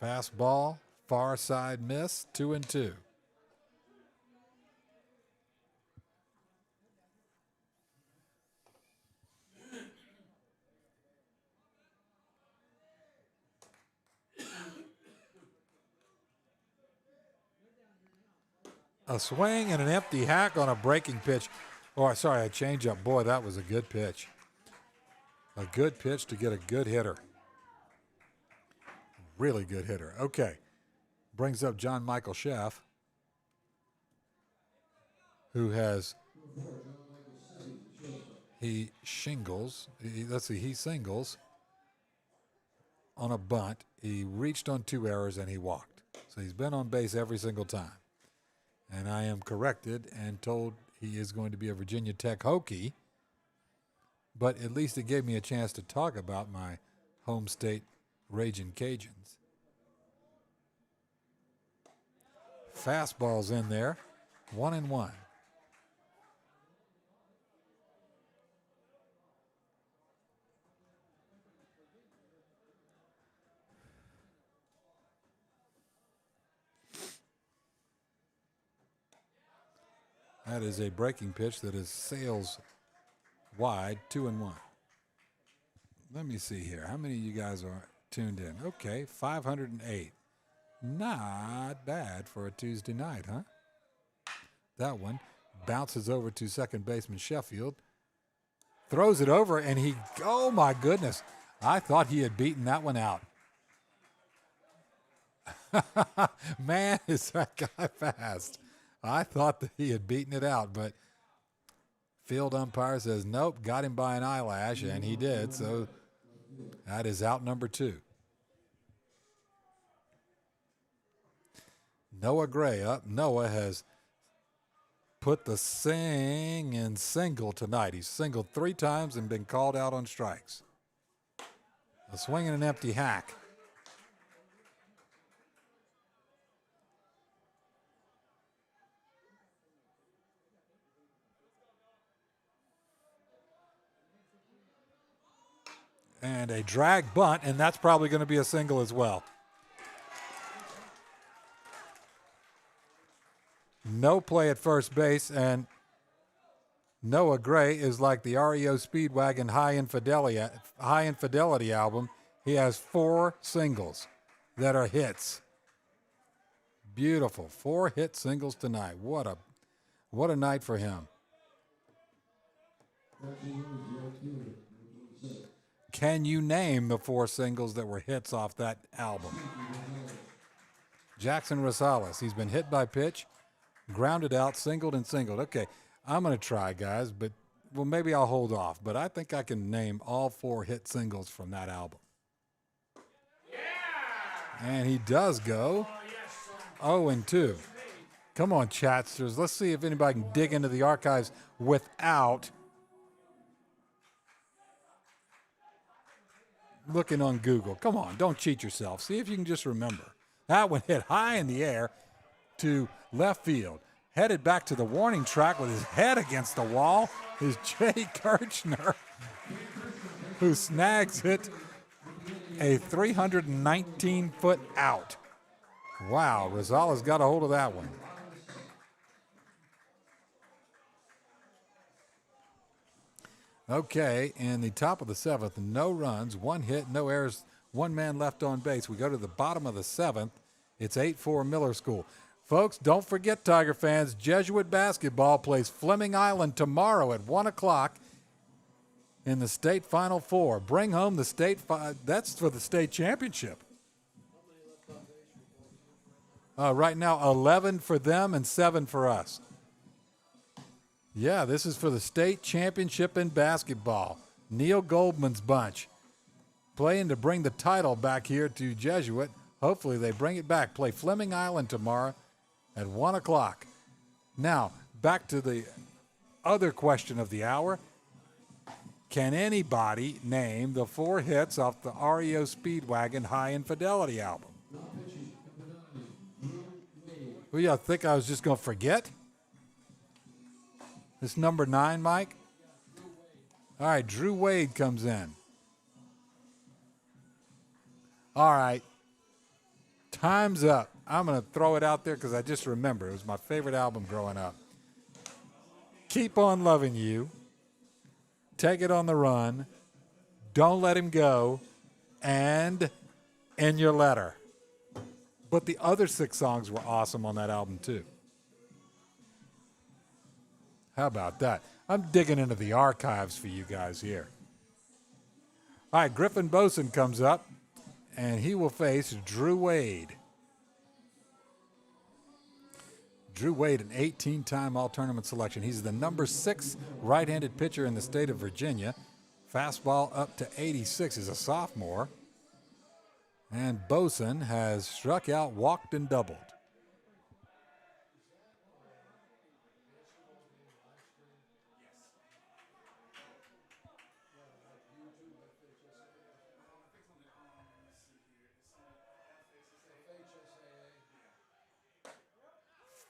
Fastball, far side miss, 2-2. A swing and an empty hack on a breaking pitch. Oh, sorry, a changeup. Boy, that was a good pitch. A good pitch to get a good hitter. Really good hitter. Okay. Brings up John Michael Sheff, who has, he singles on a bunt. He reached on 2 errors and he walked. So he's been on base every single time. And I am corrected and told he is going to be a Virginia Tech Hokie. But at least it gave me a chance to talk about my home state Ragin' Cajuns. Fastball's in there, 1-1. That is a breaking pitch that is sails wide, 2-1. Let me see here. How many of you guys are tuned in? Okay, 508. Not bad for a Tuesday night, huh? That one bounces over to second baseman Sheffield. Throws it over, and he, oh my goodness. I thought he had beaten that one out. Man, is that guy fast. I thought that he had beaten it out, but field umpire says, nope, got him by an eyelash, and he did. So that is out number 2. Noah Gray up. Noah has put the singing single tonight. He's singled 3 times and been called out on strikes. A swing and an empty hack. And a drag bunt, and that's probably going to be a single as well. No play at first base, and Noah Gray is like the REO Speedwagon High Infidelity album. He has 4 singles that are hits. Beautiful. 4 hit singles tonight. What a night for him. Can you name the 4 singles that were hits off that album? Jackson Rosales. He's been hit by pitch, grounded out, singled and singled. Okay, I'm going to try, guys, but well, maybe I'll hold off. But I think I can name all 4 hit singles from that album. Yeah! And he does go 0-2. Come on, chatsters. Let's see if anybody can dig into the archives without looking on Google. Come on, don't cheat yourself. See if you can just remember. That one hit high in the air to left field. Headed back to the warning track with his head against the wall is Jay Kirchner, who snags it a 319-foot out. Wow, Rosales got a hold of that one. Okay, in the top of the seventh, no runs, one hit, no errors, one man left on base. We go to the bottom of the seventh. It's 8-4 Miller School. Folks, don't forget, Tiger fans, Jesuit basketball plays Fleming Island tomorrow at 1 o'clock in the state Final Four. Bring home the state, that's for the state championship. Right now, 11 for them and 7 for us. Yeah, this is for the state championship in basketball. Neil Goldman's bunch playing to bring the title back here to Jesuit. Hopefully they bring it back. Play Fleming Island tomorrow at 1 o'clock. Now, back to the other question of the hour. Can anybody name the 4 hits off the REO Speedwagon High Infidelity album? Well, y'all think I was just going to forget? This number 9, Mike? All right, Drew Wade comes in. All right. Time's up. I'm going to throw it out there because I just remember. It was my favorite album growing up. Keep on Loving You. Take It on the Run. Don't Let Him Go. And In Your Letter. But the other 6 songs were awesome on that album, too. How about that? I'm digging into the archives for you guys here. All right, Griffin Boson comes up, and he will face Drew Wade. Drew Wade, an 18-time all-tournament selection. He's the number 6 right-handed pitcher in the state of Virginia. Fastball up to 86 as a sophomore. And Boson has struck out, walked, and doubled.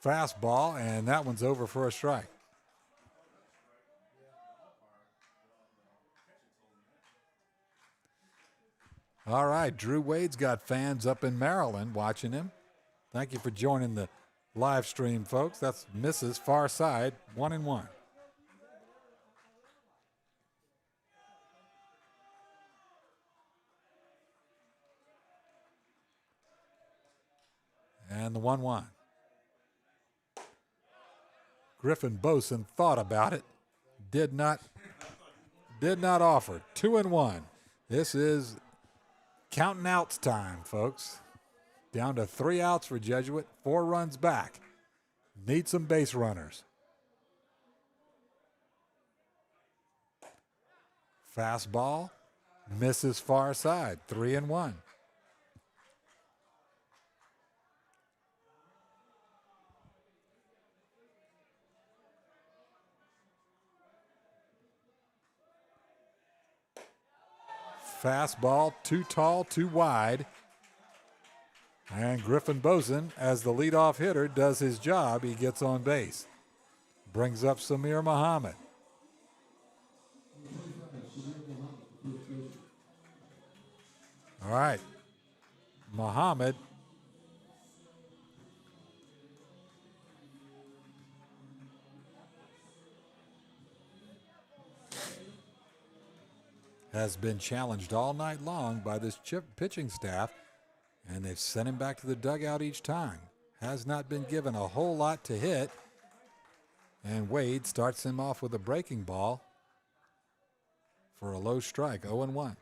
Fastball, and that one's over for a strike. All right, Drew Wade's got fans up in Maryland watching him. Thank you for joining the live stream, folks. That's Mrs. Far Side, 1-1. And the 1-1. Griffin Boson thought about it, did not offer. 2-1. This is counting outs time, folks. Down to 3 outs for Jesuit, 4 runs back. Need some base runners. Fastball, misses far side, 3-1. Fastball, too tall, too wide. And Griffin Boson, as the leadoff hitter, does his job. He gets on base. Brings up Samir Muhammad. All right. Muhammad has been challenged all night long by this pitching staff, and they've sent him back to the dugout each time. Has not been given a whole lot to hit, and Wade starts him off with a breaking ball for a low strike, 0-1.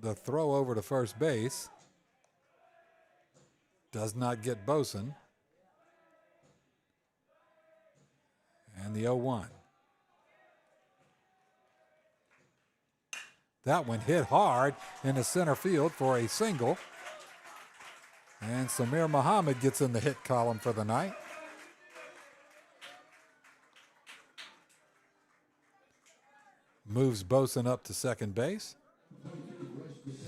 The throw over to first base does not get Boson, and the 0-1. That one hit hard into center field for a single. And Samir Muhammad gets in the hit column for the night. Moves Boson up to second base.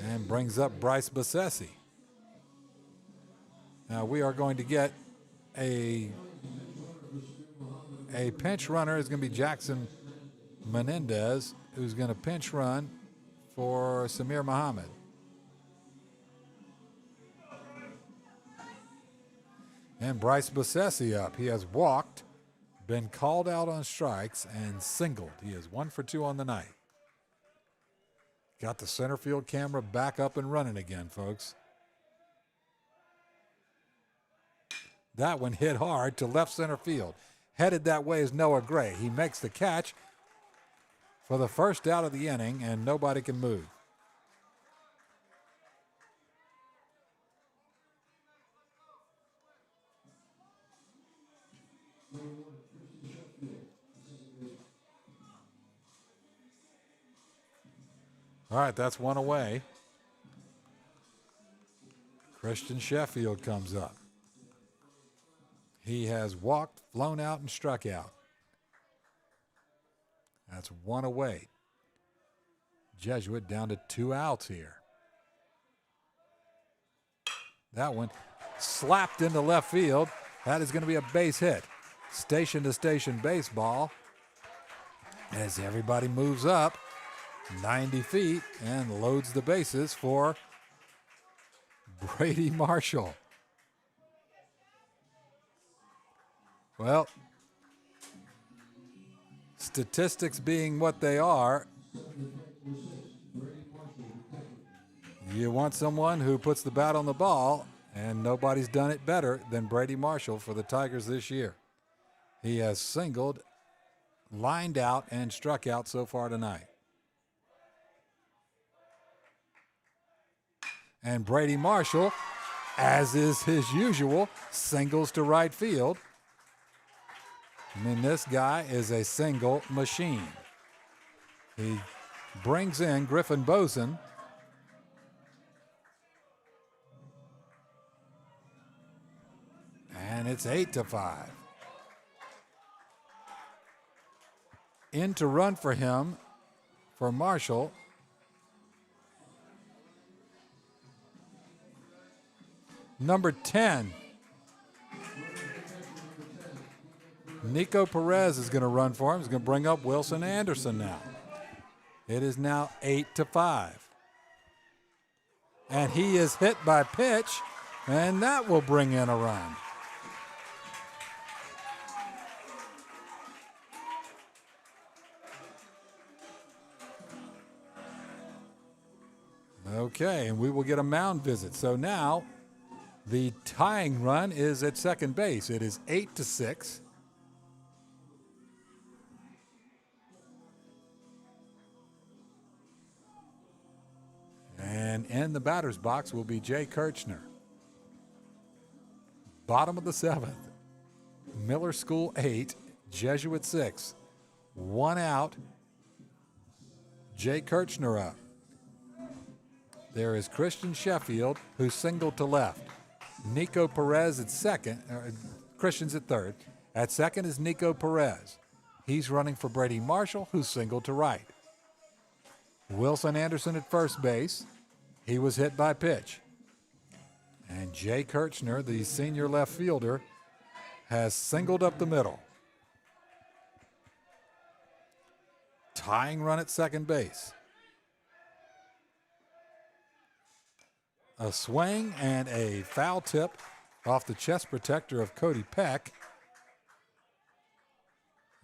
And brings up Bryce Bassesi. Now we are going to get a pinch runner. Is going to be Jackson Menendez, who's going to pinch run for Samir Muhammad. And Bryce Bessesi up. He has walked, been called out on strikes, and singled. He is 1 for 2 on the night. Got the center field camera back up and running again, folks. That one hit hard to left center field. Headed that way is Noah Gray. He makes the catch for the first out of the inning, and nobody can move. All right, that's one away. Christian Sheffield comes up. He has walked, flown out, and struck out. That's one away. Jesuit down to 2 outs here. That one slapped into left field. That is going to be a base hit. Station to station baseball as everybody moves up 90 feet and loads the bases for Brady Marshall. Well, statistics being what they are, you want someone who puts the bat on the ball, and nobody's done it better than Brady Marshall for the Tigers this year. He has singled, lined out, and struck out so far tonight. And Brady Marshall, as is his usual, singles to right field. I mean, this guy is a single machine. He brings in Griffin Boson. And it's 8-5. In to run for him, for Marshall. Number 10. Nico Perez is going to run for him. He's going to bring up Wilson Anderson now. It is now 8-5. And he is hit by pitch, and that will bring in a run. Okay, and we will get a mound visit. So now the tying run is at second base. It is 8-6. And in the batter's box will be Jay Kirchner. Bottom of the 7th. Miller School 8, Jesuit 6. 1 out. Jay Kirchner up. There is Christian Sheffield, who singled to left. Nico Perez at second. Christian's at third. At second is Nico Perez. He's running for Brady Marshall, who singled to right. Wilson Anderson at first base. He was hit by pitch. And Jay Kirchner, the senior left fielder, has singled up the middle. Tying run at second base. A swing and a foul tip off the chest protector of Cody Peck.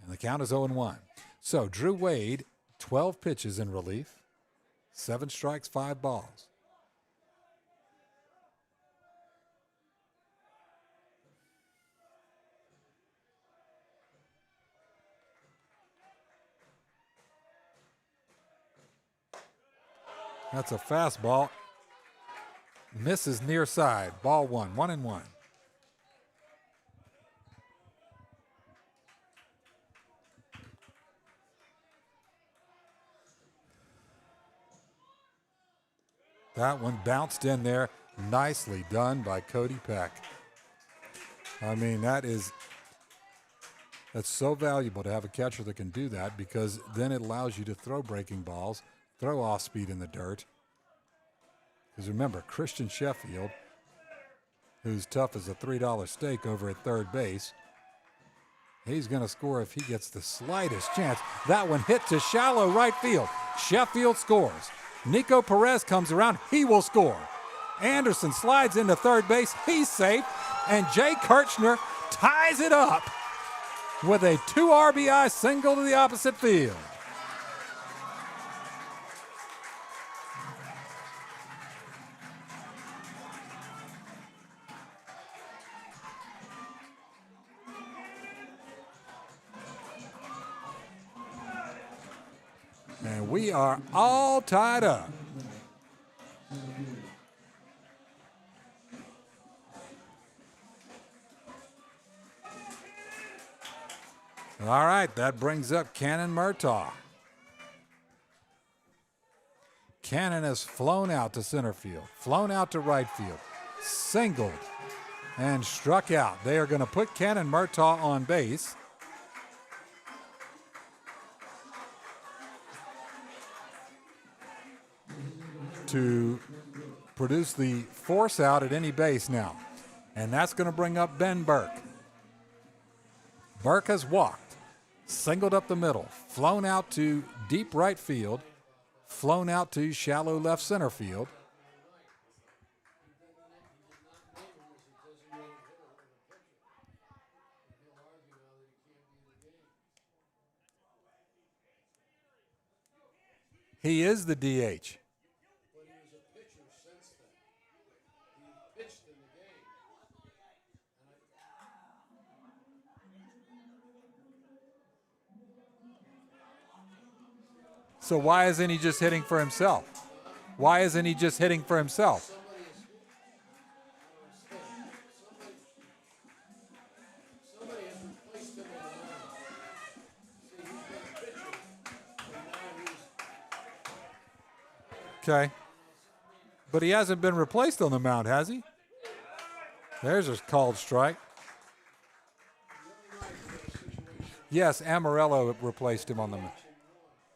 And the count is 0-1. So Drew Wade, 12 pitches in relief, 7 strikes, 5 balls. That's a fastball. Misses near side. Ball 1, 1-1. That one bounced in there. Nicely done by Cody Peck. I mean, that's so valuable to have a catcher that can do that, because then it allows you to throw breaking balls, throw off speed in the dirt. Because remember, Christian Sheffield, who's tough as a $3 steak over at third base, he's going to score if he gets the slightest chance. That one hit to shallow right field. Sheffield scores. Nico Perez comes around. He will score. Anderson slides into third base. He's safe. And Jay Kirchner ties it up with a 2 RBI single to the opposite field. And we are all tied up. All right, that brings up Cannon Murtaugh. Cannon has flown out to center field, flown out to right field, singled, and struck out. They are going to put Cannon Murtaugh on base. To produce the force out at any base now. And that's going to bring up Ben Burke. Burke has walked, singled up the middle, flown out to deep right field, flown out to shallow left center field. He is the DH. So why isn't he just hitting for himself? Why isn't he just hitting for himself? Okay. But he hasn't been replaced on the mound, has he? There's a called strike. Yes, Amarello replaced him on the mound.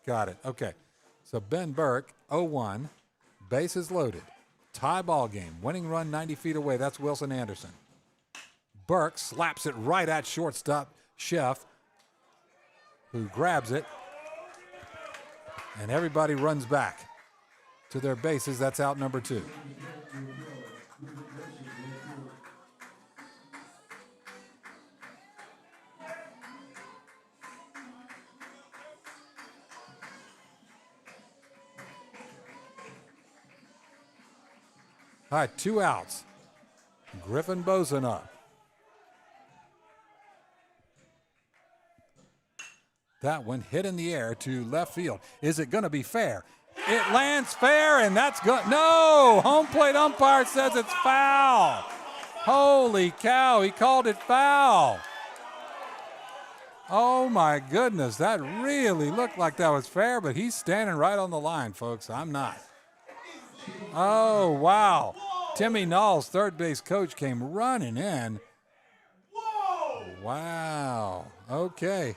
Got it. Okay. So Ben Burke, 0-1, bases loaded. Tie ball game. Winning run 90 feet away. That's Wilson Anderson. Burke slaps it right at shortstop Chef, who grabs it. And everybody runs back to their bases. That's out number 2. All right, 2 outs. Griffin Boson up. That one hit in the air to left field. Is it going to be fair? It lands fair, and that's good. No! Home plate umpire says it's foul. Holy cow, he called it foul. Oh, my goodness. That really looked like that was fair, but he's standing right on the line, folks. I'm not. Oh, wow. Timmy Knowles, third base coach, came running in. Wow. Okay.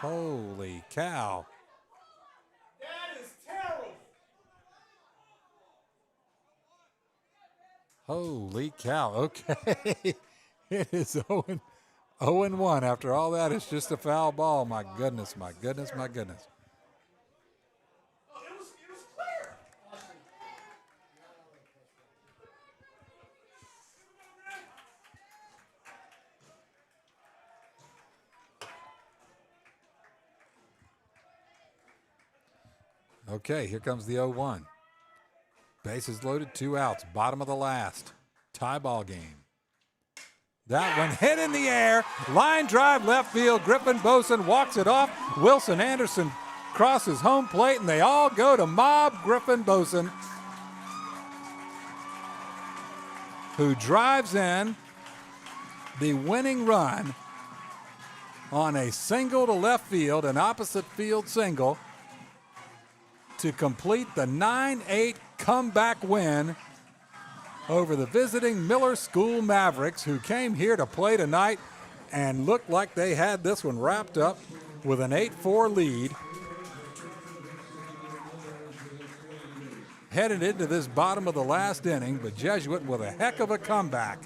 Holy cow. That is terrible. Holy cow. Okay. It is 0-1. After all that, it's just a foul ball. My goodness, my goodness, my goodness. It was clear. Okay, here comes the 0-1. Bases loaded, 2 outs, bottom of the last. Tie ball game. That one hit in the air. Line drive left field. Griffin Boson walks it off. Wilson Anderson crosses home plate, and they all go to mob Griffin Boson, who drives in the winning run on a single to left field, an opposite field single, to complete the 9-8 comeback win over the visiting Miller School Mavericks, who came here to play tonight and looked like they had this one wrapped up with an 8-4 lead. Headed into this bottom of the last inning, but Jesuit with a heck of a comeback.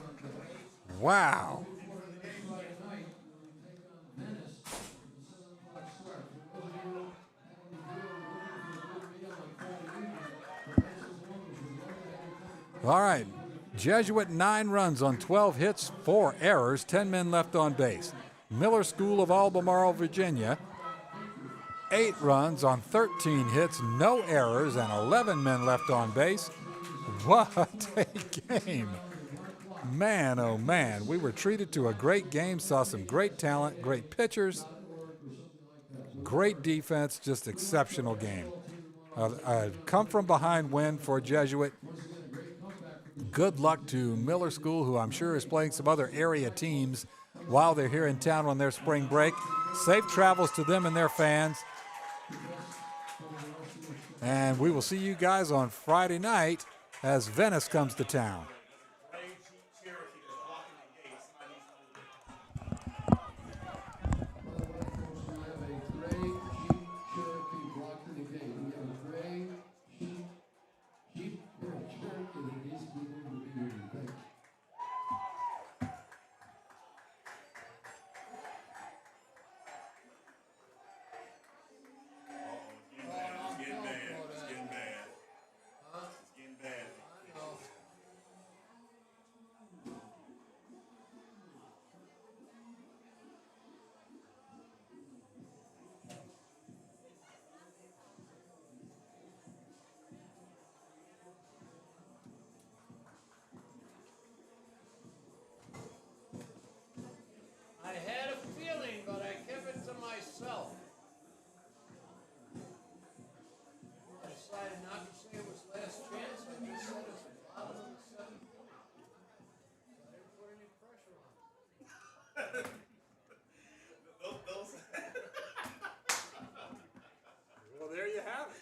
Wow. All right. Jesuit 9 runs on 12 hits, 4 errors, 10 men left on base. Miller School of Albemarle, Virginia, 8 runs on 13 hits, no errors, and 11 men left on base. What a game. Man, oh man, we were treated to a great game, saw some great talent, great pitchers, great defense, just exceptional game. A come from behind win for Jesuit. Good luck to Miller School, who I'm sure is playing some other area teams while they're here in town on their spring break. Safe travels to them and their fans. And we will see you guys on Friday night as Venice comes to town.